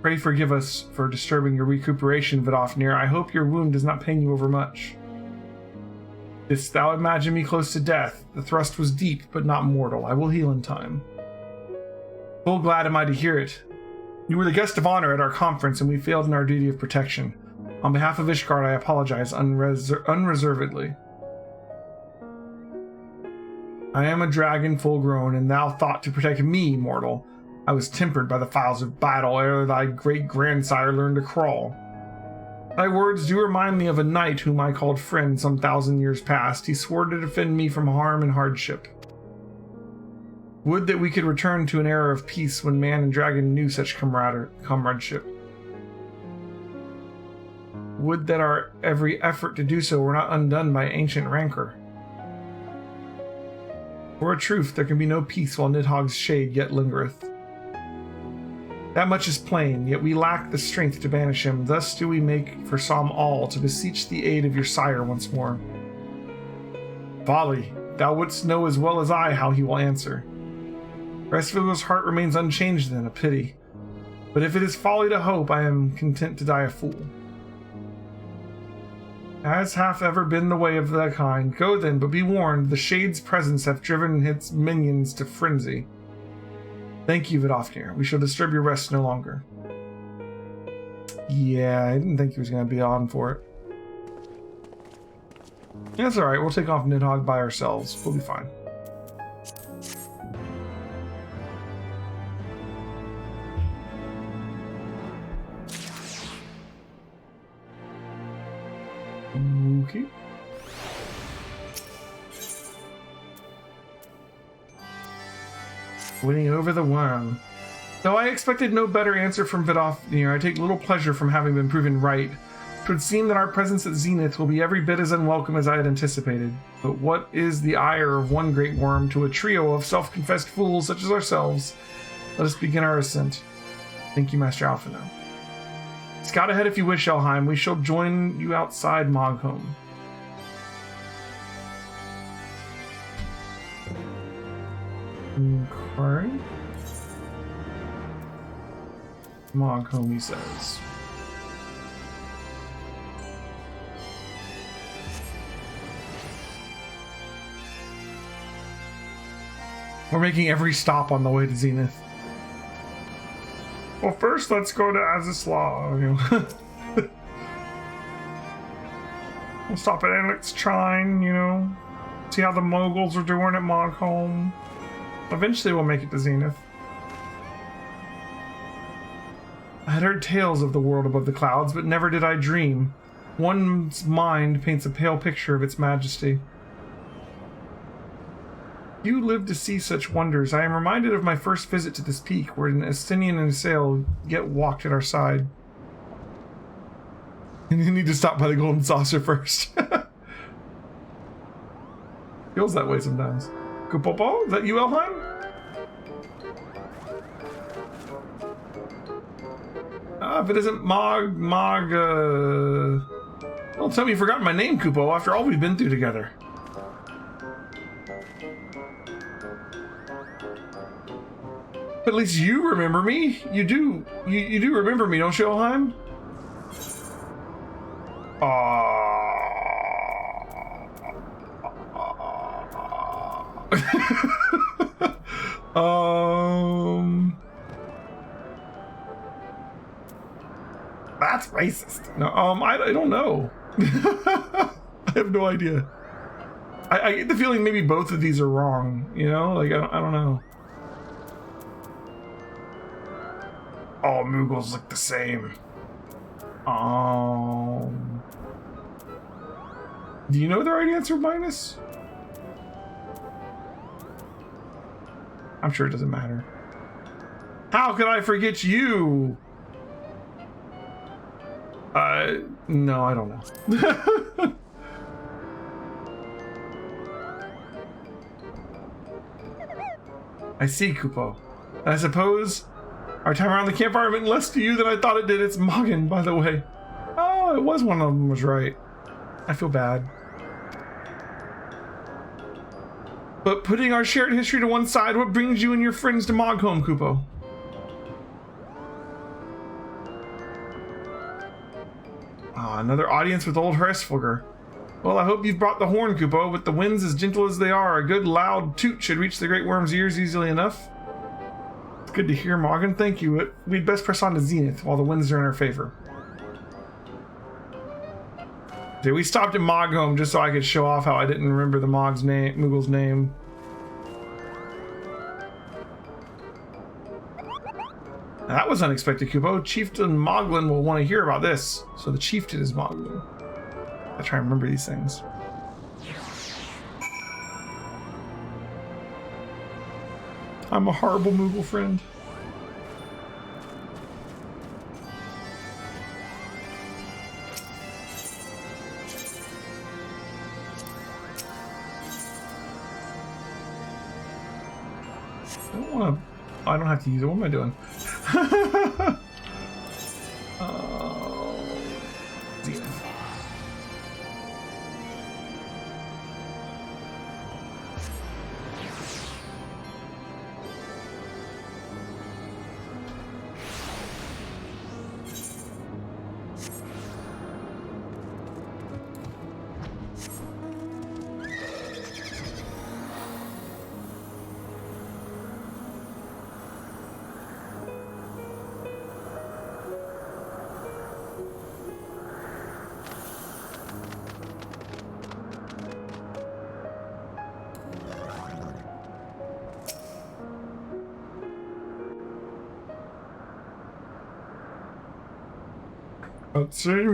Pray forgive us for disturbing your recuperation, Vidofnir. I hope your wound does not pain you overmuch. Didst thou imagine me close to death? The thrust was deep, but not mortal. I will heal in time. Full glad am I to hear it. You were the guest of honor at our conference, and we failed in our duty of protection. On behalf of Ishgard, I apologize unreservedly. I am a dragon full grown, and thou thought to protect me, mortal. I was tempered by the files of battle ere thy great-grandsire learned to crawl. Thy words do remind me of a knight whom I called friend some 1,000 years past. He swore to defend me from harm and hardship. Would that we could return to an era of peace when man and dragon knew such comradeship. Would that our every effort to do so were not undone by ancient rancor. For a truth, there can be no peace while Nidhogg's shade yet lingereth. That much is plain, yet we lack the strength to banish him. Thus do we make for Som all to beseech the aid of your sire once more. Folly, thou wouldst know as well as I how he will answer. Restvil's heart remains unchanged then, a pity. But if it is folly to hope, I am content to die a fool. As hath ever been the way of the kind, go then, but be warned, the Shade's presence hath driven its minions to frenzy. Thank you, Vidofnir. We shall disturb your rest no longer. Yeah, I didn't think he was going to be on for it. That's alright, we'll take off Nidhogg by ourselves. We'll be fine. Okay. Winning over the worm. Though I expected no better answer from Vidofnir, I take little pleasure from having been proven right. It would seem that our presence at Zenith will be every bit as unwelcome as I had anticipated. But what is the ire of one great worm to a trio of self-confessed fools such as ourselves? Let us begin our ascent. Thank you, Master Alphino. Scout ahead if you wish, Elheim. We shall join you outside Mogholm. Okay. Mogholm, he says. We're making every stop on the way to Zenith. Well, first let's go to Azislaw. We'll stop at Alex Trine, see how the moguls are doing at Mogholm. Eventually we'll make it to Zenith. I had heard tales of the world above the clouds, but never did I dream. One's mind paints a pale picture of its majesty. You live to see such wonders. I am reminded of my first visit to this peak, where an Estinian and a sail yet walked at our side. And you need to stop by the Golden Saucer first. Feels that way sometimes. Kupopo? Is that you, Elheim? If it isn't Don't tell me you've forgotten my name, Kupo, after all we've been through together. But at least you remember me. You do remember me, don't you, Elheim? That's racist. No, I don't know. I have no idea. I get the feeling maybe both of these are wrong, Like, I don't know. All Moogles look the same. Do you know the right answer, Minus? I'm sure it doesn't matter. How could I forget you? No, I don't know. I see, Kupo. I suppose our time around the campfire meant less to you than I thought it did. It's Mogin, by the way. Oh, it was one of them was right. I feel bad. But putting our shared history to one side, what brings you and your friends to Mogholm, Kupo? Another audience with old Hresfulger. Well, I hope you've brought the horn, Kupo. With the winds as gentle as they are, a good loud toot should reach the Great Worm's ears easily enough. It's good to hear, Mogin. Thank you. We'd best press on to Zenith while the winds are in our favor. We stopped at Mogholm just so I could show off how I didn't remember the Moogle's name. That was unexpected, Kupo. Chieftain Moglin will want to hear about this. So the chieftain is Moglin. I try and remember these things. I'm a horrible Moogle friend. I don't have to use it. What am I doing?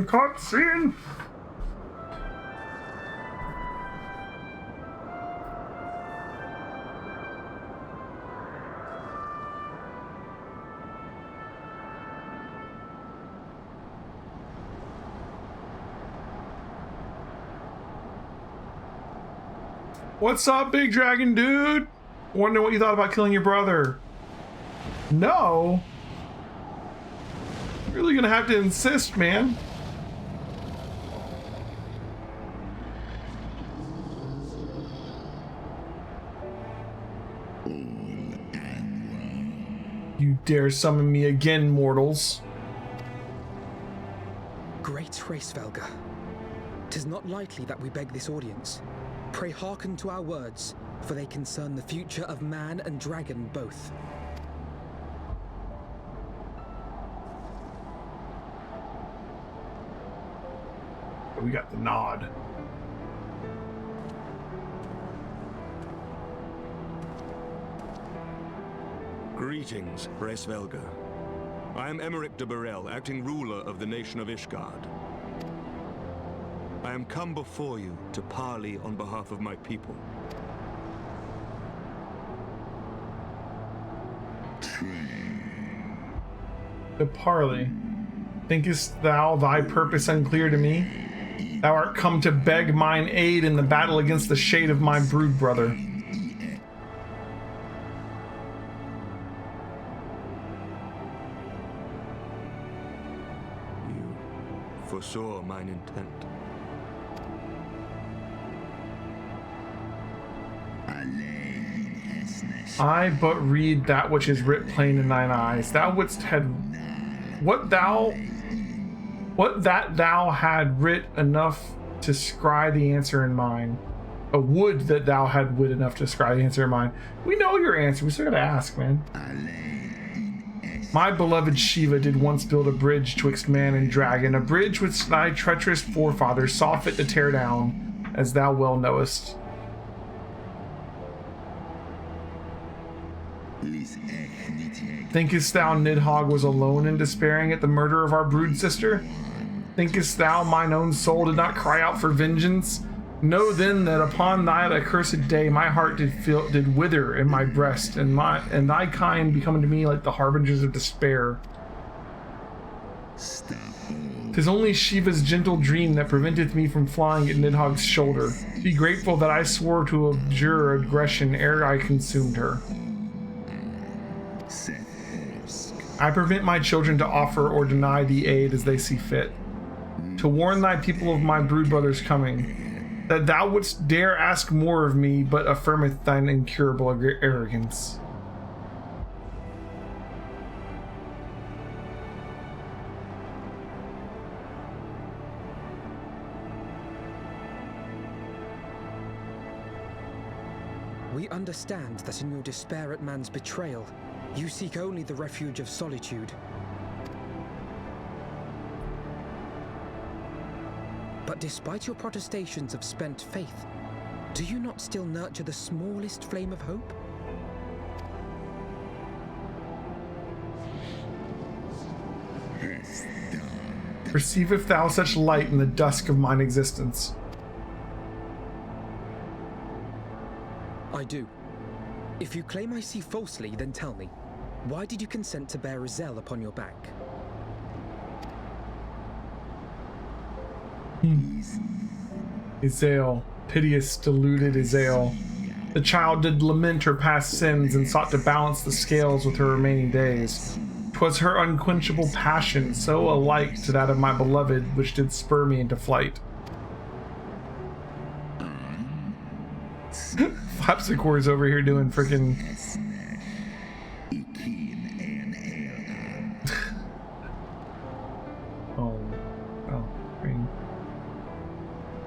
Cutscene. What's up, big dragon dude? Wonder what you thought about killing your brother. No. Really gonna have to insist, man. You dare summon me again, mortals. Great Hraesvelga, 'tis not lightly that we beg this audience. Pray hearken to our words, for they concern the future of man and dragon both. We got the nod. Greetings, Hraesvelga. I am Emeric de Burrell, acting ruler of the nation of Ishgard. I am come before you to parley on behalf of my people. To parley. Thinkest thou thy purpose unclear to me? Thou art come to beg mine aid in the battle against the shade of my brood brother. Foresaw mine intent. I but read that which is writ plain in thine eyes. Thou wouldst had what that thou had writ enough to scry the answer in mine. Would that thou had wit enough to scry the answer in mine. We know your answer. We still gotta ask, man. My beloved Shiva did once build a bridge twixt man and dragon, a bridge which thy treacherous forefathers saw fit to tear down, as thou well knowest. Thinkest thou Nidhogg was alone in despairing at the murder of our brood sister? Thinkest thou mine own soul did not cry out for vengeance? Know then that upon thy accursed day my heart did wither in my breast, and thy kind becoming to me like the harbingers of despair. 'Tis only Shiva's gentle dream that preventeth me from flying at Nidhogg's shoulder. Be grateful that I swore to abjure aggression ere I consumed her. I prevent my children to offer or deny thee aid as they see fit. To warn thy people of my brood brother's coming, that thou wouldst dare ask more of me, but affirmeth thine incurable arrogance. We understand that in your despair at man's betrayal, you seek only the refuge of solitude. But despite your protestations of spent faith, do you not still nurture the smallest flame of hope? Perceiveth thou such light in the dusk of mine existence? I do. If you claim I see falsely, then tell me, why did you consent to bear Izel upon your back? Izel, piteous, deluded Izel. The child did lament her past sins and sought to balance the scales with her remaining days. 'Twas her unquenchable passion, so alike to that of my beloved, which did spur me into flight. Flapsicore's over here doing frickin'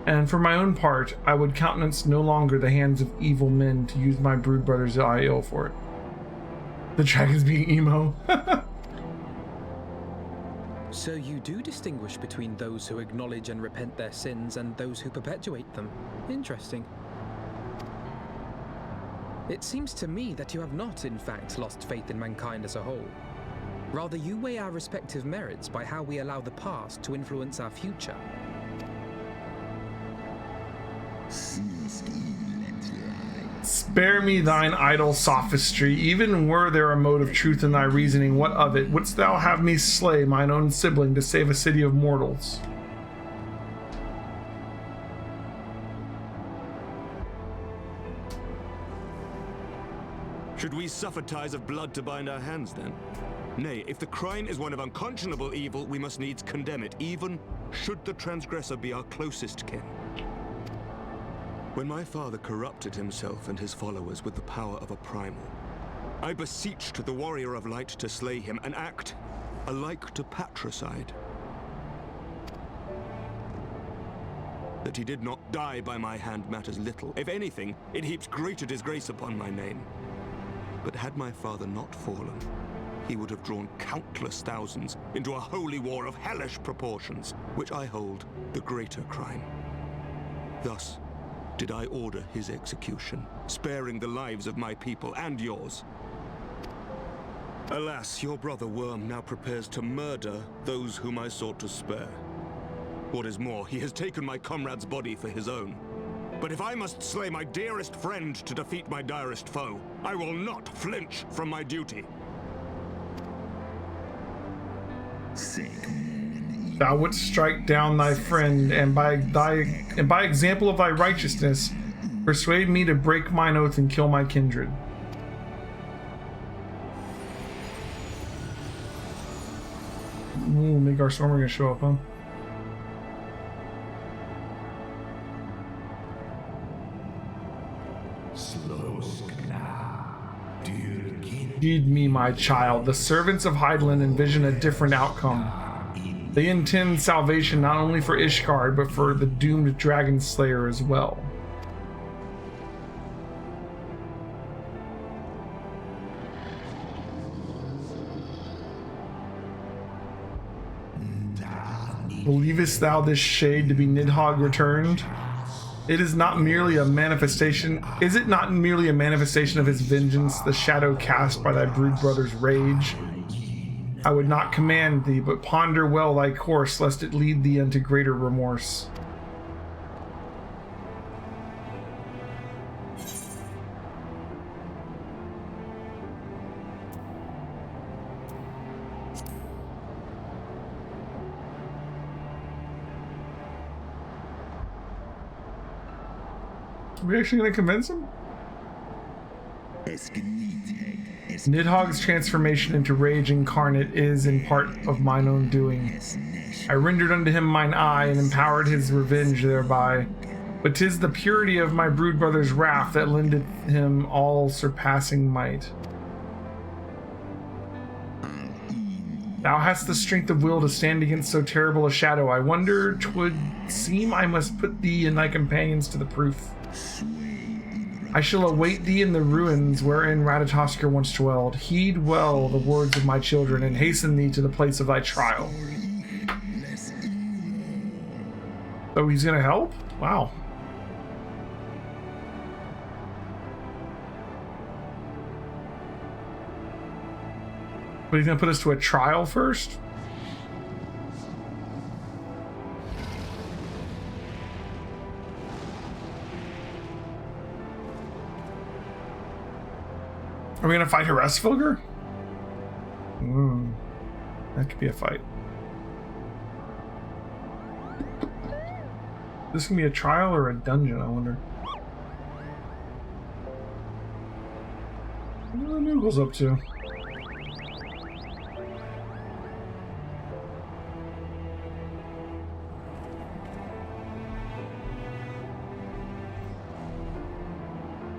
And for my own part, I would countenance no longer the hands of evil men to use my brood brother's eye ill for it. The dragon's being emo. So you do distinguish between those who acknowledge and repent their sins and those who perpetuate them. Interesting. It seems to me that you have not, in fact, lost faith in mankind as a whole. Rather, you weigh our respective merits by how we allow the past to influence our future. Spare me thine idle sophistry. Even were there a mode of truth in thy reasoning, what of it? Wouldst thou have me slay mine own sibling to save a city of mortals? Should we suffer ties of blood to bind our hands, then? Nay, if the crime is one of unconscionable evil, we must needs condemn it, even should the transgressor be our closest kin. When my father corrupted himself and his followers with the power of a primal, I beseeched the warrior of light to slay him, an act alike to patricide. That he did not die by my hand matters little. If anything, it heaps greater disgrace upon my name. But had my father not fallen, he would have drawn countless thousands into a holy war of hellish proportions, which I hold the greater crime. Thus did I order his execution, sparing the lives of my people and yours. Alas, your brother Worm now prepares to murder those whom I sought to spare. What is more, he has taken my comrade's body for his own. But if I must slay my dearest friend to defeat my direst foe, I will not flinch from my duty. Thou wouldst strike down thy friend, and by example of thy righteousness, persuade me to break mine oath and kill my kindred. Ooh, Midgar Stormer gonna show up, huh? Heed me, my child. The servants of Hydaelyn envision a different outcome. They intend salvation not only for Ishgard, but for the doomed dragon slayer as well. Believest thou this shade to be Nidhogg returned? It is not merely a manifestation. Is it not merely a manifestation of his vengeance, the shadow cast by thy brood brother's rage? I would not command thee, but ponder well thy course, lest it lead thee unto greater remorse. Are we actually going to convince him? Nidhogg's transformation into rage incarnate is in part of mine own doing. I rendered unto him mine eye and empowered his revenge thereby. But 'tis the purity of my brood brother's wrath that lendeth him all surpassing might. Thou hast the strength of will to stand against so terrible a shadow. I wonder 'twould seem I must put thee and thy companions to the proof. I shall await thee in the ruins wherein Ratatoskr once dwelled. Heed well the words of my children, and hasten thee to the place of thy trial. Oh, he's gonna help? Wow. But he's gonna put us to a trial first? Are we gonna fight Heresfilger? That could be a fight. This can be a trial or a dungeon, I wonder. What are the Noogles up to?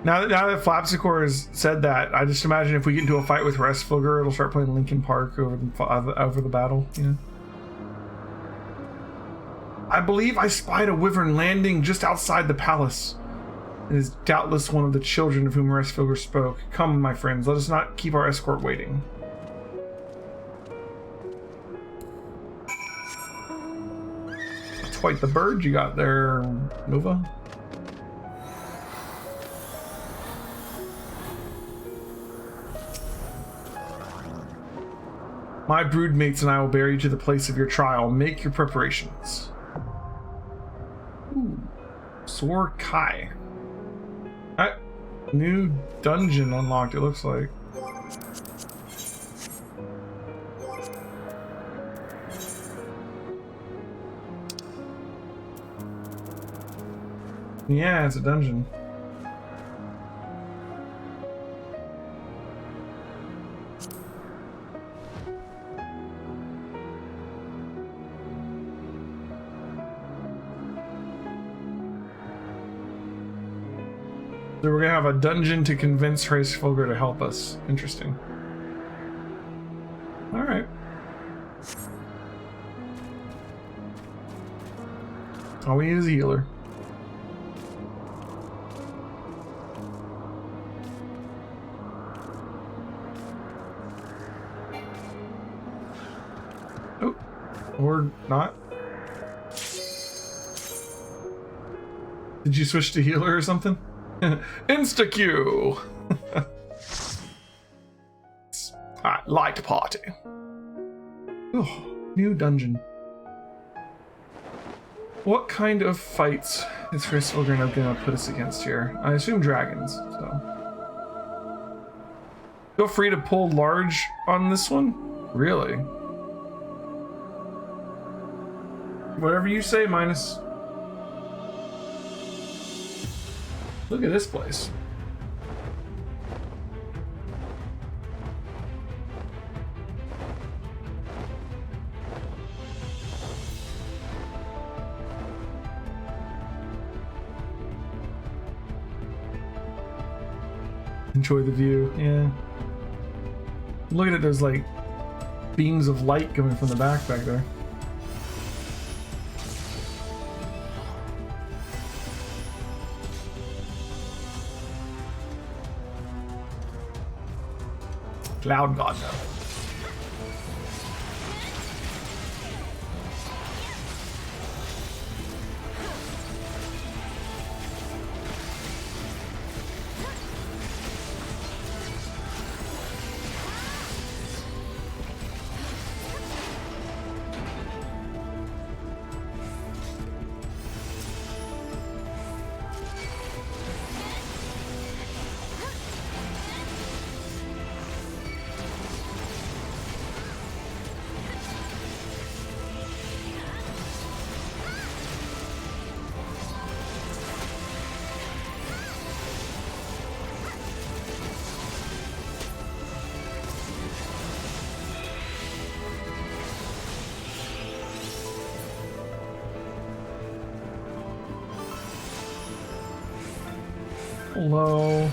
Now that Flapsicor has said that, I just imagine if we get into a fight with Heresfilger, it'll start playing Linkin Park over the battle. You know. I believe I spied a wyvern landing just outside the palace. It is doubtless one of the children of whom Heresfilger spoke. Come, my friends, let us not keep our escort waiting. Let's fight the bird you got there, Nova. My broodmates and I will bear you to the place of your trial. Make your preparations. Ooh. Sor Kai. New dungeon unlocked, it looks like. Yeah, it's a dungeon. So we're gonna have a dungeon to convince Hraesvelgr to help us. Interesting. Alright. All we need is a healer. Oh, or not. Did you switch to healer or something? Insta-Q! Light party. Oh, new dungeon. What kind of fights is Hraesvelgr gonna put us against here? I assume dragons, so. Feel free to pull large on this one? Really? Whatever you say, Minus. Look at this place. Enjoy the view, yeah. Look at those like beams of light coming from the back there. Cloud God now. Hello.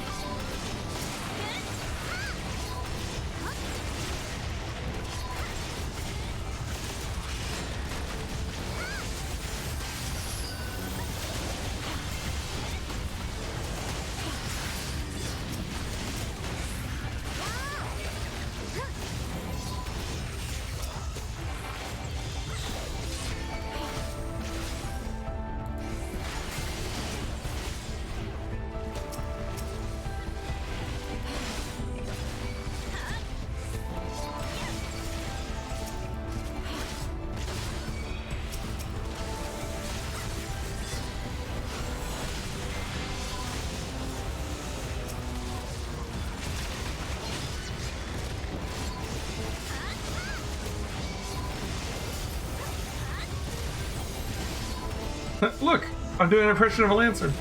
Look, I'm doing an impression of a Lancer.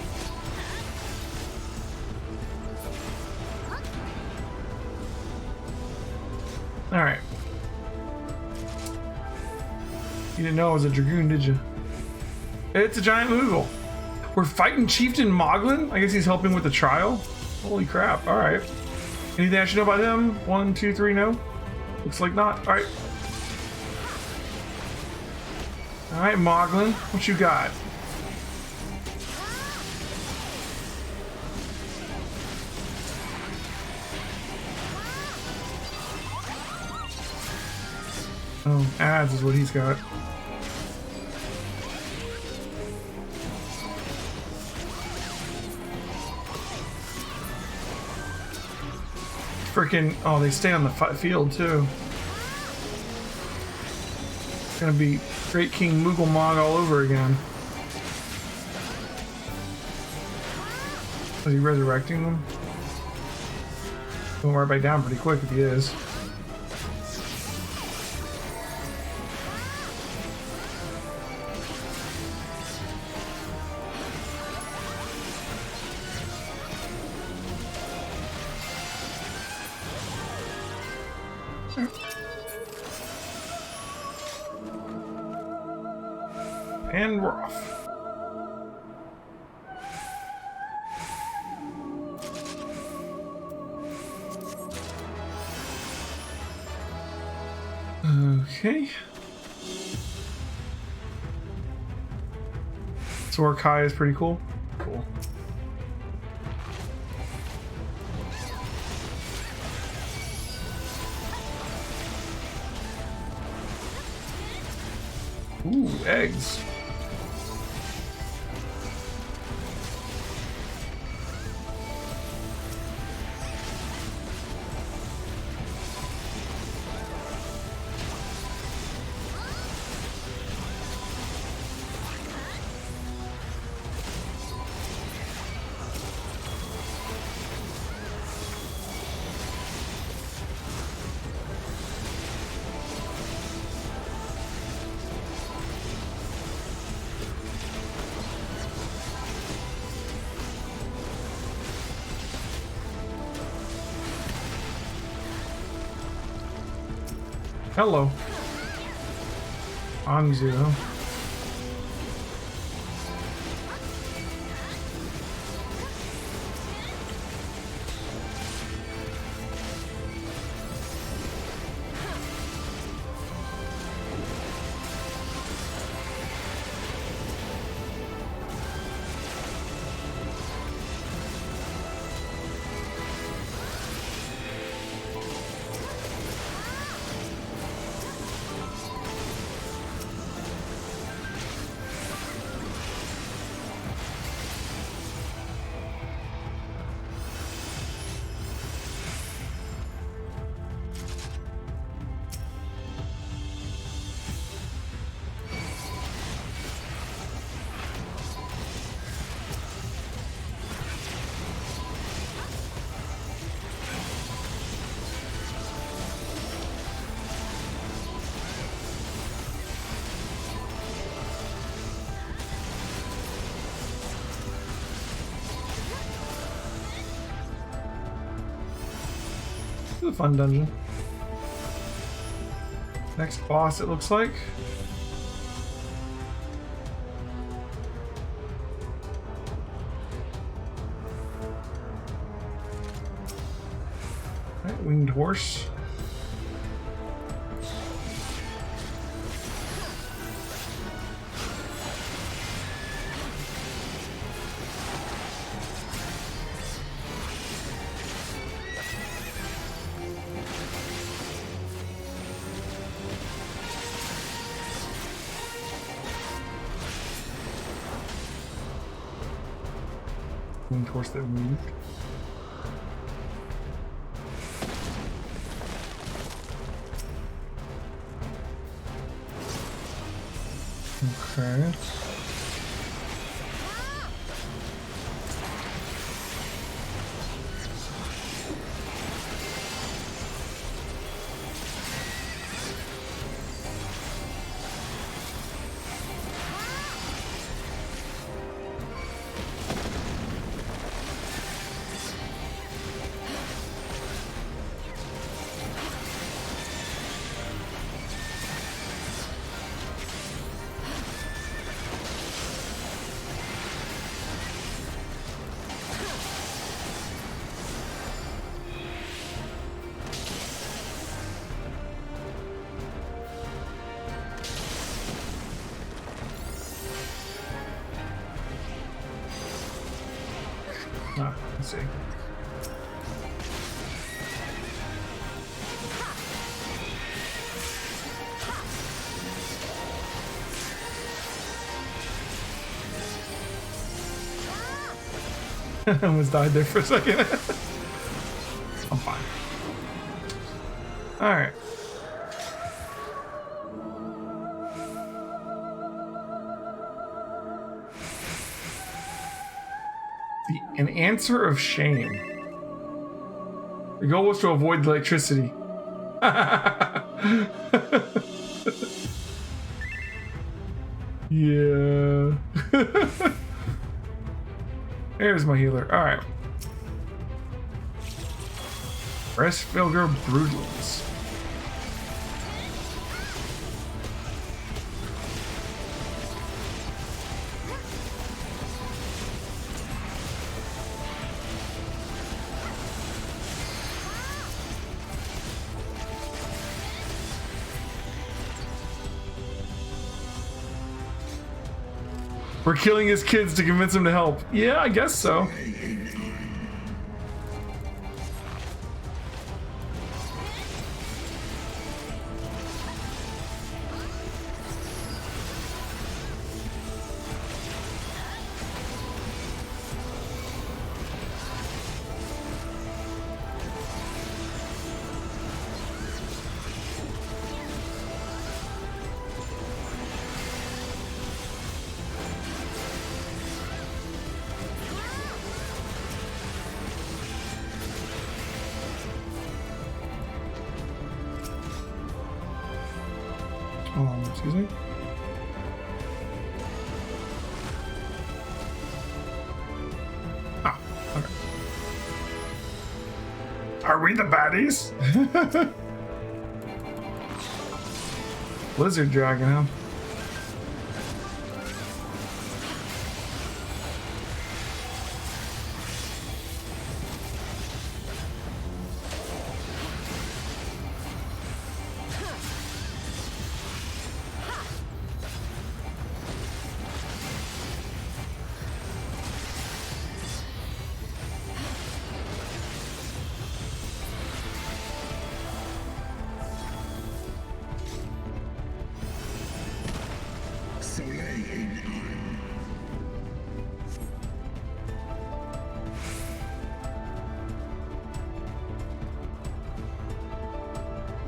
Alright. You didn't know it was a Dragoon, did you? It's a giant Moogle. We're fighting Chieftain Moglin? I guess he's helping with the trial? Holy crap, alright. Anything I should know about him? 1, 2, 3, no? Looks like not. Alright. Alright, Moglin, what you got? Oh, ads is what he's got. Freaking, oh, they stay on the field too. It's gonna be Great King Moogle Mog all over again. Is he resurrecting them? Going right back down pretty quick if he is. And we're off. Okay. Sorkai is pretty cool. Cool. Ooh, eggs. Hello. Anzu. This is a fun dungeon. Next boss, it looks like. Right, winged horse. Winged horse that moved. Okay. Ah, let's see. I almost died there for a second. I'm fine. Alright. An answer of shame. The goal was to avoid the electricity. Yeah. There's my healer. Alright. Breastfilger Broodlings. We're killing his kids to convince him to help. Yeah, I guess so. Excuse me. Ah, okay. Are we the baddies? Lizard dragon, huh?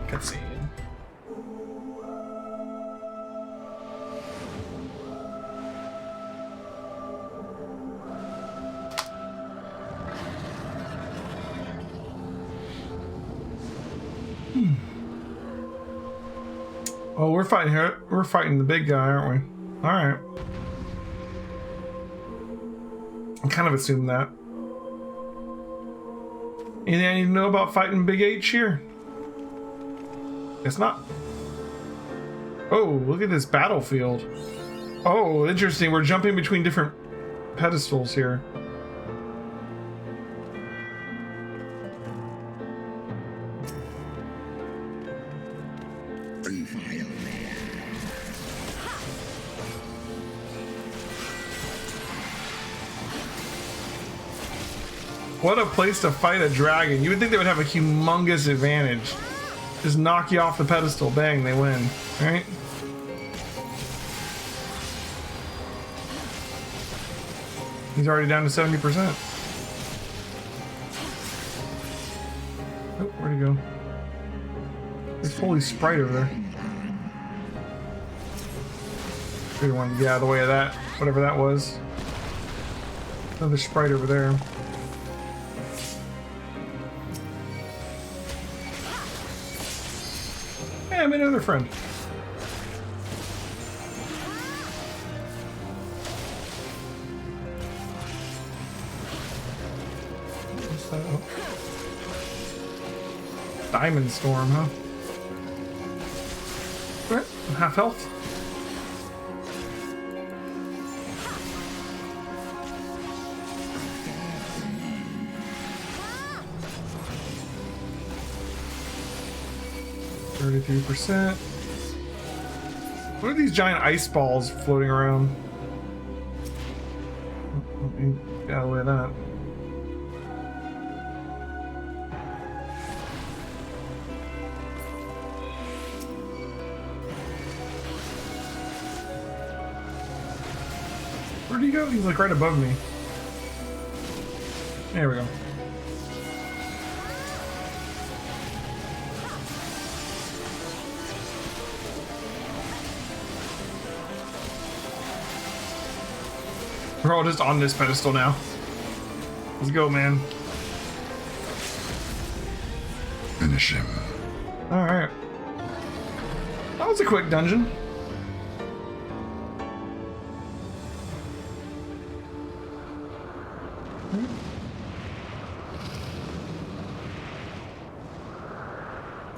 Cutscene. Oh, we're fighting here. We're fighting the big guy, aren't we? All right. I kind of assumed that. Anything I need to know about fighting Big H here? Guess not. Oh, look at this battlefield. Oh, interesting. We're jumping between different pedestals here. What a place to fight a dragon. You would think they would have a humongous advantage. Just knock you off the pedestal. Bang, they win. Right? He's already down to 70%. Oh, where'd he go? There's Holy Sprite over there. Should've wanted to get out of the way of that. Whatever that was. Another sprite over there. I made another friend. What's that? Oh. Diamond Storm, huh? Alright, half health. %. What are these giant ice balls floating around? Let me get out of the way of that. Where'd he go? He's like right above me. There we go. We're all just on this pedestal now. Let's go, man. Finish him. Alright. That was a quick dungeon.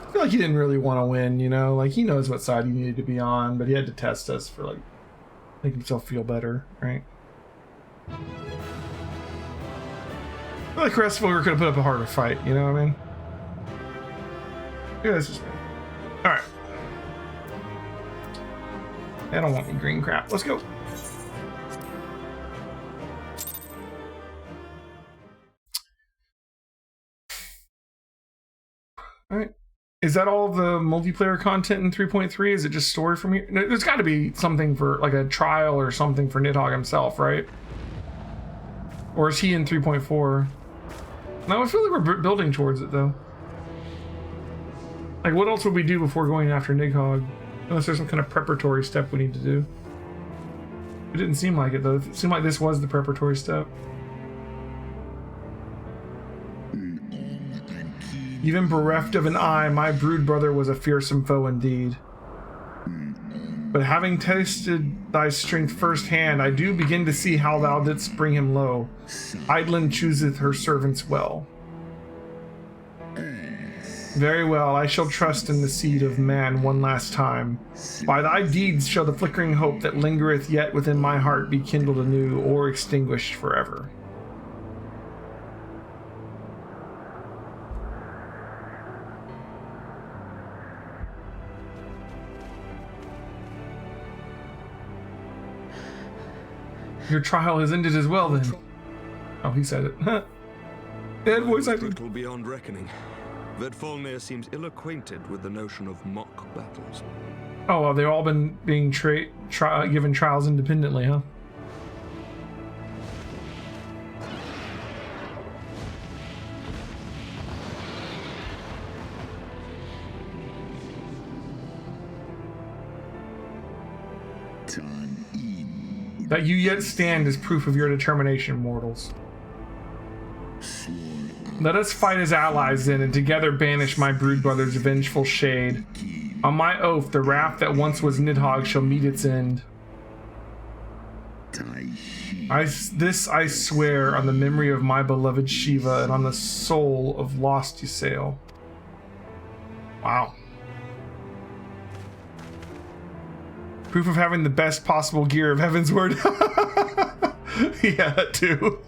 I feel like he didn't really want to win, you know? Like, he knows what side he needed to be on, but he had to test us for, like, make himself feel better, right? I feel like Crestfogger could have put up a harder fight, you know what I mean? Yeah, that's just me. Alright. I don't want any green crap. Let's go. Is that all the multiplayer content in 3.3? Is it just story from here? No, there's got to be something for like a trial or something for Nidhogg himself, right? Or is he in 3.4? No, I feel like we're building towards it though. Like, what else would we do before going after Nidhogg? Unless there's some kind of preparatory step we need to do. It didn't seem like it though. It seemed like this was the preparatory step. Even bereft of an eye, my brood brother was a fearsome foe indeed. But having tasted thy strength firsthand, I do begin to see how thou didst bring him low. Eidolon chooseth her servants well. Very well, I shall trust in the seed of man one last time. By thy deeds shall the flickering hope that lingereth yet within my heart be kindled anew or extinguished forever. Your trial has ended as well, then. Oh, he said it. Bad voice acting. Brutal beyond reckoning. Vedfalnir seems ill-acquainted with the notion of mock battles. Oh, well, they've all been being given trials independently, huh? That you yet stand is proof of your determination, mortals. Let us fight as allies then, and together banish my brood brother's vengeful shade. On my oath, the wrath that once was Nidhogg shall meet its end. This I swear on the memory of my beloved Shiva and on the soul of lost Ysael. Wow. Proof of having the best possible gear of Heavensward. Yeah, that too.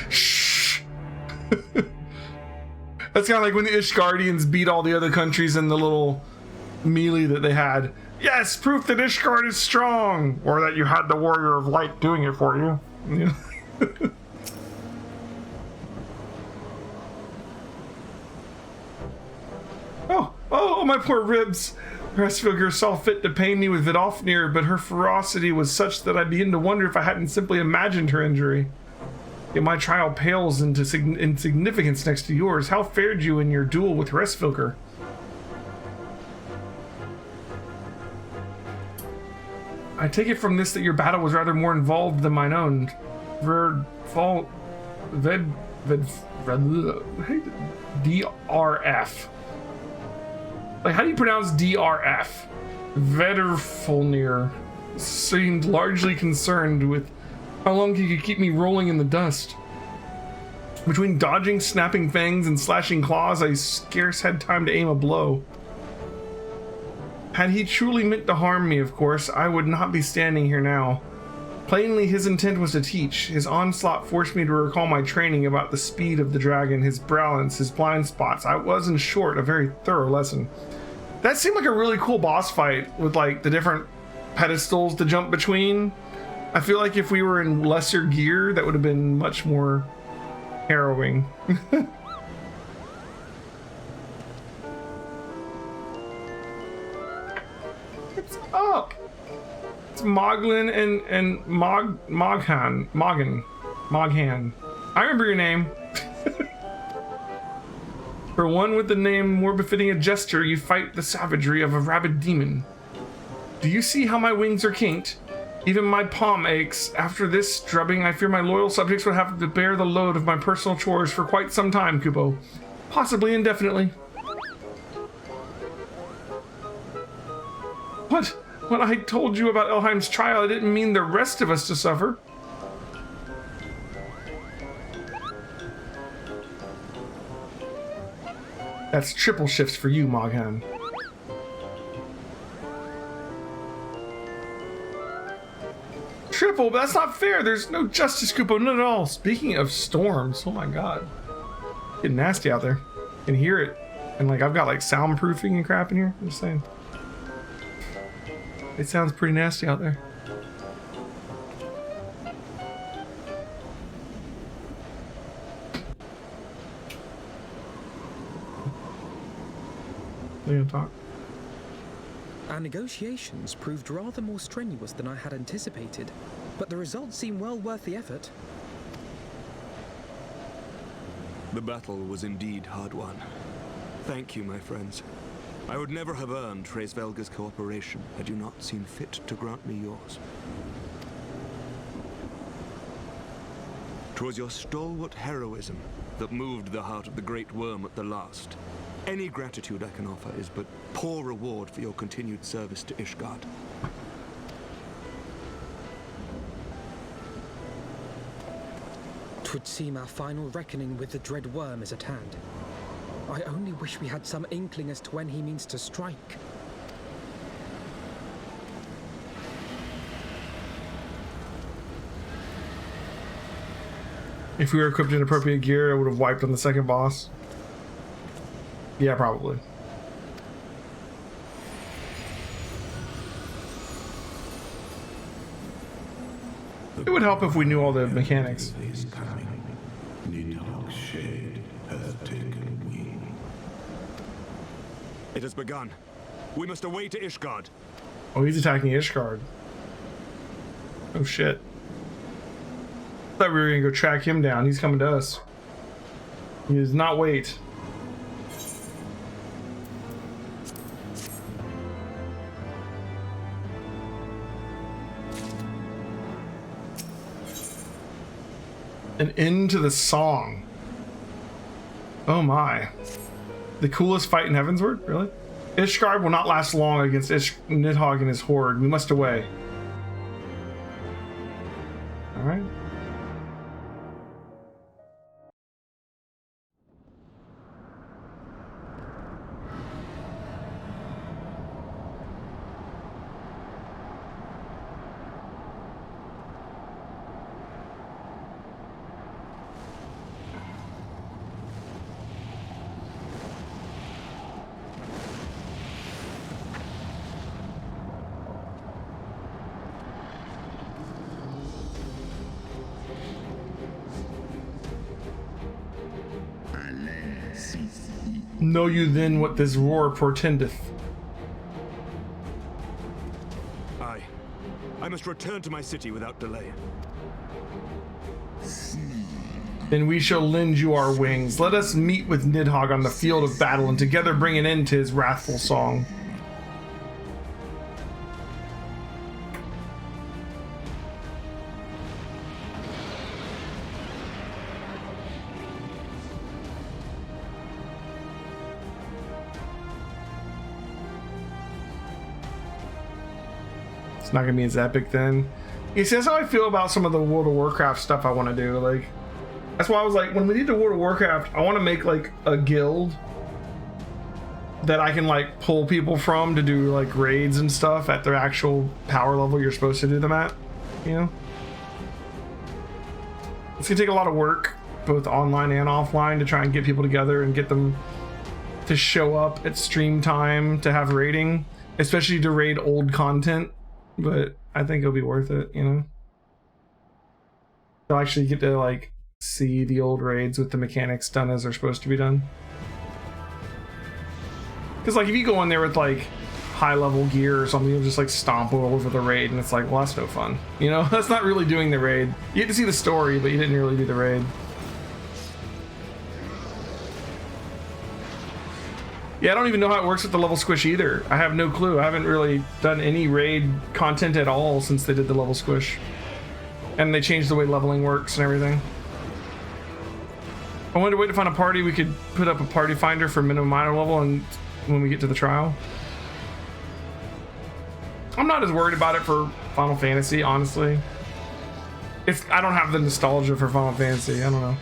Shh. That's kind of like when the Ishgardians beat all the other countries in the little melee that they had. Yes, proof that Ishgard is strong, or that you had the Warrior of Light doing it for you. Yeah. Oh, my poor ribs. Hresvelgr saw fit to pain me with Vidofnir, but her ferocity was such that I began to wonder if I hadn't simply imagined her injury. Yet my trial pales into insignificance next to yours. How fared you in your duel with Hresvelgr? I take it from this that your battle was rather more involved than mine own. DRF. Like, how do you pronounce DRF? Vedfalnir seemed largely concerned with how long he could keep me rolling in the dust. Between dodging snapping fangs and slashing claws, I scarce had time to aim a blow. Had he truly meant to harm me, of course, I would not be standing here now. Plainly, his intent was to teach. His onslaught forced me to recall my training about the speed of the dragon, his balance, his blind spots. I was, in short, a very thorough lesson. That seemed like a really cool boss fight with, like, the different pedestals to jump between. I feel like if we were in lesser gear, that would have been much more harrowing. What's up? It's Moglin and Moghan. I remember your name. For one with the name more befitting a jester, you fight the savagery of a rabid demon. Do you see how my wings are kinked? Even my palm aches. After this drubbing, I fear my loyal subjects will have to bear the load of my personal chores for quite some time, Kupo. Possibly indefinitely. What? When I told you about Elheim's trial, I didn't mean the rest of us to suffer. That's triple shifts for you, Moghan. Triple? But that's not fair. There's no justice, Kupo, none at all. Speaking of storms, oh my god. Getting nasty out there. You can hear it. And like, I've got like soundproofing and crap in here. I'm just saying. It sounds pretty nasty out there. They gonna talk? Our negotiations proved rather more strenuous than I had anticipated, but the results seem well worth the effort. The battle was indeed hard won. Thank you, my friends. I would never have earned Hraesvelga's cooperation had you not seen fit to grant me yours. 'Twas your stalwart heroism that moved the heart of the Great Worm at the last. Any gratitude I can offer is but poor reward for your continued service to Ishgard. 'Twould seem our final reckoning with the dread worm is at hand. I only wish we had some inkling as to when he means to strike. If we were equipped in appropriate gear, I would have wiped on the second boss. Yeah, probably. It would help if we knew all the mechanics. It has begun. We must away to Ishgard. Oh, he's attacking Ishgard. Oh shit. Thought we were gonna go track him down. He's coming to us. He does not wait. An end to the song. Oh my. The coolest fight in Heavensward? Really? Ishgard will not last long against Nidhogg and his horde. We must away. Alright. Know you then what this roar portendeth? Aye. I must return to my city without delay. Then we shall lend you our wings. Let us meet with Nidhogg on the field of battle and together bring an end to his wrathful song. It's not gonna be as epic then. You see, that's how I feel about some of the World of Warcraft stuff I want to do. Like, that's why I was like, when we did the World of Warcraft, I want to make like a guild that I can like pull people from to do like raids and stuff at their actual power level you're supposed to do them at, you know? It's gonna take a lot of work, both online and offline, to try and get people together and get them to show up at stream time to have raiding, especially to raid old content. But I think it'll be worth it, you know? They'll actually get to like see the old raids with the mechanics done as they're supposed to be done. Because like if you go in there with like high level gear or something, you'll just like stomp all over the raid and it's like, well, that's no fun. You know, that's not really doing the raid. You get to see the story, but you didn't really do the raid. Yeah, I don't even know how it works with the level squish either. I have no clue. I haven't really done any raid content at all since they did the level squish. And they changed the way leveling works and everything. I wanted to wait to find a party. We could put up a party finder for minimum minor level and when we get to the trial. I'm not as worried about it for Final Fantasy, honestly. I don't have the nostalgia for Final Fantasy. I don't know.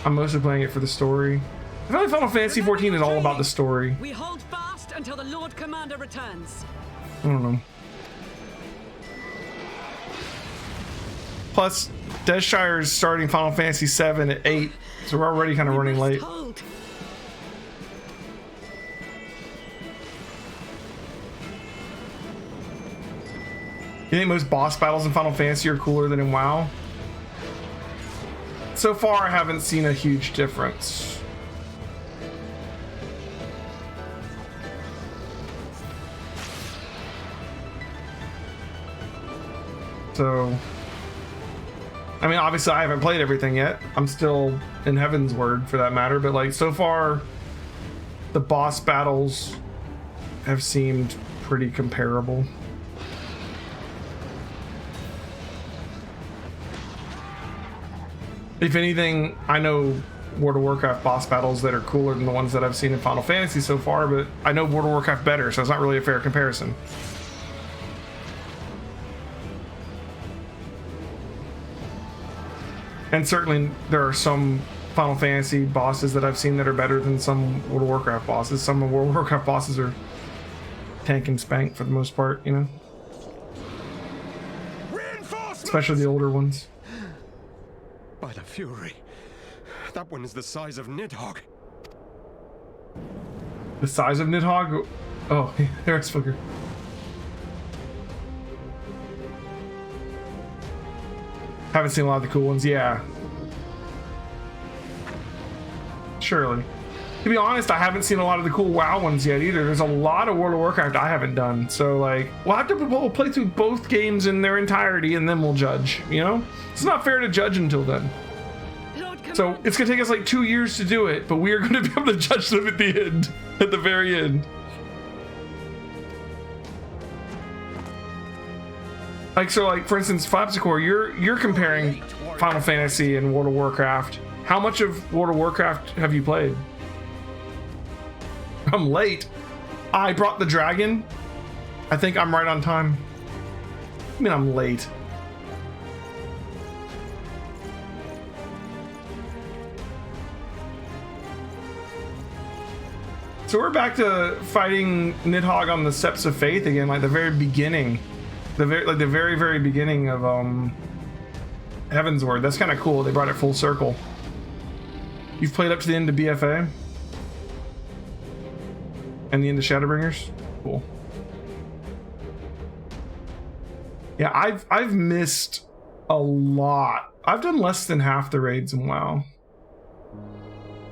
I'm mostly playing it for the story. I feel like Final Fantasy 14 is all about the story. We hold fast until the Lord Commander returns. I don't know. Plus, Deathshire is starting Final Fantasy 7 at 8, so we're already kind of running late. You think most boss battles in Final Fantasy are cooler than in WoW? So far, I haven't seen a huge difference. So, I mean, obviously I haven't played everything yet. I'm still in Heavensward for that matter, but like so far, the boss battles have seemed pretty comparable. If anything, I know World of Warcraft boss battles that are cooler than the ones that I've seen in Final Fantasy so far, but I know World of Warcraft better, so it's not really a fair comparison. And certainly there are some Final Fantasy bosses that I've seen that are better than some World of Warcraft bosses. Some of World of Warcraft bosses are tank and spank for the most part, you know? Especially the older ones. By the Fury. That one is the size of Nidhogg. The size of Nidhogg? Oh, there's Fooker. Haven't seen a lot of the cool ones, yeah. Surely. To be honest, I haven't seen a lot of the cool WoW ones yet either. There's a lot of World of Warcraft I haven't done. So, like, we'll play through both games in their entirety and then we'll judge, you know? It's not fair to judge until then. So, it's gonna take us like 2 years to do it, but we are gonna be able to judge them at the end. At the very end. Like, so, like, for instance, Flapsicor, you're comparing Final Fantasy and World of Warcraft. How much of World of Warcraft have you played? I'm late. I brought the dragon. I think I'm right on time. I mean, I'm late. So we're back to fighting Nidhogg on the Steps of Faith again, like the very beginning. The very beginning of Heavensward. That's kind of cool. They brought it full circle. You've played up to the end of BFA? And the end of Shadowbringers? Cool. Yeah, I've missed a lot. I've done less than half the raids in WoW.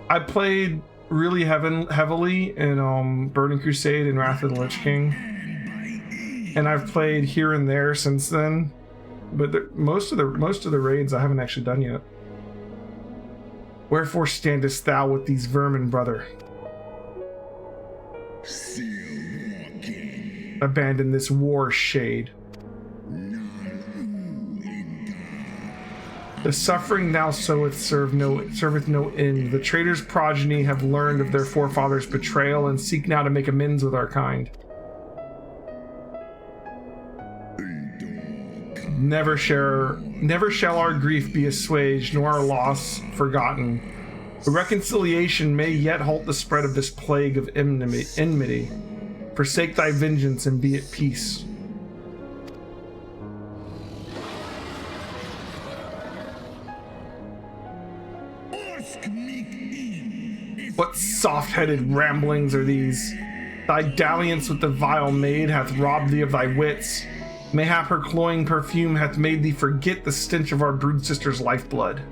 I played really heavily in Burning Crusade and Wrath of the Lich King. And I've played here and there since then. But most of the raids I haven't actually done yet. Wherefore standest thou with these vermin, brother? Abandon this war shade. The suffering thou sowest serveth no end. The traitor's progeny have learned of their forefathers' betrayal and seek now to make amends with our kind. Never shall our grief be assuaged, nor our loss forgotten. A reconciliation may yet halt the spread of this plague of enmity. Forsake thy vengeance and be at peace. What soft-headed ramblings are these? Thy dalliance with the vile maid hath robbed thee of thy wits. Mayhap her cloying perfume hath made thee forget the stench of our brood sister's lifeblood.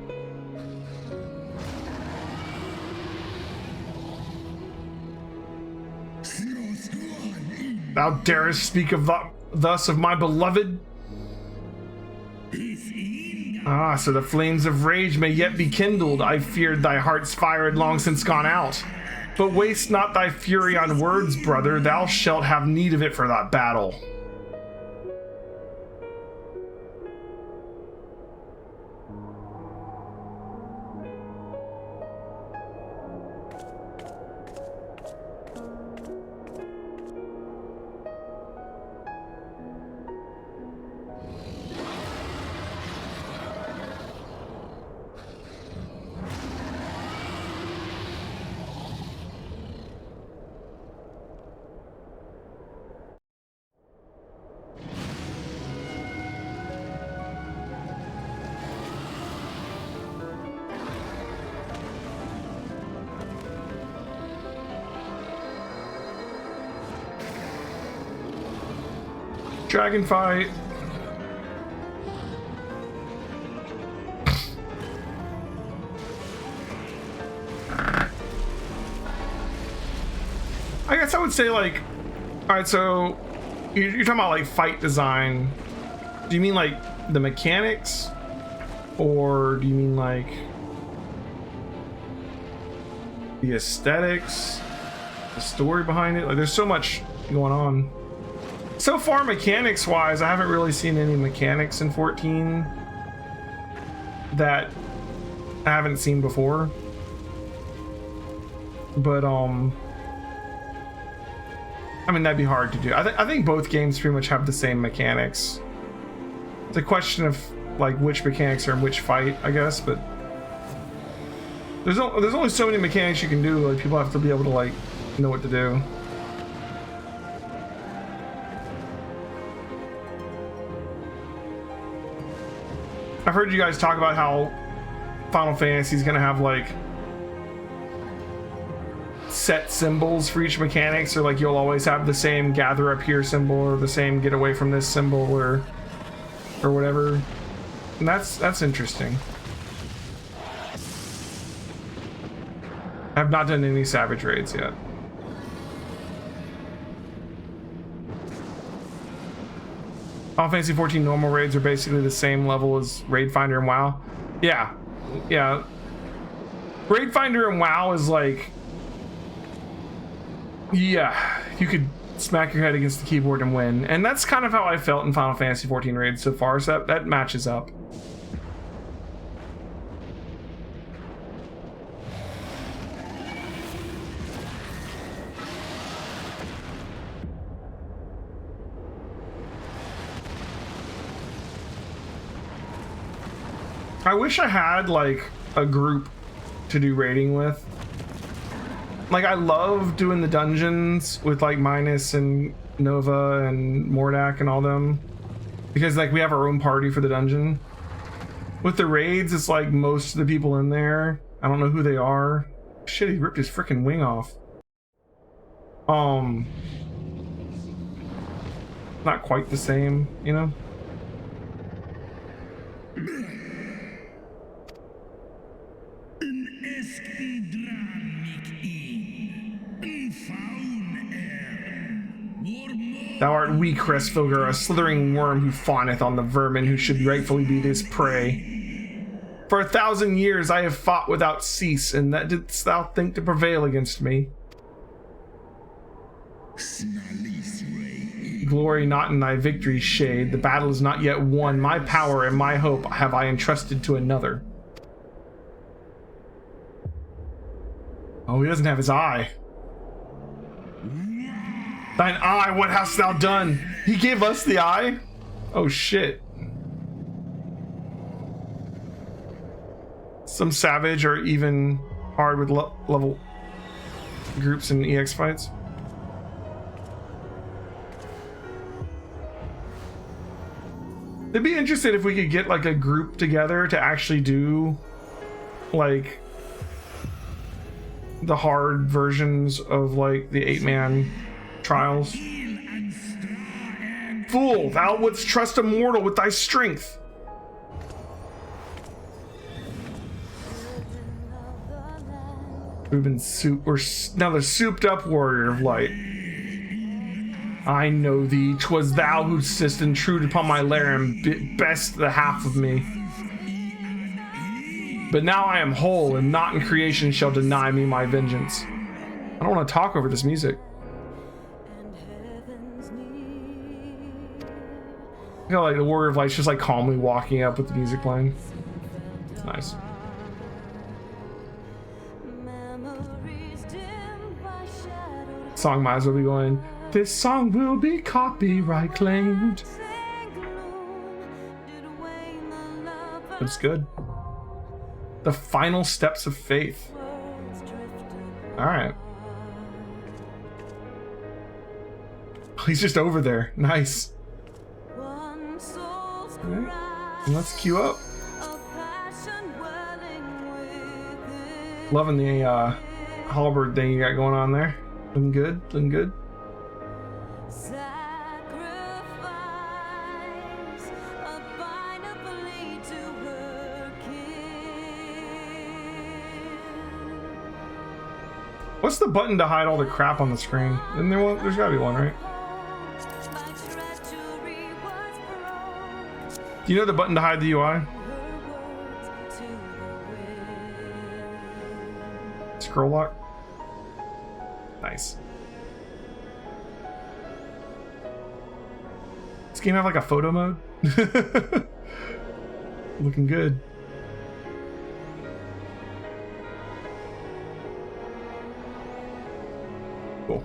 Thou darest speak of thus of my beloved? Ah, so the flames of rage may yet be kindled. I feared thy heart's fire had long since gone out. But waste not thy fury on words, brother. Thou shalt have need of it for that battle. Dragon fight. I guess I would say, like, all right, so you're talking about like fight design. Do you mean like the mechanics, or do you mean like the aesthetics, the story behind it? Like, there's so much going on. So far, mechanics wise, I haven't really seen any mechanics in 14 that I haven't seen before. But I mean, that'd be hard to do. I think both games pretty much have the same mechanics. It's a question of like which mechanics are in which fight, I guess. But there's only so many mechanics you can do. Like, people have to be able to like know what to do. I've heard you guys talk about how Final Fantasy is gonna have like set symbols for each mechanic, so like you'll always have the same gather up here symbol or the same get away from this symbol or whatever. And that's interesting. I've not done any Savage raids yet. Final Fantasy 14 normal raids are basically the same level as Raid Finder and WoW. Yeah. Raid Finder and WoW is like, yeah, you could smack your head against the keyboard and win. And that's kind of how I felt in Final Fantasy 14 raids so far, so that matches up. I wish I had like a group to do raiding with. Like, I love doing the dungeons with like Minus and Nova and Mordak and all them, because like we have our own party for the dungeon. With the raids, it's like most of the people in there, I don't know who they are. Shit, he ripped his freaking wing off. Not quite the same, you know? Thou art we, Crestfogger, a slithering worm who fawneth on the vermin who should rightfully be his prey. For 1,000 years I have fought without cease, and that didst thou think to prevail against me? Glory not in thy victory's shade, the battle is not yet won, my power and my hope have I entrusted to another. Oh, he doesn't have his eye. Thine eye, what hast thou done? He gave us the eye? Oh shit. Some Savage or even hard with level groups in EX fights. It'd be interesting if we could get like a group together to actually do like the hard versions of like the 8-man trials. Fool, thou wouldst trust a mortal with thy strength. We've been now the souped up warrior of light. I know thee, 'twas thou who didst intrude upon my lair and best the half of me. But now I am whole, and naught in creation shall deny me my vengeance. I don't want to talk over this music. I feel like the Warrior of Light's just like calmly walking up with the music playing. It's nice. Song might as well be going, this song will be copyright claimed. It's good. The final steps of faith. Alright. He's just over there. Nice. Alright. Let's queue up. Loving the halberd thing you got going on there. Looking good, looking good. What's the button to hide all the crap on the screen? Isn't there one? There's gotta be one, right? Do you know the button to hide the UI? Scroll lock. Nice. This game have like a photo mode? Looking good. Cool.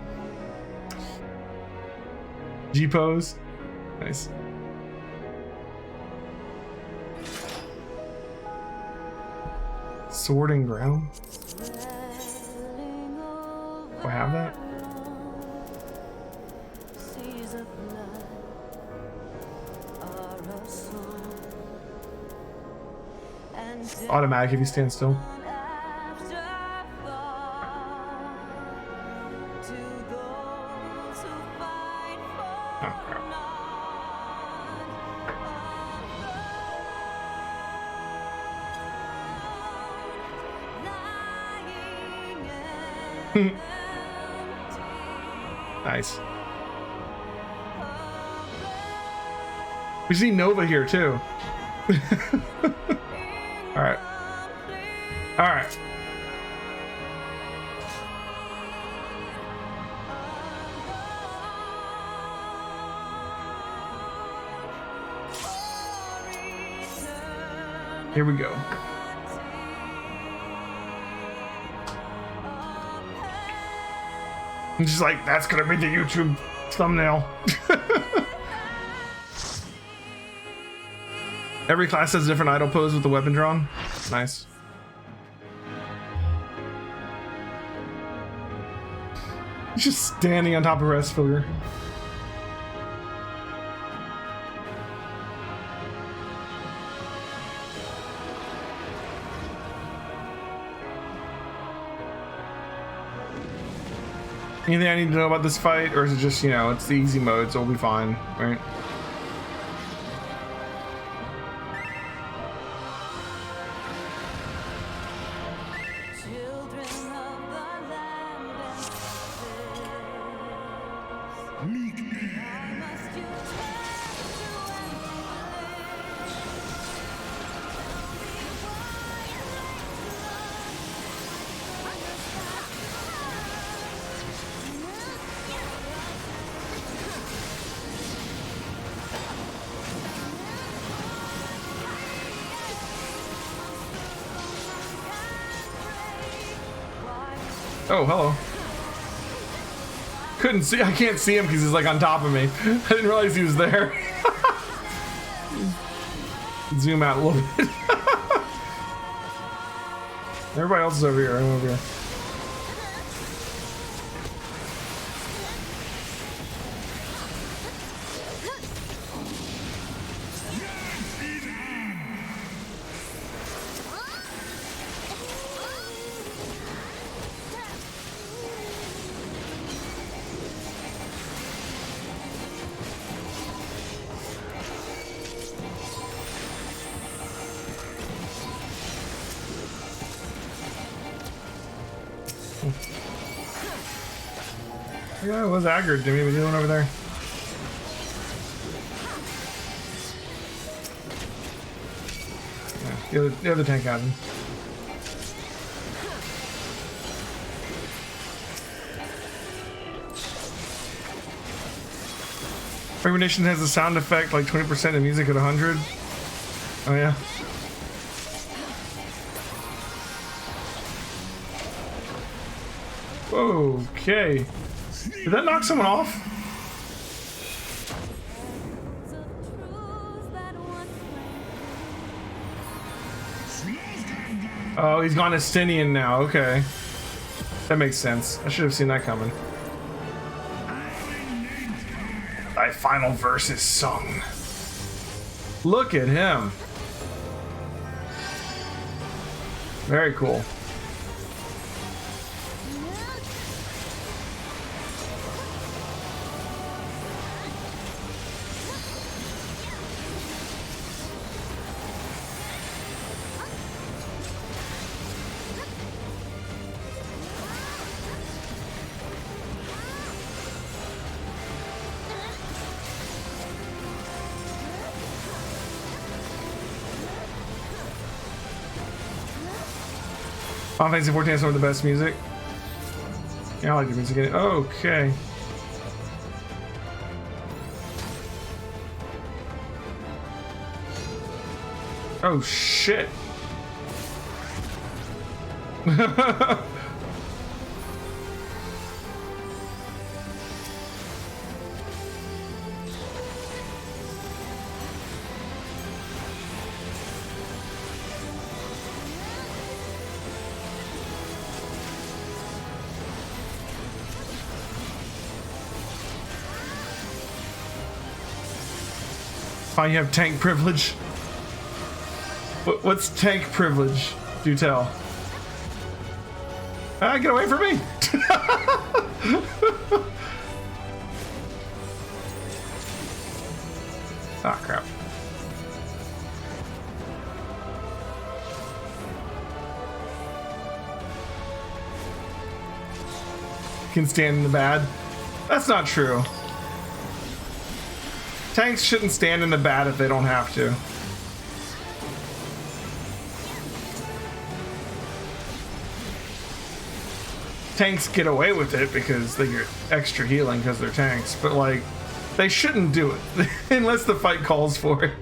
G pose. Nice. Sword and ground. Do I have that? Automatic if you stand still. Nice. We see Nova here too. All right. All right. Here we go. I'm just like, that's gonna be the YouTube thumbnail. Every class has a different idle pose with the weapon drawn. Nice. He's just standing on top of Rest Filler. Anything I need to know about this fight, or is it just, you know, it's the easy mode, so we'll be fine, right? Oh, hello. Couldn't see, I can't see him because he's like on top of me. I didn't realize he was there. Zoom out a little bit. Everybody else is over here. I'm over here. Yeah, it was aggroed to me. What's he doing over there? Yeah, the other tank got him. Recommendation has a sound effect like 20% of music at 100. Oh yeah. Okay. Did that knock someone off? Oh, he's gone Estinian now. Okay. That makes sense. I should have seen that coming. Thy final verse is sung. Look at him. Very cool. Final Fantasy 14 has some of the best music. Yeah, I like the music in it. Okay. Oh shit. Oh, you have tank privilege? What's tank privilege? Do tell. Ah, get away from me! Ah, crap. Can stand in the bad. That's not true. Tanks shouldn't stand in the bad if they don't have to. Tanks get away with it because they get extra healing because they're tanks, but like, they shouldn't do it unless the fight calls for it.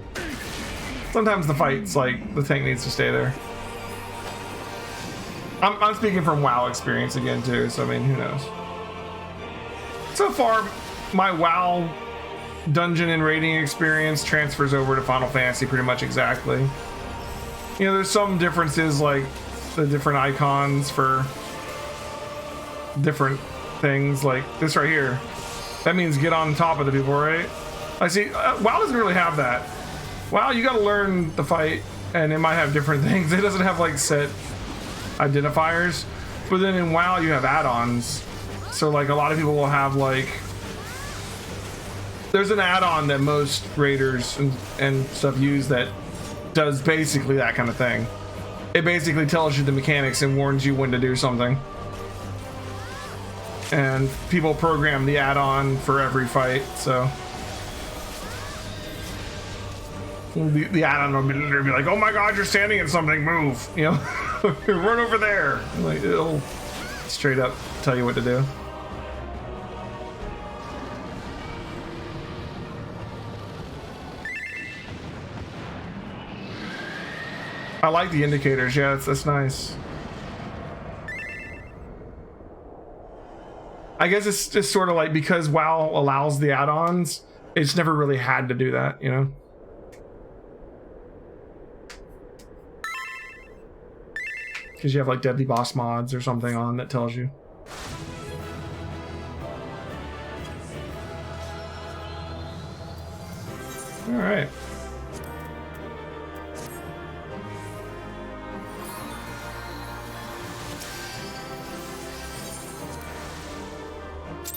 Sometimes the fight's like, the tank needs to stay there. I'm speaking from WoW experience again too, so I mean, who knows? So far, my WoW dungeon and raiding experience transfers over to Final Fantasy pretty much exactly. You know, there's some differences like the different icons for different things, like this right here. That means get on top of the people, right? I see. WoW doesn't really have that. WoW, you gotta learn the fight, and it might have different things. It doesn't have like set identifiers, but then in WoW you have add-ons. So like a lot of people will have like, there's an add-on that most raiders and stuff use that does basically that kind of thing. It basically tells you the mechanics and warns you when to do something. And people program the add-on for every fight, so the add-on will be like, oh my god, you're standing in something, move, you know. Run over there. Like, it'll straight up tell you what to do. I like the indicators. Yeah, that's nice. I guess it's just sort of like, because WoW allows the add-ons, it's never really had to do that, you know? Because you have like deadly boss mods or something on that tells you. All right.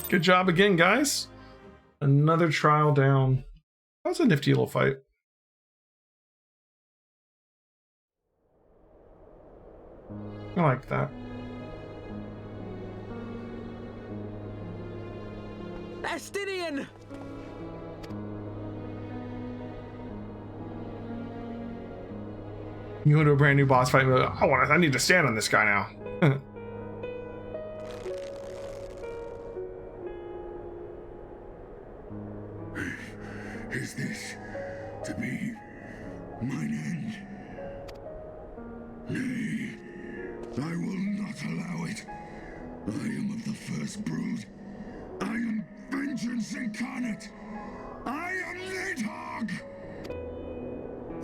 Good job again, guys. Another trial down. That was a nifty little fight. I like that. Estinian! You go to a brand new boss fight and go, I need to stand on this guy now. Is this to be mine end? Nay, I will not allow it. I am of the first brood. I am vengeance incarnate. I am Nidhogg.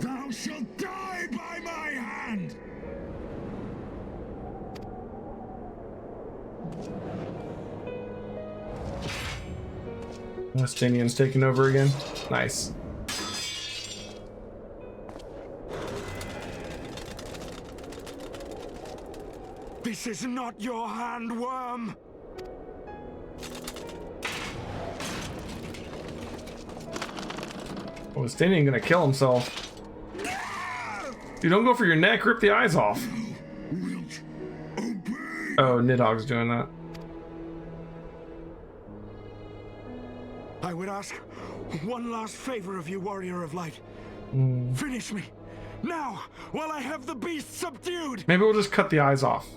Thou shalt die by my hand. Estinian's taking over again. Nice. This is not your hand, worm! Oh, Estinian gonna kill himself. Dude, don't go for your neck, rip the eyes off. Oh, Nidhogg's doing that. I would ask one last favor of you, warrior of light. Finish me, now, while I have the beast subdued! Maybe we'll just cut the eyes off.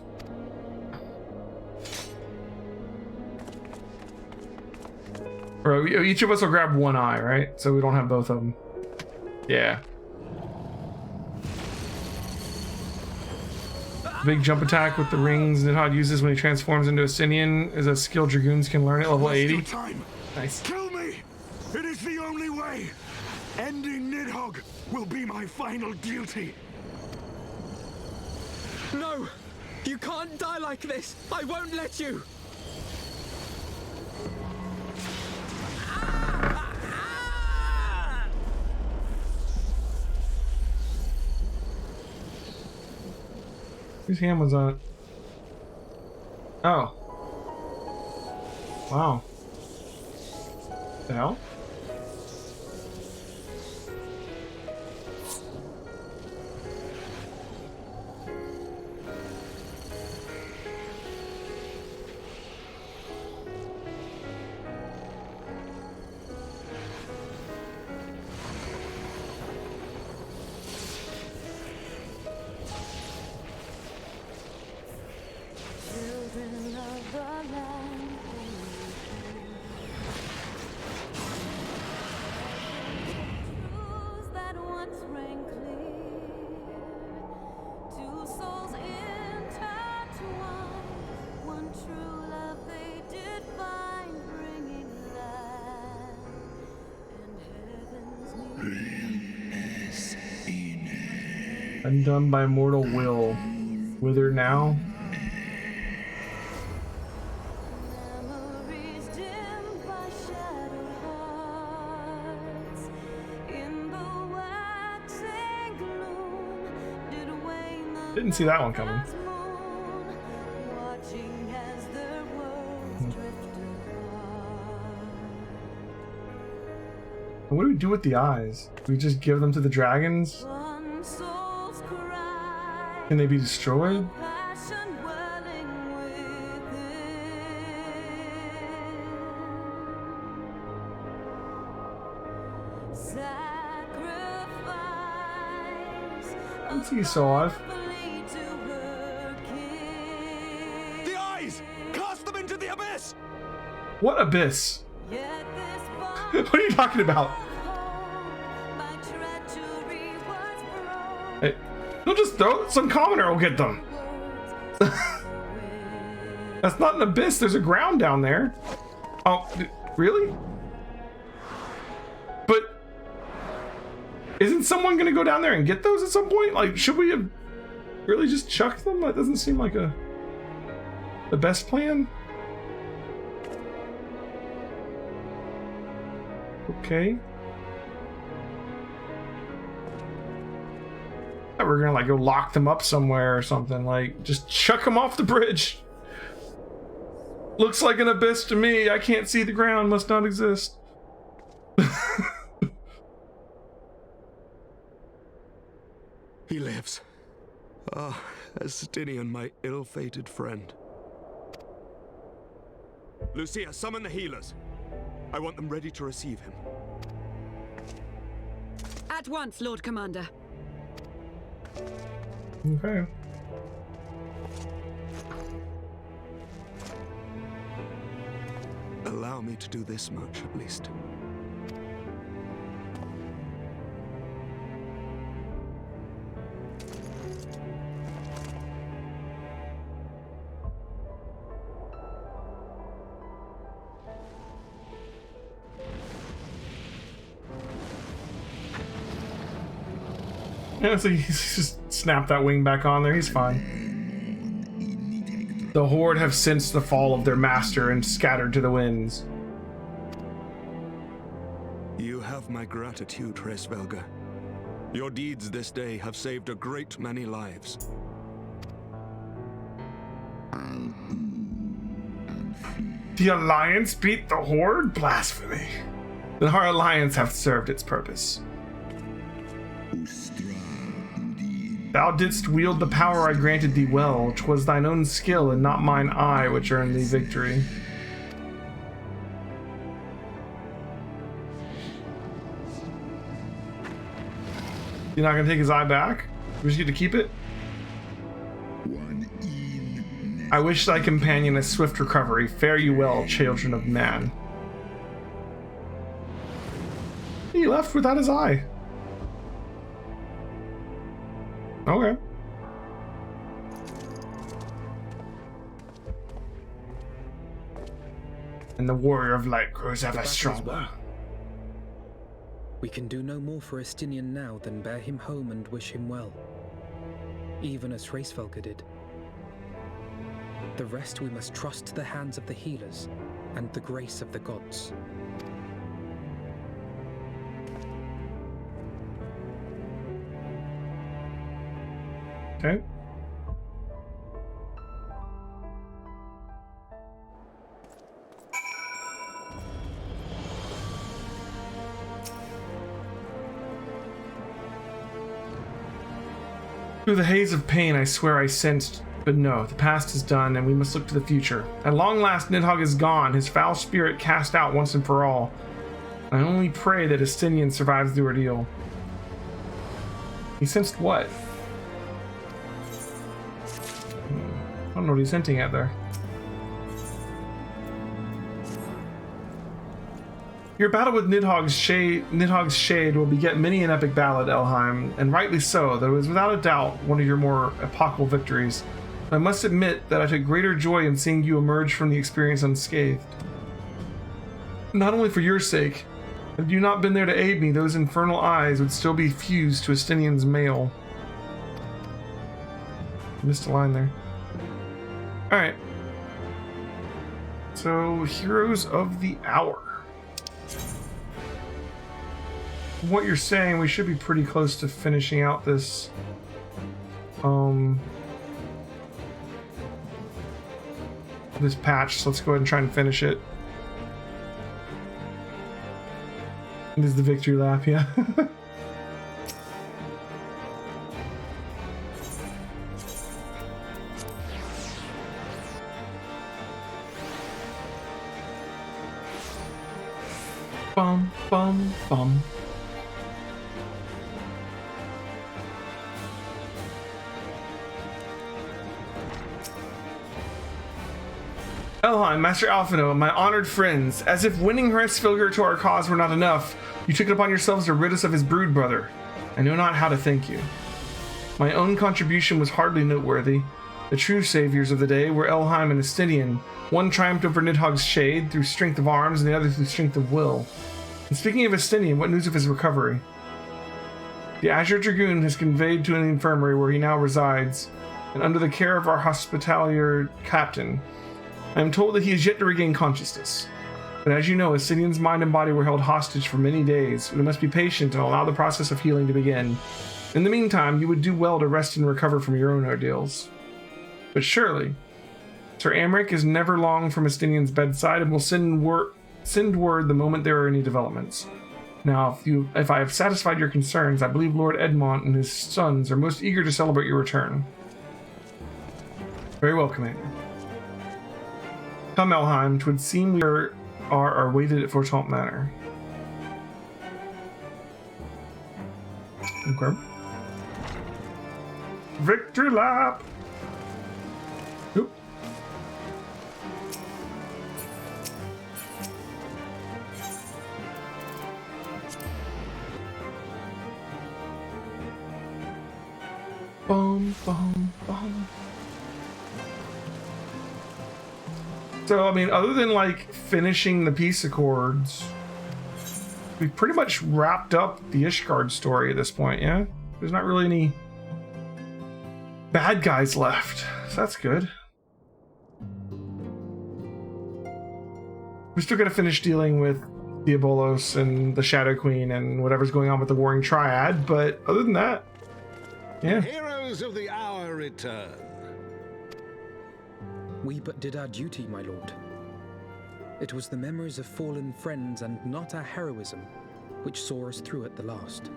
Or each of us will grab one eye, right? So we don't have both of them. Yeah. Big jump attack with the rings. Nidhogg uses when he transforms into a Sinian is a skill Dragoons can learn at level 80. Nice. Kill me! It is the only way! Ending Nidhogg will be my final duty! No! You can't die like this! I won't let you! Whose hand was on it? Oh. Wow. The hell? Undone by mortal will. Wither now. Didn't see that one coming. What do we do with the eyes? Do we just give them to the dragons? Can they be destroyed? Let's see, Soav. The eyes! Cast them into the abyss! What abyss? What are you talking about? Hey, don't just throw some commoner will get them. That's not an abyss, there's a ground down there. Oh, really? But isn't someone gonna go down there and get those at some point? Like, should we have really just chucked them? That doesn't seem like the best plan. Okay. We're gonna like go lock them up somewhere or something. Like, just chuck them off the bridge. Looks like an abyss to me. I can't see the ground. Must not exist. He lives. Ah, Estinian, my ill-fated friend. Lucia, summon the healers. I want them ready to receive him. At once, Lord Commander. Okay. Allow me to do this much, at least. Yeah, so he's just snapped that wing back on there. He's fine. The Horde have sensed the fall of their master and scattered to the winds. You have my gratitude, Hraesvelgr. Your deeds this day have saved a great many lives. The Alliance beat the Horde? Blasphemy. Then our alliance hath served its purpose. Thou didst wield the power I granted thee well. 'Twas thine own skill and not mine eye which earned thee victory. You're not gonna take his eye back? We just get to keep it? I wish thy companion a swift recovery. Fare you well, children of man. he left without his eye. Okay. And the warrior of light grows ever stronger. We can do no more for Estinian now than bear him home and wish him well. Even as Hraesvelgr did. The rest we must trust to the hands of the healers and the grace of the gods. Okay. Through the haze of pain, I swear I sensed, but no, the past is done, and we must look to the future. At long last, Nidhogg is gone, his foul spirit cast out once and for all. I only pray that Estinian survives the ordeal. He sensed what? I don't know what he's hinting at there. Your battle with Nidhogg's Shade will beget many an epic ballad, Elheim, and rightly so, though it is without a doubt one of your more epochal victories. I must admit that I took greater joy in seeing you emerge from the experience unscathed. Not only for your sake, had you not been there to aid me, those infernal eyes would still be fused to Estinian's mail. Missed a line there. Alright. So, Heroes of the Hour. What you're saying, we should be pretty close to finishing out this this patch, so let's go ahead and try and finish it. This is the victory lap, yeah. Bum, bum, bum. Elheim, Master Alphino, my honored friends, as if winning Hraesvelgr to our cause were not enough, you took it upon yourselves to rid us of his brood brother. I know not how to thank you. My own contribution was hardly noteworthy. The true saviors of the day were Elheim and Estinian. One triumphed over Nidhogg's Shade through strength of arms, and the other through strength of will. And speaking of Estinian, what news of his recovery? The Azure Dragoon has conveyed to an infirmary where he now resides, and under the care of our hospitalier captain. I am told that he is yet to regain consciousness. But as you know, Estinian's mind and body were held hostage for many days. We must be patient and allow the process of healing to begin. In the meantime, you would do well to rest and recover from your own ordeals. But surely, Sir Amric is never long from Estinian's bedside and will send word the moment there are any developments. Now, if I have satisfied your concerns, I believe Lord Edmont and his sons are most eager to celebrate your return. Very well, Commander. Come, Elheim, 'twould seem we are awaited at Fortalt Manor. Okay. Victory lap! Oop. Bum, bum, bum. So, I mean, other than, like, finishing the peace accords, we've pretty much wrapped up the Ishgard story at this point, yeah? There's not really any bad guys left, so that's good. We still gotta finish dealing with Diabolos and the Shadow Queen and whatever's going on with the Warring Triad, but other than that, yeah. The Heroes of the Hour return. We but did our duty, my lord. It was the memories of fallen friends and not our heroism which saw us through at the last.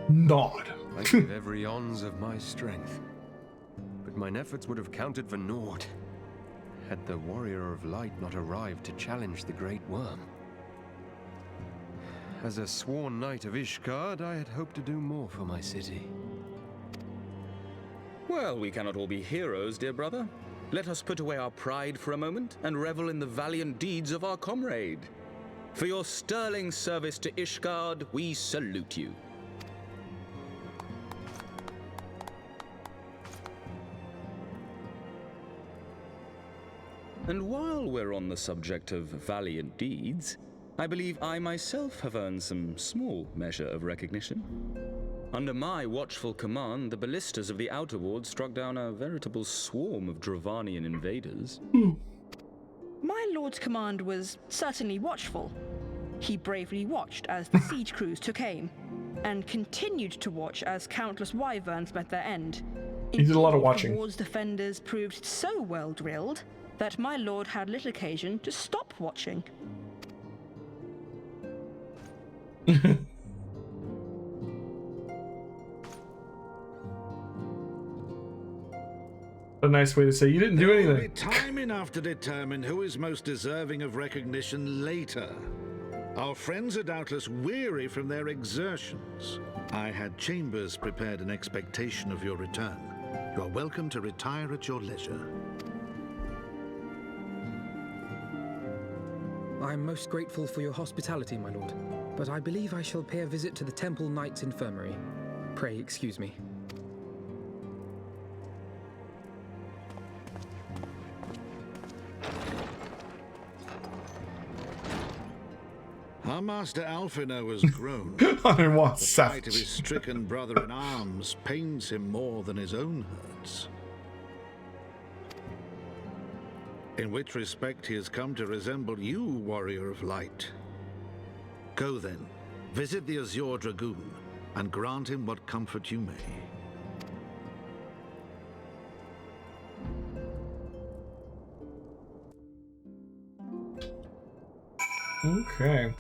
Nod. I gave every ounce of my strength, but mine efforts would have counted for naught had the Warrior of Light not arrived to challenge the Great Worm. As a sworn knight of Ishgard, I had hoped to do more for my city. Well, we cannot all be heroes, dear brother. let us put away our pride for a moment and revel in the valiant deeds of our comrade. For your sterling service to Ishgard, we salute you. And while we're on the subject of valiant deeds, I believe I myself have earned some small measure of recognition. Under my watchful command, the ballistas of the Outer Ward struck down a veritable swarm of Dravanian invaders. My lord's command was certainly watchful. He bravely watched as the siege crews took aim, and continued to watch as countless wyverns met their end. He did a lot of watching. The ward's defenders proved so well drilled that my lord had little occasion to stop watching. A nice way to say you didn't do anything. There will be time enough to determine who is most deserving of recognition later. Our friends are doubtless weary from their exertions. I had chambers prepared in expectation of your return. You are welcome to retire at your leisure. I am most grateful for your hospitality, my lord, but I believe I shall pay a visit to the Temple Knight's Infirmary. Pray excuse me. Our master Alphino has grown. The sight of his stricken brother in arms pains him more than his own hurts. In which respect he has come to resemble you, warrior of light. Go then, visit the Azure Dragoon, and grant him what comfort you may. Okay.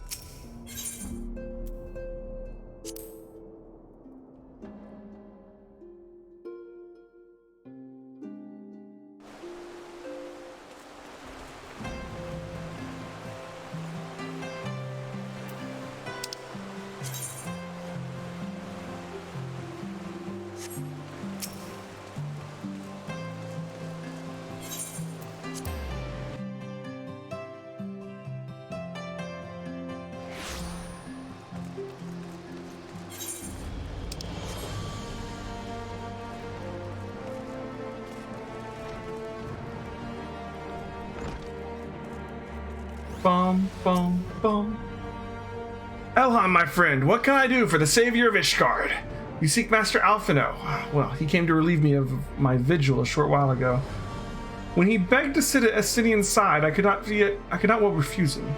Bum, bum, bum. Elhan, my friend, what can I do for the savior of Ishgard? You seek Master Alphino. Well, he came to relieve me of my vigil a short while ago. When he begged to sit at Estinian's side, I could not well refuse him.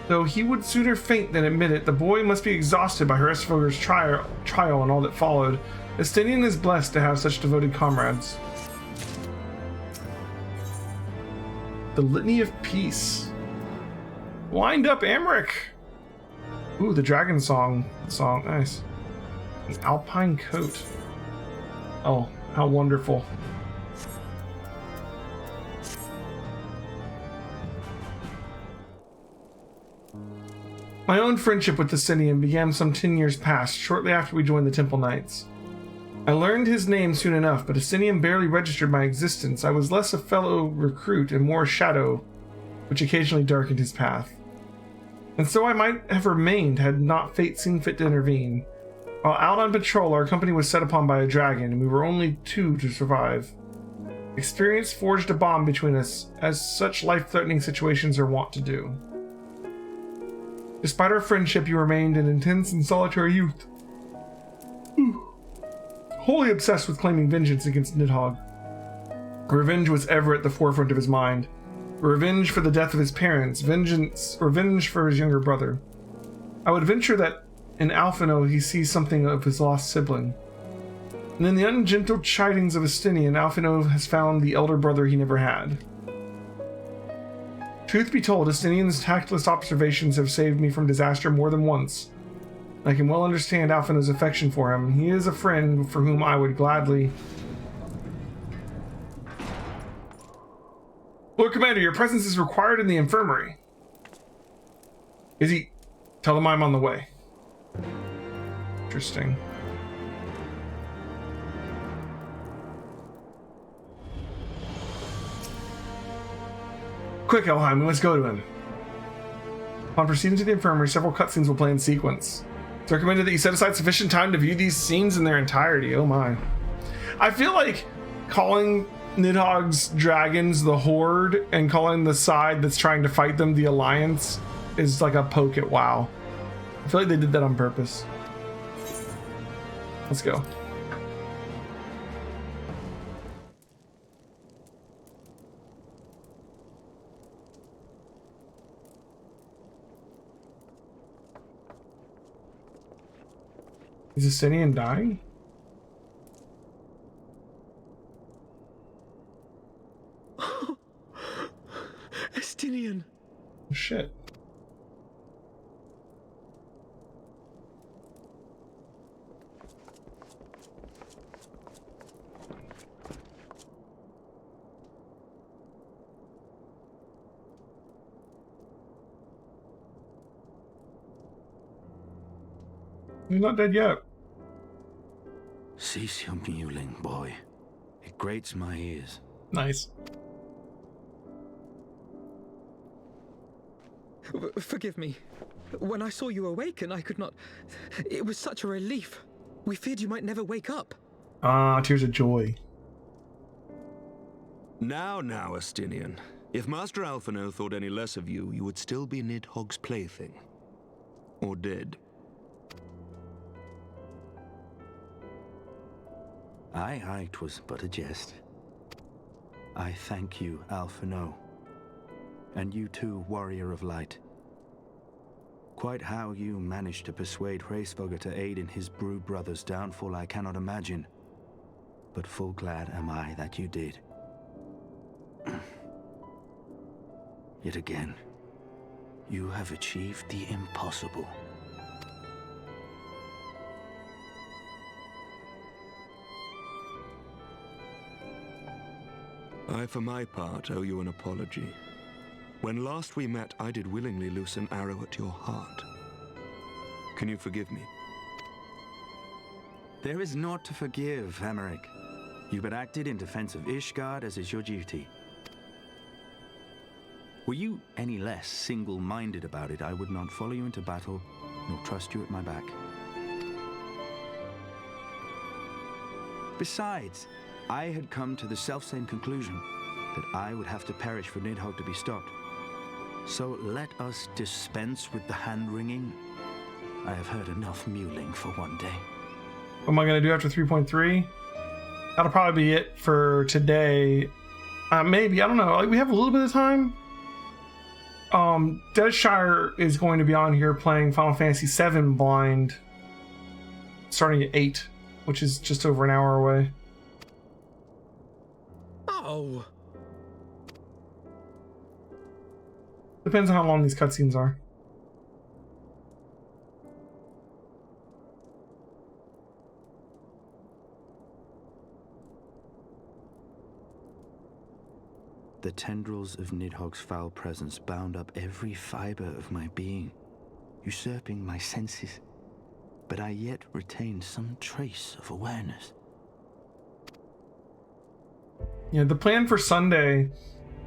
Though he would sooner faint than admit it, the boy must be exhausted by Hresvelgr's trial and all that followed. Estinian is blessed to have such devoted comrades. The Litany of Peace. Wind up, Amric. Ooh, the dragon song. Nice. An alpine coat. Oh, how wonderful. My own friendship with Estinian began some 10 years past, shortly after we joined the Temple Knights. I learned his name soon enough, but Estinian barely registered my existence. I was less a fellow recruit and more a shadow, which occasionally darkened his path. And so I might have remained had not fate seen fit to intervene. While out on patrol, our company was set upon by a dragon, and we were only two to survive. Experience forged a bond between us, as such life-threatening situations are wont to do. Despite our friendship, you remained an intense and solitary youth, wholly obsessed with claiming vengeance against Nidhogg. Revenge was ever at the forefront of his mind. Revenge for the death of his parents, revenge for his younger brother. I would venture that in Alphino he sees something of his lost sibling. And in the ungentle chidings of Estinian, Alphino has found the elder brother he never had. Truth be told, Estinian's tactless observations have saved me from disaster more than once. I can well understand Alphino's affection for him. He is a friend for whom I would gladly... Lord Commander, your presence is required in the infirmary. Is he? Tell him I'm on the way. Interesting. Quick, Elheim, let's go to him. Upon proceeding to the infirmary, several cutscenes will play in sequence. It's recommended that you set aside sufficient time to view these scenes in their entirety. Oh my. I feel like calling Nidhogg's dragons the Horde and calling the side that's trying to fight them the Alliance is like a poke at WoW. I feel like they did that on purpose. Let's go. Is Justinian dying? Estinian. Oh, shit. He's not dead yet. Cease your mewling, boy. It grates my ears. Nice. Forgive me. When I saw you awaken, I could not... It was such a relief. We feared you might never wake up. Ah, tears of joy. Now, Estinian. If Master Alphino thought any less of you, you would still be Nidhogg's plaything. Or dead. Aye, 'twas but a jest. I thank you, Alphino. And you too, Warrior of Light. Quite how you managed to persuade Hraesvogr to aid in his brood brother's downfall I cannot imagine. But full glad am I that you did. Yet again, you have achieved the impossible. I, for my part, owe you an apology. When last we met, I did willingly loose an arrow at your heart. Can you forgive me? There is naught to forgive, Emmerich. You but acted in defense of Ishgard as is your duty. Were you any less single-minded about it, I would not follow you into battle, nor trust you at my back. Besides, I had come to the selfsame conclusion that I would have to perish for Nidhogg to be stopped. So let us dispense with the hand-wringing. I have heard enough mewling for one day. What am I going to do after 3.3? That'll probably be it for today. Maybe, I don't know. Like, we have a little bit of time. Deadshire is going to be on here playing Final Fantasy VII blind, starting at 8, which is just over an hour away. Oh. Depends on how long these cutscenes are. The tendrils of Nidhogg's foul presence bound up every fiber of my being, usurping my senses, but I yet retained some trace of awareness. Yeah, the plan for Sunday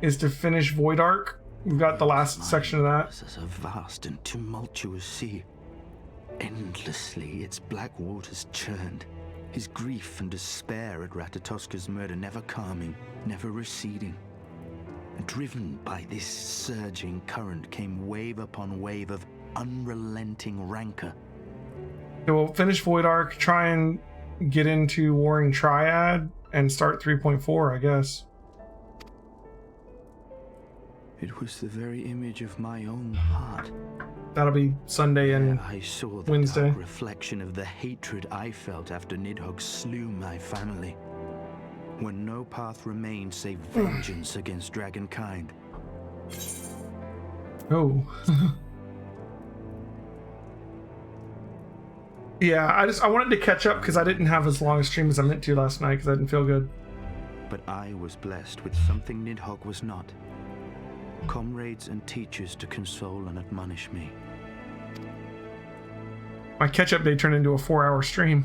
is to finish Void Arc. We've got the last section of that. As a vast and tumultuous sea. Endlessly its black waters churned, his grief and despair at Ratatoska's murder never calming, never receding. And driven by this surging current came wave upon wave of unrelenting rancor. Okay, we'll finish Void Arc, try and get into Warring Triad, and start 3.4, I guess. It was the very image of my own heart. That'll be Sunday and I saw the Wednesday. dark reflection of the hatred I felt after Nidhogg slew my family. When no path remained save vengeance against dragonkind. Oh. Yeah, I wanted to catch up because I didn't have as long a stream as I meant to last night because I didn't feel good. But I was blessed with something Nidhogg was not. Comrades and teachers to console and admonish me. My catch-up day turned into a 4-hour stream.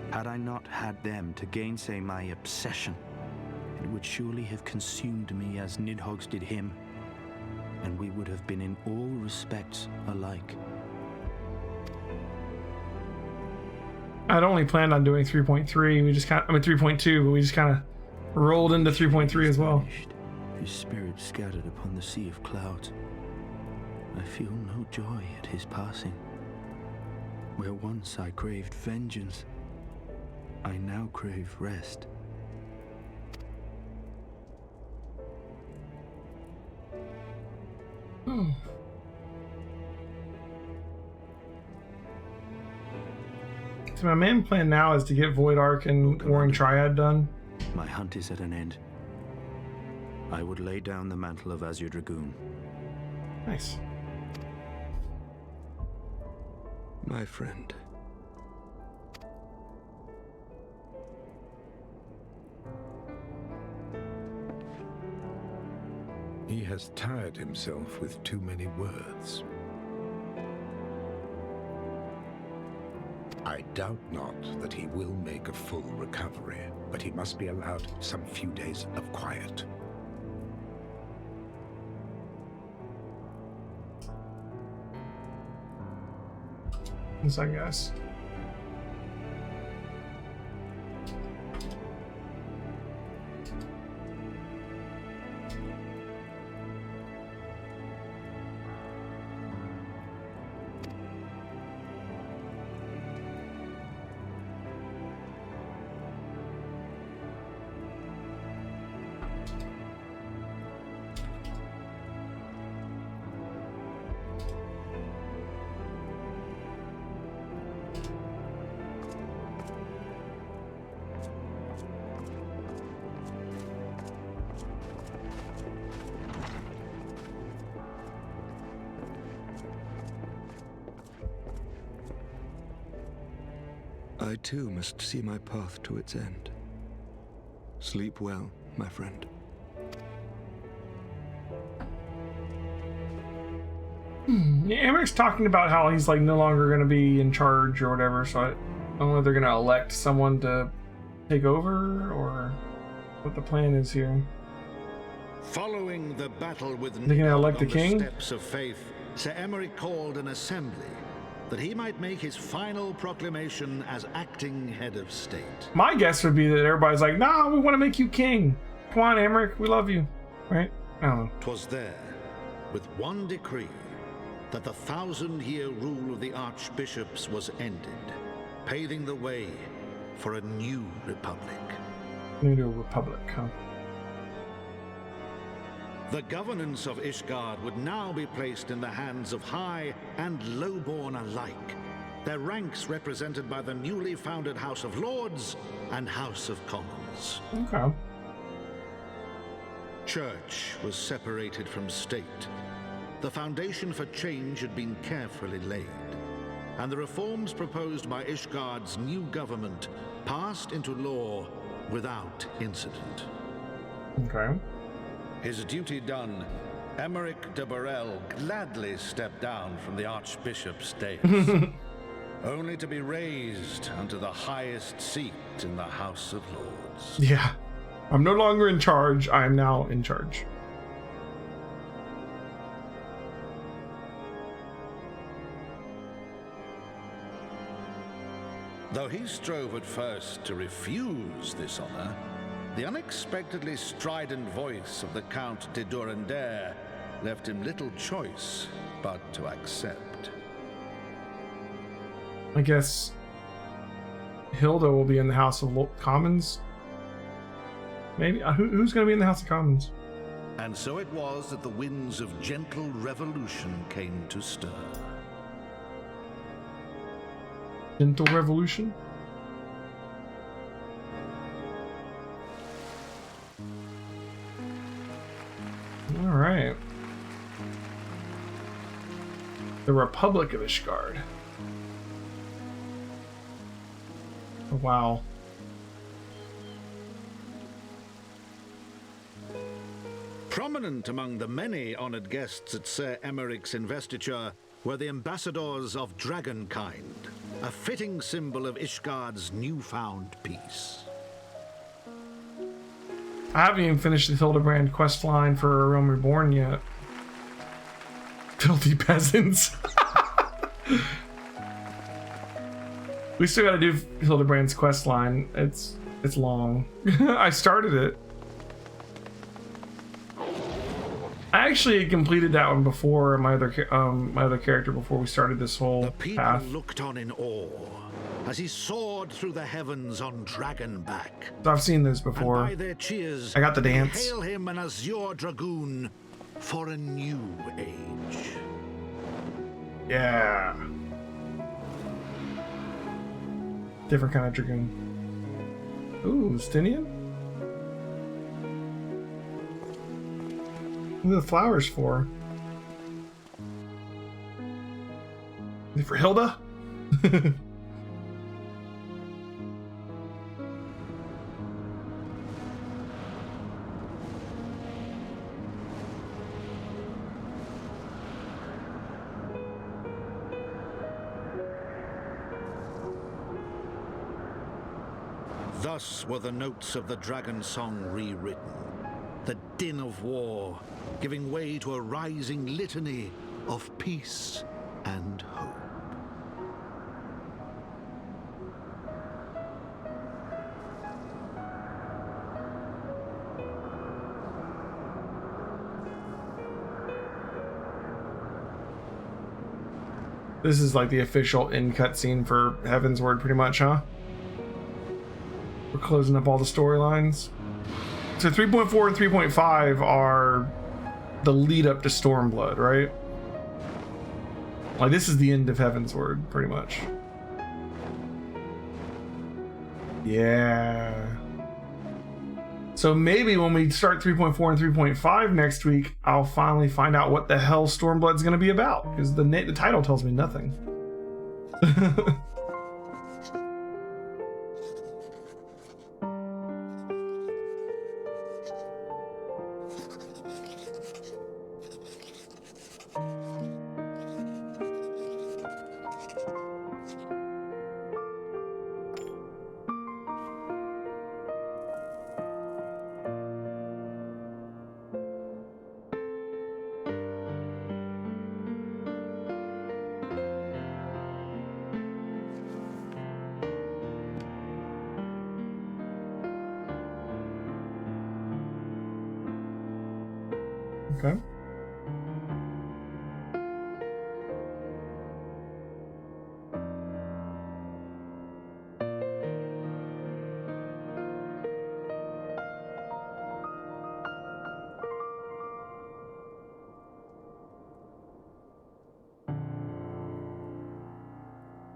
Had I not had them to gainsay my obsession, it it would surely have consumed me as Nidhogg's did him, and we would have been in all respects alike. I'd only planned on doing 3.3. We just 3.2, but we just kind of rolled into 3.3 as well. His spirit scattered upon the sea of clouds. I feel no joy at his passing. Where once I craved vengeance, I now crave rest. Hmm. So my main plan now is to get Void Ark and Warring Triad done. My hunt is at an end. I would lay down the mantle of Azure Dragoon. Nice. My friend. He has tired himself with too many words. I doubt not that he will make a full recovery, but he must be allowed some few days of quiet. Yes, I guess. I too must see my path to its end. Sleep well, my friend. Emmeric's talking about how he's like no longer going to be in charge or whatever, so I don't know if they're going to elect someone to take over or what the plan is here. Following the battle with They're going to elect the king? Steps of Faith, Sir Emeric called an assembly that he might make his final proclamation as acting head of state. My guess would be that everybody's like, nah, we want to make you king. Come on, Emeric, we love you. Right? I don't know. 'Twas there, with one decree, that the 1,000-year rule of the archbishops was ended, paving the way for a new republic. New republic, huh? The governance of Ishgard would now be placed in the hands of high and lowborn alike, their ranks represented by the newly founded House of Lords and House of Commons. Okay. Church was separated from state. The foundation for change had been carefully laid, and the reforms proposed by Ishgard's new government passed into law without incident. Okay. His duty done, Emeric de Burrell gladly stepped down from the Archbishop's dais, only to be raised unto the highest seat in the House of Lords. Yeah. I'm no longer in charge. I am now in charge. Though he strove at first to refuse this honor, the unexpectedly strident voice of the Count de Durandare left him little choice but to accept. I guess Hilda will be in the House of Commons. Maybe. Who's going to be in the House of Commons? And so it was that the winds of gentle revolution came to stir. Gentle revolution? All right. The Republic of Ishgard. Oh, wow. Prominent among the many honored guests at Sir Emeric's investiture were the ambassadors of Dragonkind, a fitting symbol of Ishgard's newfound peace. I haven't even finished the Hildebrand quest line for A Realm Reborn yet. Filthy peasants. We still gotta do Hildebrand's quest line. It's long. I started it. I actually had completed that one before my other character before we started this whole People path. looked on in awe as he soared through the heavens on Dragonback. So I've seen this before. And by their cheers, I got the they dance. hail him an azure dragoon for a new age. Yeah. Different kind of dragoon. Ooh, Stinian? What are the flowers for? Are they for Hilda? Thus were the notes of the dragon song rewritten, the din of war giving way to a rising litany of peace and hope. This is like the official end cutscene for Heavensward, pretty much, huh? We're closing up all the storylines. So 3.4 and 3.5 are the lead up to Stormblood, right? Like this is the end of Heavensward, pretty much. Yeah. So maybe when we start 3.4 and 3.5 next week, I'll finally find out what the hell Stormblood's going to be about, because the title tells me nothing. Okay.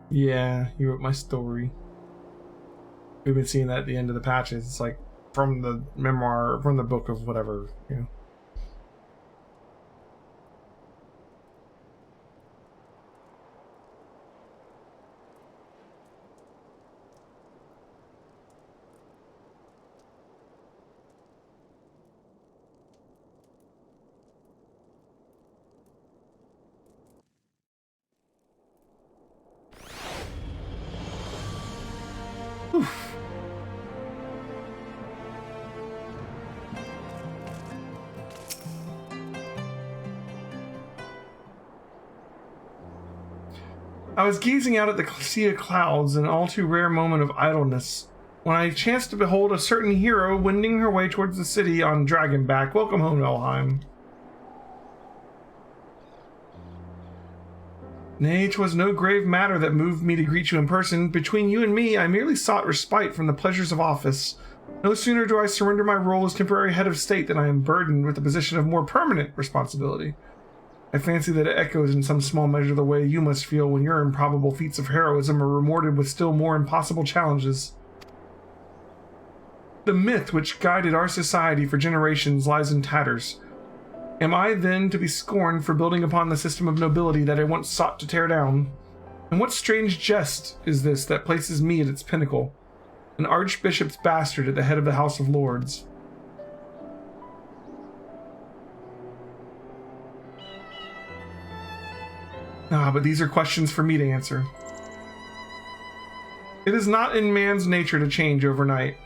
Yeah, you wrote my story. We've been seeing that at the end of the patches. It's like from the memoir, from the book of whatever, you know. I was gazing out at the sea of clouds, an all too rare moment of idleness, when I chanced to behold a certain hero wending her way towards the city on Dragonback. Welcome home, Elheim. Nay, 'twas no grave matter that moved me to greet you in person. Between you and me, I merely sought respite from the pleasures of office. No sooner do I surrender my role as temporary head of state than I am burdened with the position of more permanent responsibility. I fancy that it echoes in some small measure the way you must feel when your improbable feats of heroism are rewarded with still more impossible challenges. The myth which guided our society for generations lies in tatters. Am I then to be scorned for building upon the system of nobility that I once sought to tear down? And what strange jest is this that places me at its pinnacle, an archbishop's bastard at the head of the House of Lords? But these are questions for me to answer. It is not in man's nature to change overnight.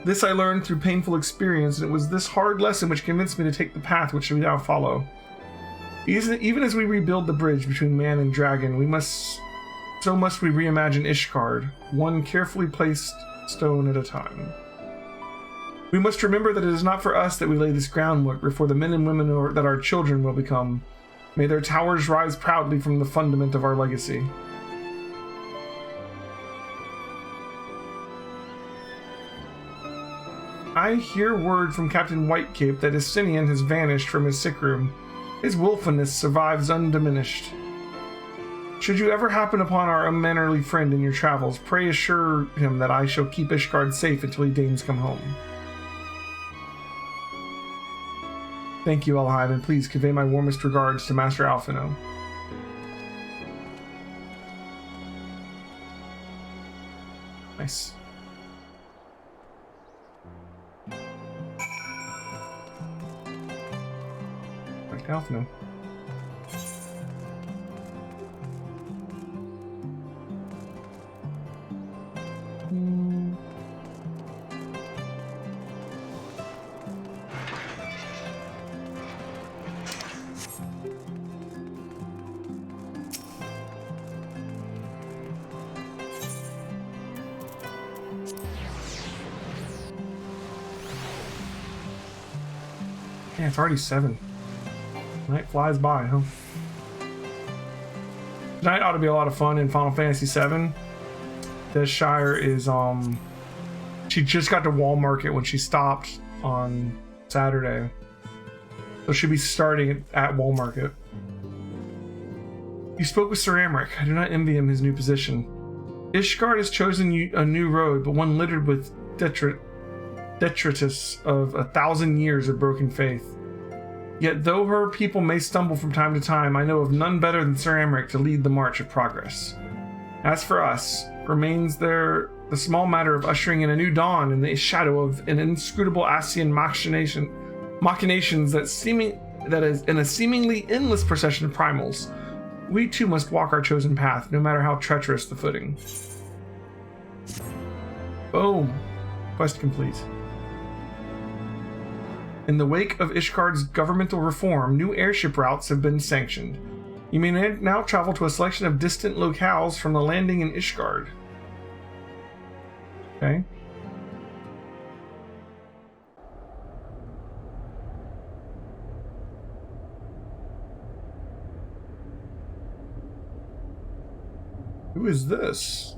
This I learned through painful experience, and it was this hard lesson which convinced me to take the path which we now follow. Even as we rebuild the bridge between man and dragon, we must reimagine Ishgard, one carefully placed stone at a time. We must remember that it is not for us that we lay this groundwork before the men and women that our children will become. May their towers rise proudly from the fundament of our legacy. I hear word from Captain Whitecape that Estinian has vanished from his sick room. His willfulness survives undiminished. Should you ever happen upon our unmannerly friend in your travels, pray assure him that I shall keep Ishgard safe until he deigns come home. Thank you, Alheim, and please convey my warmest regards to Master Alphino. Nice. Back to Alphino. Yeah, it's already 7. Night flies by, huh? Tonight ought to be a lot of fun in Final Fantasy VII. Desshire is, she just got to Wall Market when she stopped on Saturday. So she'll be starting at Wall Market. You spoke with Sir Amric. I do not envy him his new position. Ishgard has chosen a new road, but one littered with detritus of 1,000 years of broken faith. Yet though her people may stumble from time to time, I know of none better than Sir Amric to lead the march of progress. As for us, remains there the small matter of ushering in a new dawn in the shadow of an inscrutable Ascian machinations that is in a seemingly endless procession of primals. We too must walk our chosen path, no matter how treacherous the footing. Boom. Quest complete. In the wake of Ishgard's governmental reform, new airship routes have been sanctioned. You may now travel to a selection of distant locales from the landing in Ishgard. Okay. Who is this?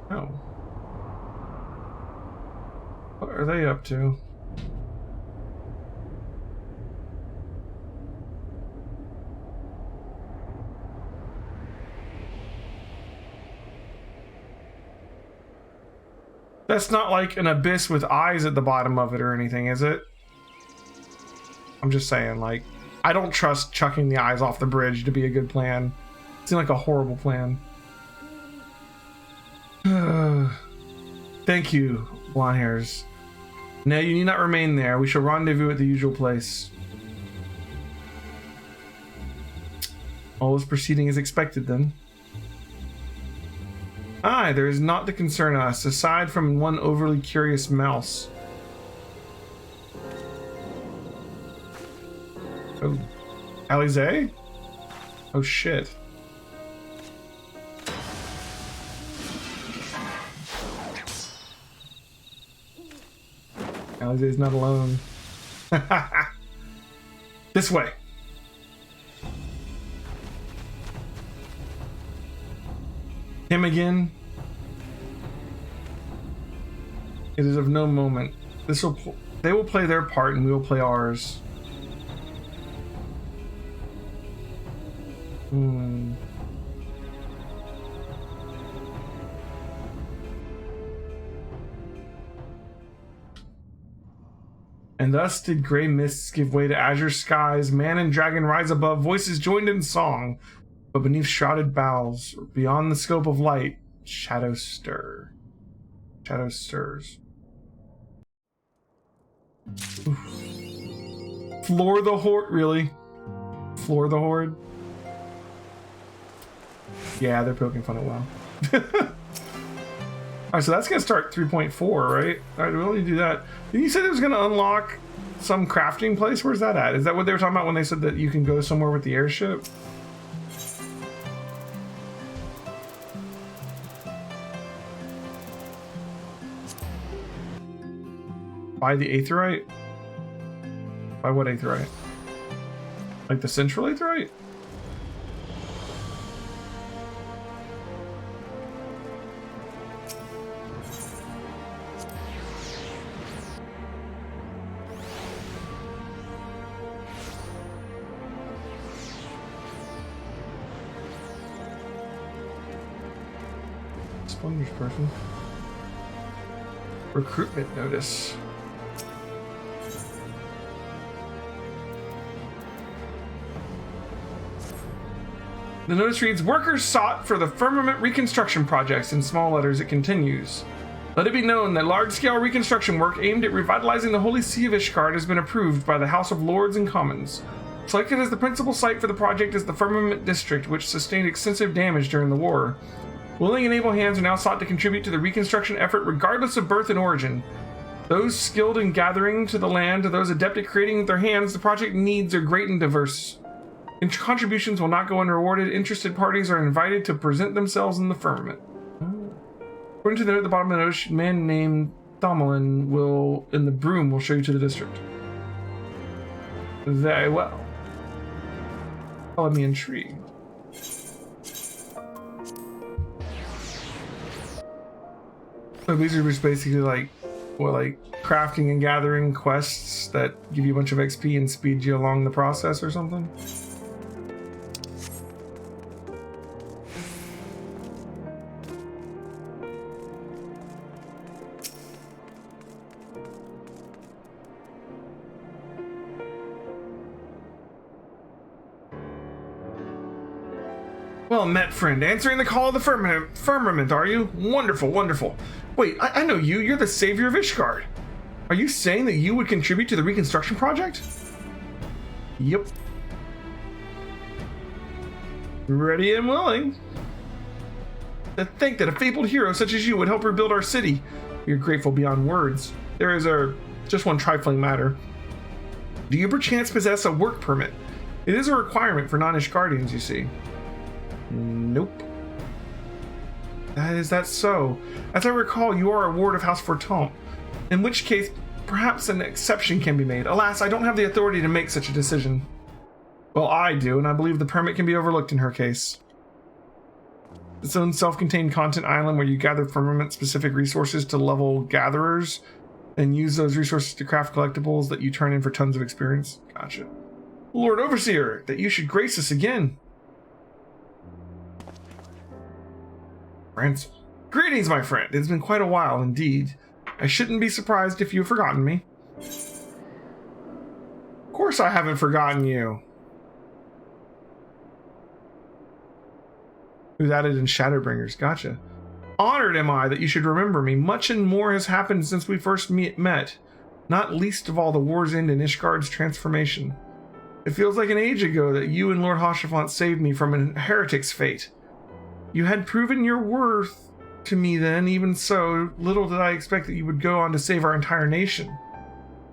Oh. What are they up to? That's not like an abyss with eyes at the bottom of it or anything, is it? I'm just saying, like, I don't trust chucking the eyes off the bridge to be a good plan. It seems like a horrible plan. Thank you, blonde hairs. Now you need not remain there. We shall rendezvous at the usual place. All is proceeding as expected then. Aye, there is naught to concern us, aside from one overly curious mouse. Oh. Alize? Oh shit. Alize's not alone. This way. Him again. It is of no moment. They will play their part and we will play ours. And thus did gray mists give way to azure skies, man and dragon rise above, voices joined in song, but beneath shrouded boughs, beyond the scope of light, shadows stir. Shadow stirs. Oof. Floor the horde, really? Floor the horde? Yeah, they're poking fun at WoW. Alright, so that's gonna start 3.4, right? Alright, we only do that. Didn't you say it was gonna unlock some crafting place? Where's that at? Is that what they were talking about when they said that you can go somewhere with the airship? Buy the aetherite? Buy what aetherite? Like the central aetherite? Sponge person. Recruitment notice. The notice reads, workers sought for the firmament reconstruction projects. In small letters, it continues. Let it be known that large-scale reconstruction work aimed at revitalizing the Holy See of Ishgard has been approved by the House of Lords and Commons. Selected as the principal site for the project is the Firmament District, which sustained extensive damage during the war. Willing and able hands are now sought to contribute to the reconstruction effort regardless of birth and origin. Those skilled in gathering to the land to those adept at creating with their hands, the project needs are great and diverse. Contributions will not go unrewarded. Interested parties are invited to present themselves in the firmament. According to the note at the bottom of the note, a man named Thomelin in the broom will show you to the district. Very well. Follow me intrigued. So these are just basically like, what, like crafting and gathering quests that give you a bunch of XP and speed you along the process or something? Well met, friend. Answering the call of the firmament, are you? Wonderful, wonderful. Wait, I know you. You're the savior of Ishgard. Are you saying that you would contribute to the reconstruction project? Yep. Ready and willing. To think that a fabled hero such as you would help rebuild our city. We are grateful beyond words. There is just one trifling matter. Do you perchance possess a work permit? It is a requirement for non-Ishgardians, you see. Nope. Is that so? As I recall, you are a ward of House Fortemps, in which case perhaps an exception can be made. Alas, I don't have the authority to make such a decision. Well, I do, and I believe the permit can be overlooked in her case. Its own self-contained content island where you gather firmament-specific resources to level gatherers and use those resources to craft collectibles that you turn in for tons of experience. Gotcha. Lord Overseer, that you should grace us again. Ransom. Greetings, my friend. It's been quite a while indeed. I shouldn't be surprised if you've forgotten me. Of course I haven't forgotten you. Who's added in Shadowbringers? Gotcha. Honored am I that you should remember me. Much and more has happened since we first met. Not least of all the war's end and Ishgard's transformation. It feels like an age ago that you and Lord Hoshafont saved me from a heretic's fate. You had proven your worth to me then, even so, little did I expect that you would go on to save our entire nation.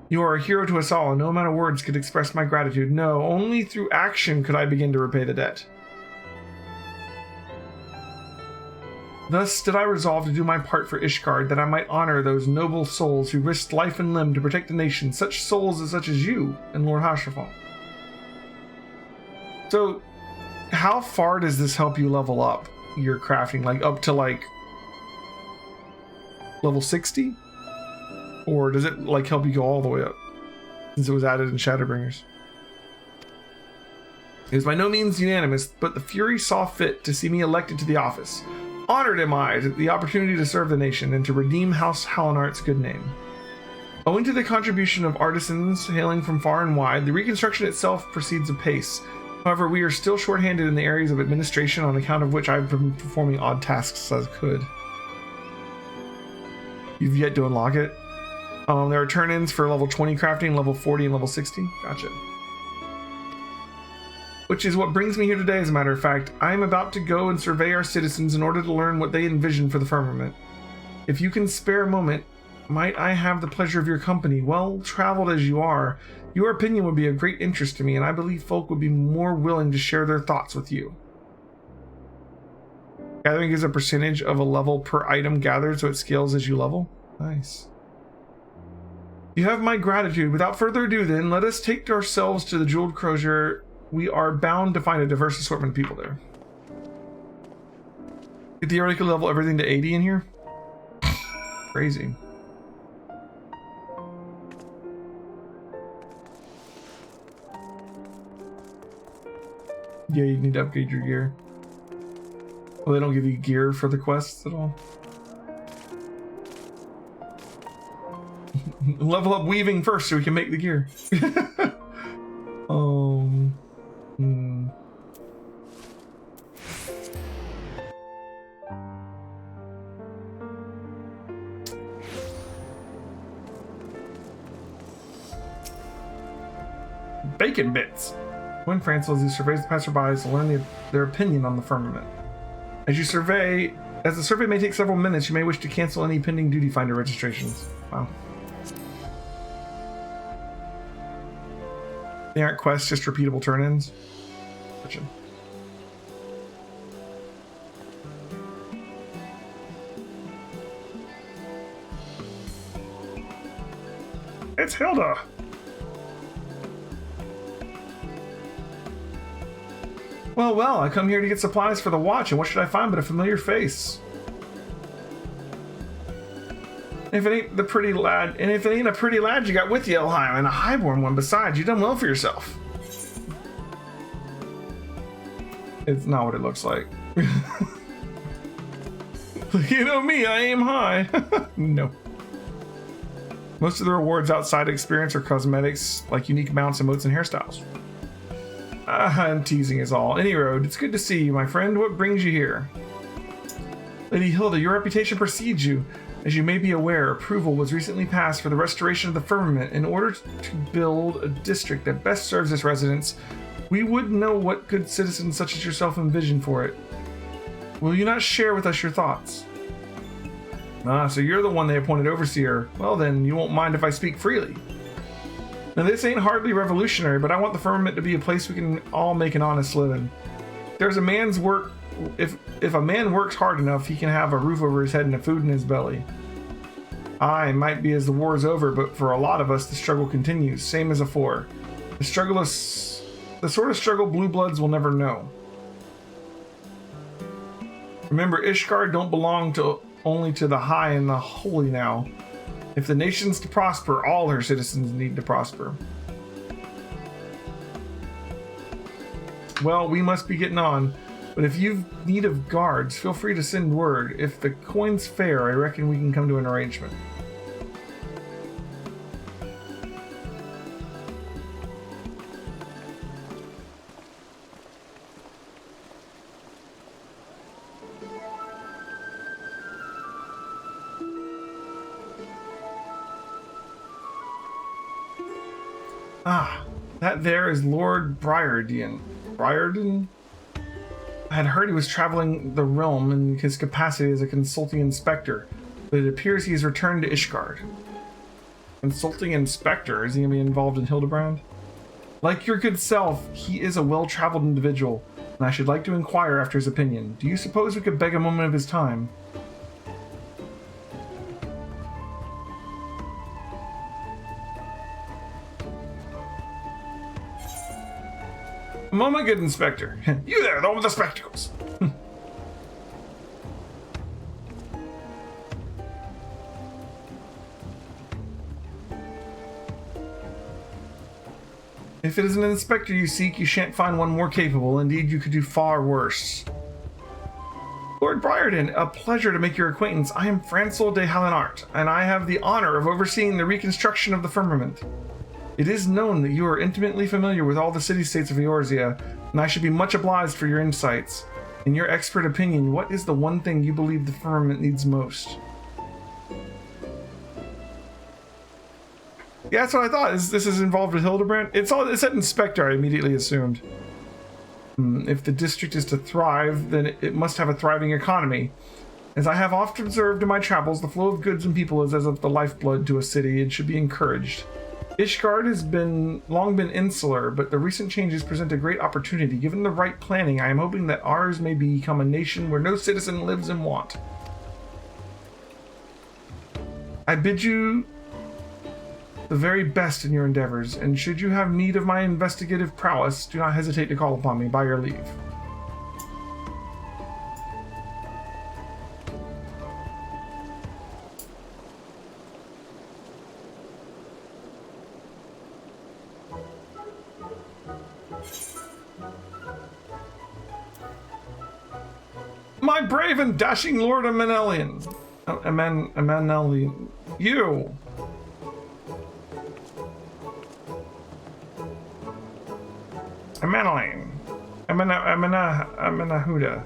You are a hero to us all, and no amount of words could express my gratitude. No, only through action could I begin to repay the debt. Thus did I resolve to do my part for Ishgard, that I might honor those noble souls who risked life and limb to protect the nation, such souls as such as you and Lord Hoshafont. So, how far does this help you level up your crafting? Like up to like level 60? Or does it like help you go all the way up since it was added in Shadowbringers? It is by no means unanimous, but the Fury saw fit to see me elected to the office. Honored am I to the opportunity to serve the nation and to redeem House Hallinart's good name. Owing to the contribution of artisans hailing from far and wide, the reconstruction itself proceeds apace. However, we are still short-handed in the areas of administration, on account of which I've been performing odd tasks as I could. You've yet to unlock it? There are turn-ins for level 20 crafting, level 40, and level 60. Gotcha. which is what brings me here today, as a matter of fact. I am about to go and survey our citizens in order to learn what they envision for the firmament. If you can spare a moment, might I have the pleasure of your company? Well traveled as you are, your opinion would be of great interest to me, and I believe folk would be more willing to share their thoughts with you. Gathering is a percentage of a level per item gathered, so it scales as you level. Nice. You have my gratitude. Without further ado then, let us take ourselves to the Jeweled Crozier. We are bound to find a diverse assortment of people there. You theoretically level everything to 80 in here? Crazy. Yeah, you need to upgrade your gear. Well, they don't give you gear for the quests at all. Level up weaving first so we can make the gear. Bacon bits. When Francel, as he surveys the passerbys to learn their opinion on the firmament. As the survey may take several minutes, you may wish to cancel any pending duty finder registrations. Wow. They aren't quests, just repeatable turn-ins. Gotcha. It's Hilda! Well, I come here to get supplies for the watch, and what should I find but a familiar face? If it ain't a pretty lad you got with you, Elheim, and a highborn one besides, you done well for yourself. It's not what it looks like. You know me, I aim high. No. Most of the rewards outside experience are cosmetics, like unique mounts, emotes, and hairstyles. I'm teasing is all. Any road, it's good to see you, my friend. What brings you here? Lady Hilda, your reputation precedes you. As you may be aware, approval was recently passed for the restoration of the firmament. In order to build a district that best serves its residents, we would know what good citizens such as yourself envision for it. Will you not share with us your thoughts? Ah, so you're the one they appointed overseer. Well then, you won't mind if I speak freely. Now this ain't hardly revolutionary, but I want the firmament to be a place we can all make an honest living. There's a man's work. If a man works hard enough, he can have a roof over his head and a food in his belly. Aye, might be as the war is over, but for a lot of us, the struggle continues, same as afore. The struggle is the sort of struggle blue bloods will never know. Remember, Ishgard don't belong only to the high and the holy now. If the nation's to prosper, all her citizens need to prosper. Well, we must be getting on, but if you've need of guards, feel free to send word. If the coin's fair, I reckon we can come to an arrangement. Ah, that there is Lord Briarden. Briarden? I had heard he was traveling the realm in his capacity as a consulting inspector, but it appears he has returned to Ishgard. Consulting inspector? Is he going to be involved in Hildebrand? Like your good self, he is a well-traveled individual, and I should like to inquire after his opinion. Do you suppose we could beg a moment of his time? A moment, good inspector. You there, the one with the spectacles. If it is an inspector you seek, you shan't find one more capable. Indeed, you could do far worse. Lord Briarden, a pleasure to make your acquaintance. I am Francel de Halenart, and I have the honor of overseeing the reconstruction of the firmament. It is known that you are intimately familiar with all the city-states of Eorzea, and I should be much obliged for your insights. In your expert opinion, what is the one thing you believe the firmament needs most? Yeah, that's what I thought. This is involved with Hildebrand? It said inspector, I immediately assumed. If the district is to thrive, then it must have a thriving economy. As I have often observed in my travels, the flow of goods and people is as of the lifeblood to a city and should be encouraged. Ishgard has long been insular, but the recent changes present a great opportunity. Given the right planning, I am hoping that ours may become a nation where no citizen lives in want. I bid you the very best in your endeavors, and should you have need of my investigative prowess, do not hesitate to call upon me. By your leave. My brave and dashing Lord Amanelian. Amanelian. You! Amanelian. Amanahuda.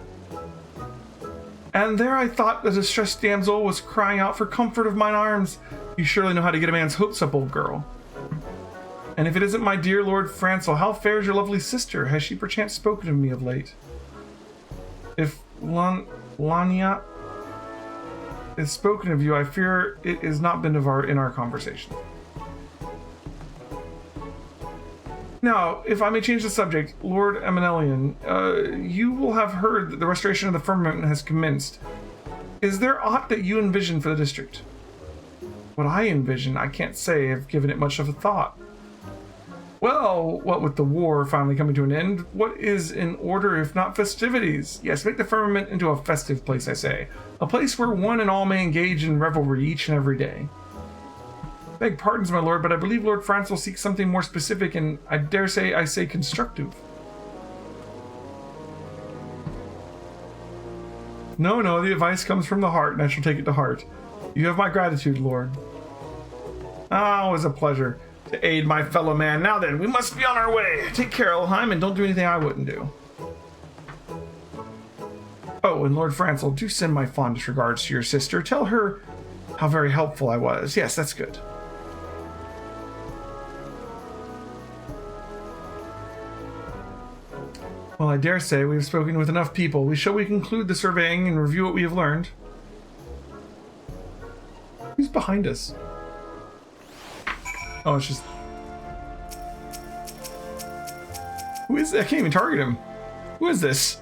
And there I thought the distressed damsel was crying out for comfort of mine arms. You surely know how to get a man's hopes up, old girl. And if it isn't my dear Lord Francel, how fares your lovely sister? Has she perchance spoken of me of late? If Lania is spoken of you, I fear it has not been in our conversation. Now, if I may change the subject, Lord Amanelian, you will have heard that the restoration of the firmament has commenced. Is there aught that you envision for the district? What I envision, I can't say I've given it much of a thought. Well, what with the war finally coming to an end, what is in order if not festivities? Yes, make the firmament into a festive place, I say. A place where one and all may engage in revelry each and every day. Beg pardons, my lord, but I believe Lord Francel seeks something more specific and I dare say I say constructive. No, the advice comes from the heart and I shall take it to heart. You have my gratitude, Lord. Ah, it was a pleasure to aid my fellow man. Now then, we must be on our way. Take care, Elheim, and don't do anything I wouldn't do. Oh, and Lord Francel, do send my fondest regards to your sister. Tell her how very helpful I was. Yes, that's good. Well, I dare say we have spoken with enough people. Shall we conclude the surveying and review what we have learned? Who's behind us? Oh, it's just... Who is that? I can't even target him. Who is this?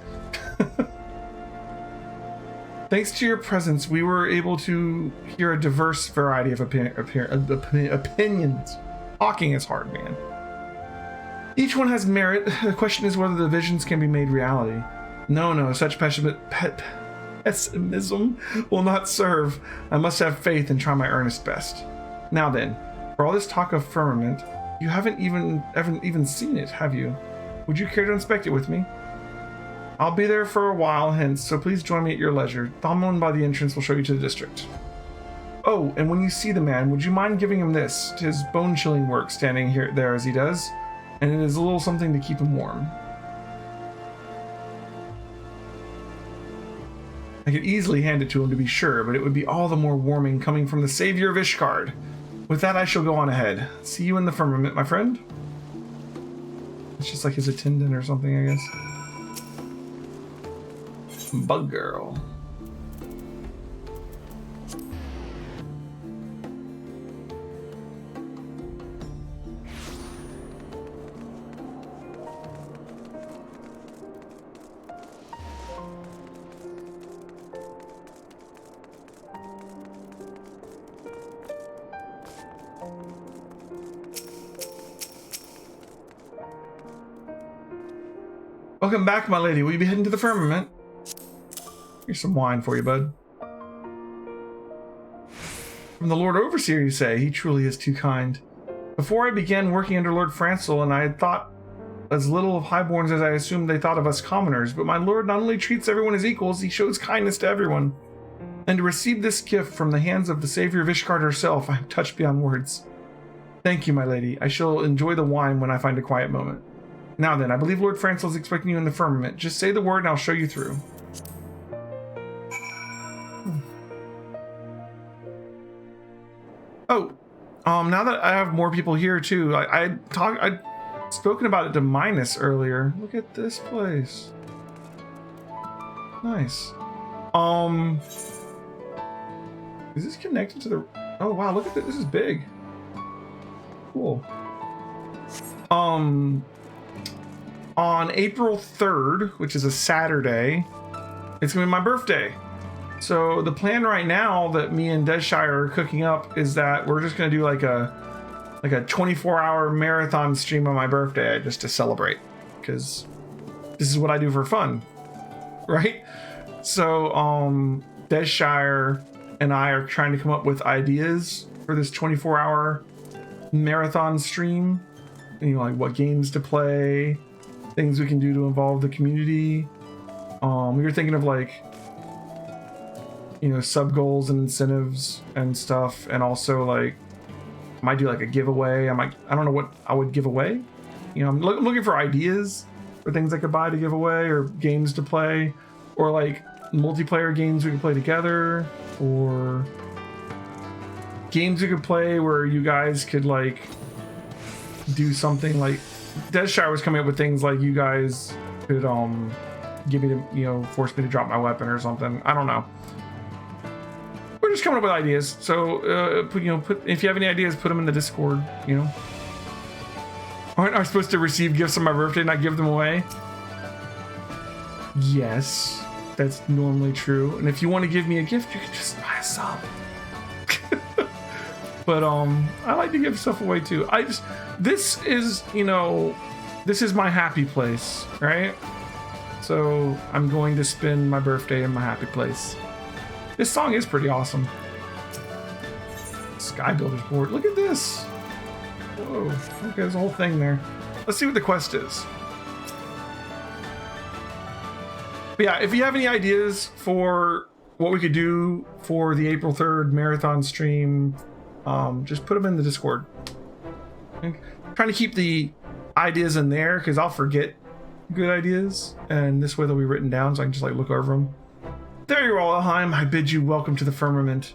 Thanks to your presence, we were able to hear a diverse variety of opinions. Talking is hard, man. Each one has merit. The question is whether the visions can be made reality. No, such pessimism will not serve. I must have faith and try my earnest best. Now then, for all this talk of firmament, you haven't even seen it, have you? Would you care to inspect it with me? I'll be there for a while hence, so please join me at your leisure. Thomlin by the entrance will show you to the district. Oh, and when you see the man, would you mind giving him this? 'Tis bone-chilling work standing there as he does, and it is a little something to keep him warm. I could easily hand it to him to be sure, but it would be all the more warming coming from the savior of Ishgard. With that, I shall go on ahead. See you in the firmament, my friend. It's just like his attendant or something, I guess. Bug girl. Welcome back, my lady. Will you be heading to the firmament? Here's some wine for you, bud. From the Lord Overseer, you say? He truly is too kind. Before I began working under Lord Francel, and I had thought as little of highborns as I assumed they thought of us commoners, but my lord not only treats everyone as equals, he shows kindness to everyone. And to receive this gift from the hands of the savior of Ishgard herself, I am touched beyond words. Thank you, my lady. I shall enjoy the wine when I find a quiet moment. Now then, I believe Lord Francel is expecting you in the firmament. Just say the word and I'll show you through. Oh, now that I have more people here too, I spoken about it to Minus earlier. Look at this place. Nice. Is this connected to the... Oh wow, look at this. This is big. Cool. On April 3rd, which is a Saturday, it's gonna be my birthday. So the plan right now that me and Deadshire are cooking up is that we're just gonna do like a 24-hour marathon stream on my birthday just to celebrate, because this is what I do for fun, right? So Deadshire and I are trying to come up with ideas for this 24-hour marathon stream. You know, like what games to play, things we can do to involve the community. We were thinking of like, you know, sub goals and incentives and stuff, and also like might do like a giveaway. I don't know what I would give away. You know, I'm looking for ideas for things I could buy to give away, or games to play, or like multiplayer games we could play together, or games we could play where you guys could like do something. Like Deadshire was coming up with things like you guys could give me to, you know, force me to drop my weapon or something. I don't know. We're just coming up with ideas. So if you have any ideas, put them in the Discord. You know, aren't I supposed to receive gifts on my birthday and not give them away? Yes, that's normally true. And if you want to give me a gift, you can just buy a sub. But I like to give stuff away too. This is my happy place, right? So I'm going to spend my birthday in my happy place. This song is pretty awesome. Sky Builder's board. Look at this. Whoa. Okay, there's a whole thing there. Let's see what the quest is. But yeah, if you have any ideas for what we could do for the April 3rd marathon stream, just put them in the Discord. I'm trying to keep the ideas in there because I'll forget good ideas, and this way they'll be written down so I can just like look over them. There you are, Elheim. I bid you welcome to the firmament.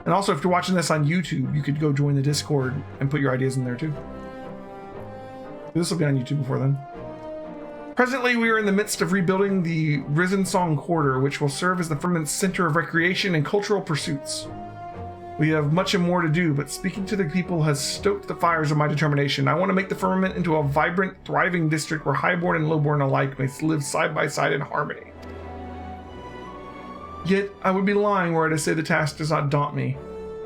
And also, if you're watching this on YouTube, you could go join the Discord and put your ideas in there too. This will be on YouTube before then. Presently, we are in the midst of rebuilding the Risen Song Quarter, which will serve as the firmament's center of recreation and cultural pursuits. We have much and more to do, but speaking to the people has stoked the fires of my determination. I want to make the firmament into a vibrant, thriving district where highborn and lowborn alike may live side by side in harmony. Yet, I would be lying were I to say the task does not daunt me.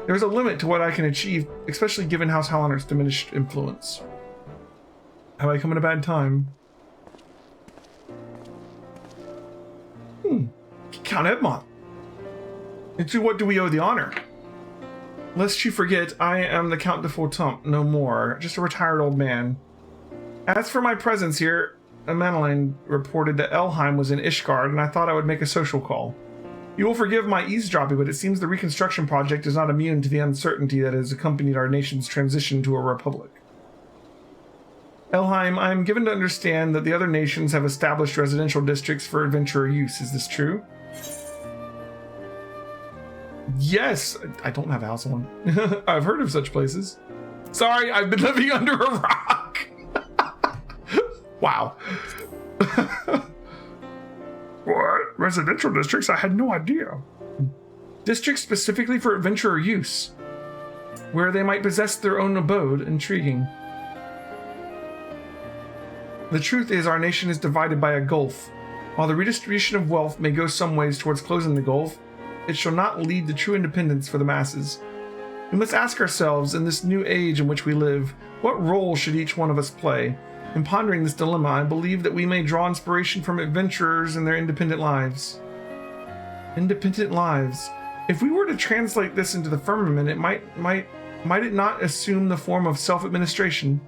There is a limit to what I can achieve, especially given House Halloner's diminished influence. Have I come at a bad time? Count Edmont. And to what do we owe the honor? Lest you forget, I am the Count de Fortemps, no more, just a retired old man. As for my presence here, Madeline reported that Elheim was in Ishgard, and I thought I would make a social call. You will forgive my eavesdropping, but it seems the reconstruction project is not immune to the uncertainty that has accompanied our nation's transition to a republic. Elheim, I am given to understand that the other nations have established residential districts for adventurer use. Is this true? Yes, I don't have a house one. I've heard of such places. Sorry, I've been living under a rock. Wow. What? Residential districts? I had no idea. Districts specifically for adventurer use, where they might possess their own abode. Intriguing. The truth is, our nation is divided by a gulf. While the redistribution of wealth may go some ways towards closing the gulf, it shall not lead to true independence for the masses. We must ask ourselves, in this new age in which we live, what role should each one of us play? In pondering this dilemma, I believe that we may draw inspiration from adventurers and their independent lives. Independent lives. If we were to translate this into the firmament, it might it not assume the form of self-administration?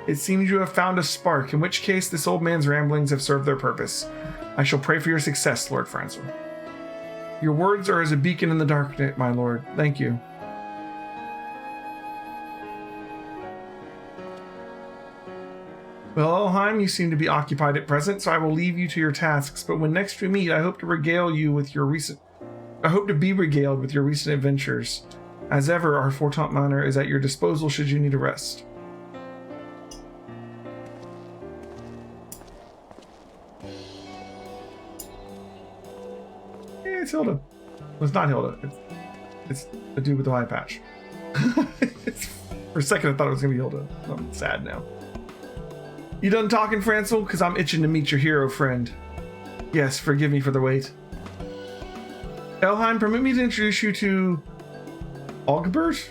It seems you have found a spark, in which case this old man's ramblings have served their purpose. I shall pray for your success, Lord Francois. Your words are as a beacon in the dark, my lord. Thank you. Well, Elheim, you seem to be occupied at present, so I will leave you to your tasks, but when next we meet, I hope to be regaled with your recent adventures. As ever, our Fortant Manor is at your disposal should you need a rest. Yeah, it's Hilda. Well, it's not Hilda. It's the dude with the eye patch. For a second, I thought it was going to be Hilda. I'm sad now. You done talking, Francel? Because I'm itching to meet your hero friend. Yes, forgive me for the wait. Elheim, permit me to introduce you to Augbert,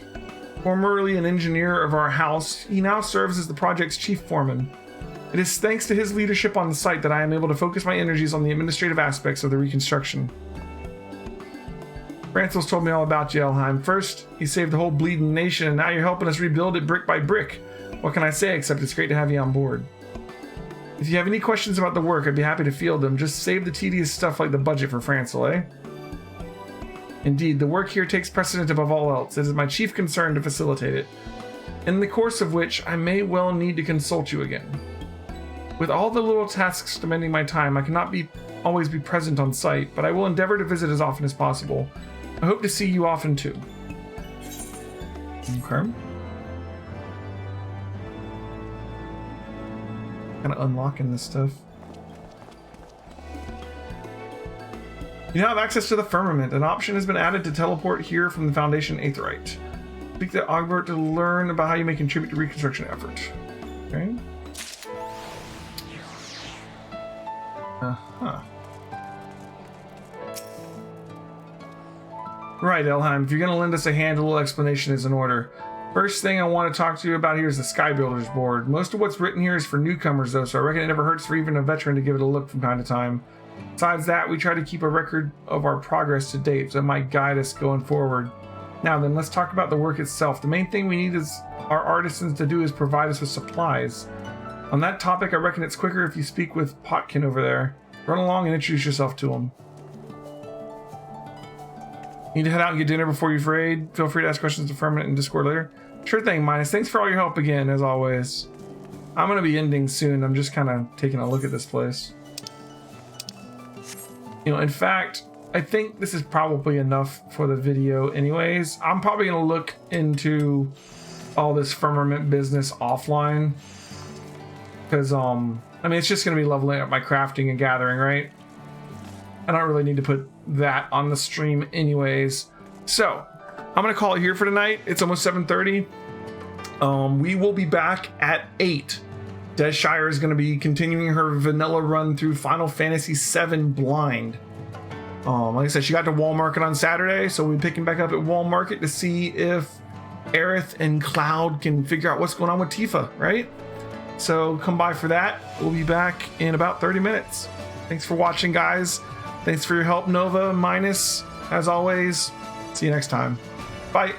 formerly an engineer of our house. He now serves as the project's chief foreman. It is thanks to his leadership on the site that I am able to focus my energies on the administrative aspects of the reconstruction. Francel's told me all about you, Elheim. First, you saved the whole bleeding nation, and now you're helping us rebuild it brick by brick. What can I say except it's great to have you on board? If you have any questions about the work, I'd be happy to field them. Just save the tedious stuff like the budget for Francel, eh? Indeed, the work here takes precedent above all else. It is my chief concern to facilitate it, in the course of which I may well need to consult you again. With all the little tasks demanding my time, I cannot always be present on site, but I will endeavor to visit as often as possible. I hope to see you often too. Okay. Kind of unlocking this stuff. You now have access to the firmament. An option has been added to teleport here from the Foundation Aetheryte. Speak to Augbert to learn about how you may contribute to reconstruction effort. Okay. Right, Elheim. If you're going to lend us a hand, a little explanation is in order. First thing I want to talk to you about here is the Sky Builders board. Most of what's written here is for newcomers, though, so I reckon it never hurts for even a veteran to give it a look from time to time. Besides that, we try to keep a record of our progress to date, so it might guide us going forward. Now then, let's talk about the work itself. The main thing we need is our artisans to do is provide us with supplies. On that topic, I reckon it's quicker if you speak with Potkin over there. Run along and introduce yourself to him. Need to head out and get dinner before you raid? Feel free to ask questions to Firmament in Discord later. Sure thing, Minus. Thanks for all your help again, as always. I'm going to be ending soon. I'm just kind of taking a look at this place. You know, in fact, I think this is probably enough for the video anyways. I'm probably going to look into all this Firmament business offline. Because, I mean, it's just going to be leveling up my crafting and gathering, right? I don't really need to put that on the stream anyways. So, I'm going to call it here for tonight. It's almost 7:30. We will be back at 8. Desshire is going to be continuing her vanilla run through Final Fantasy VII Blind. Like I said, she got to Wall Market on Saturday, so we'll be picking back up at Wall Market to see if Aerith and Cloud can figure out what's going on with Tifa, right? So come by for that. We'll be back in about 30 minutes. Thanks for watching, guys. Thanks for your help, Nova, Minus. As always, see you next time. Bye.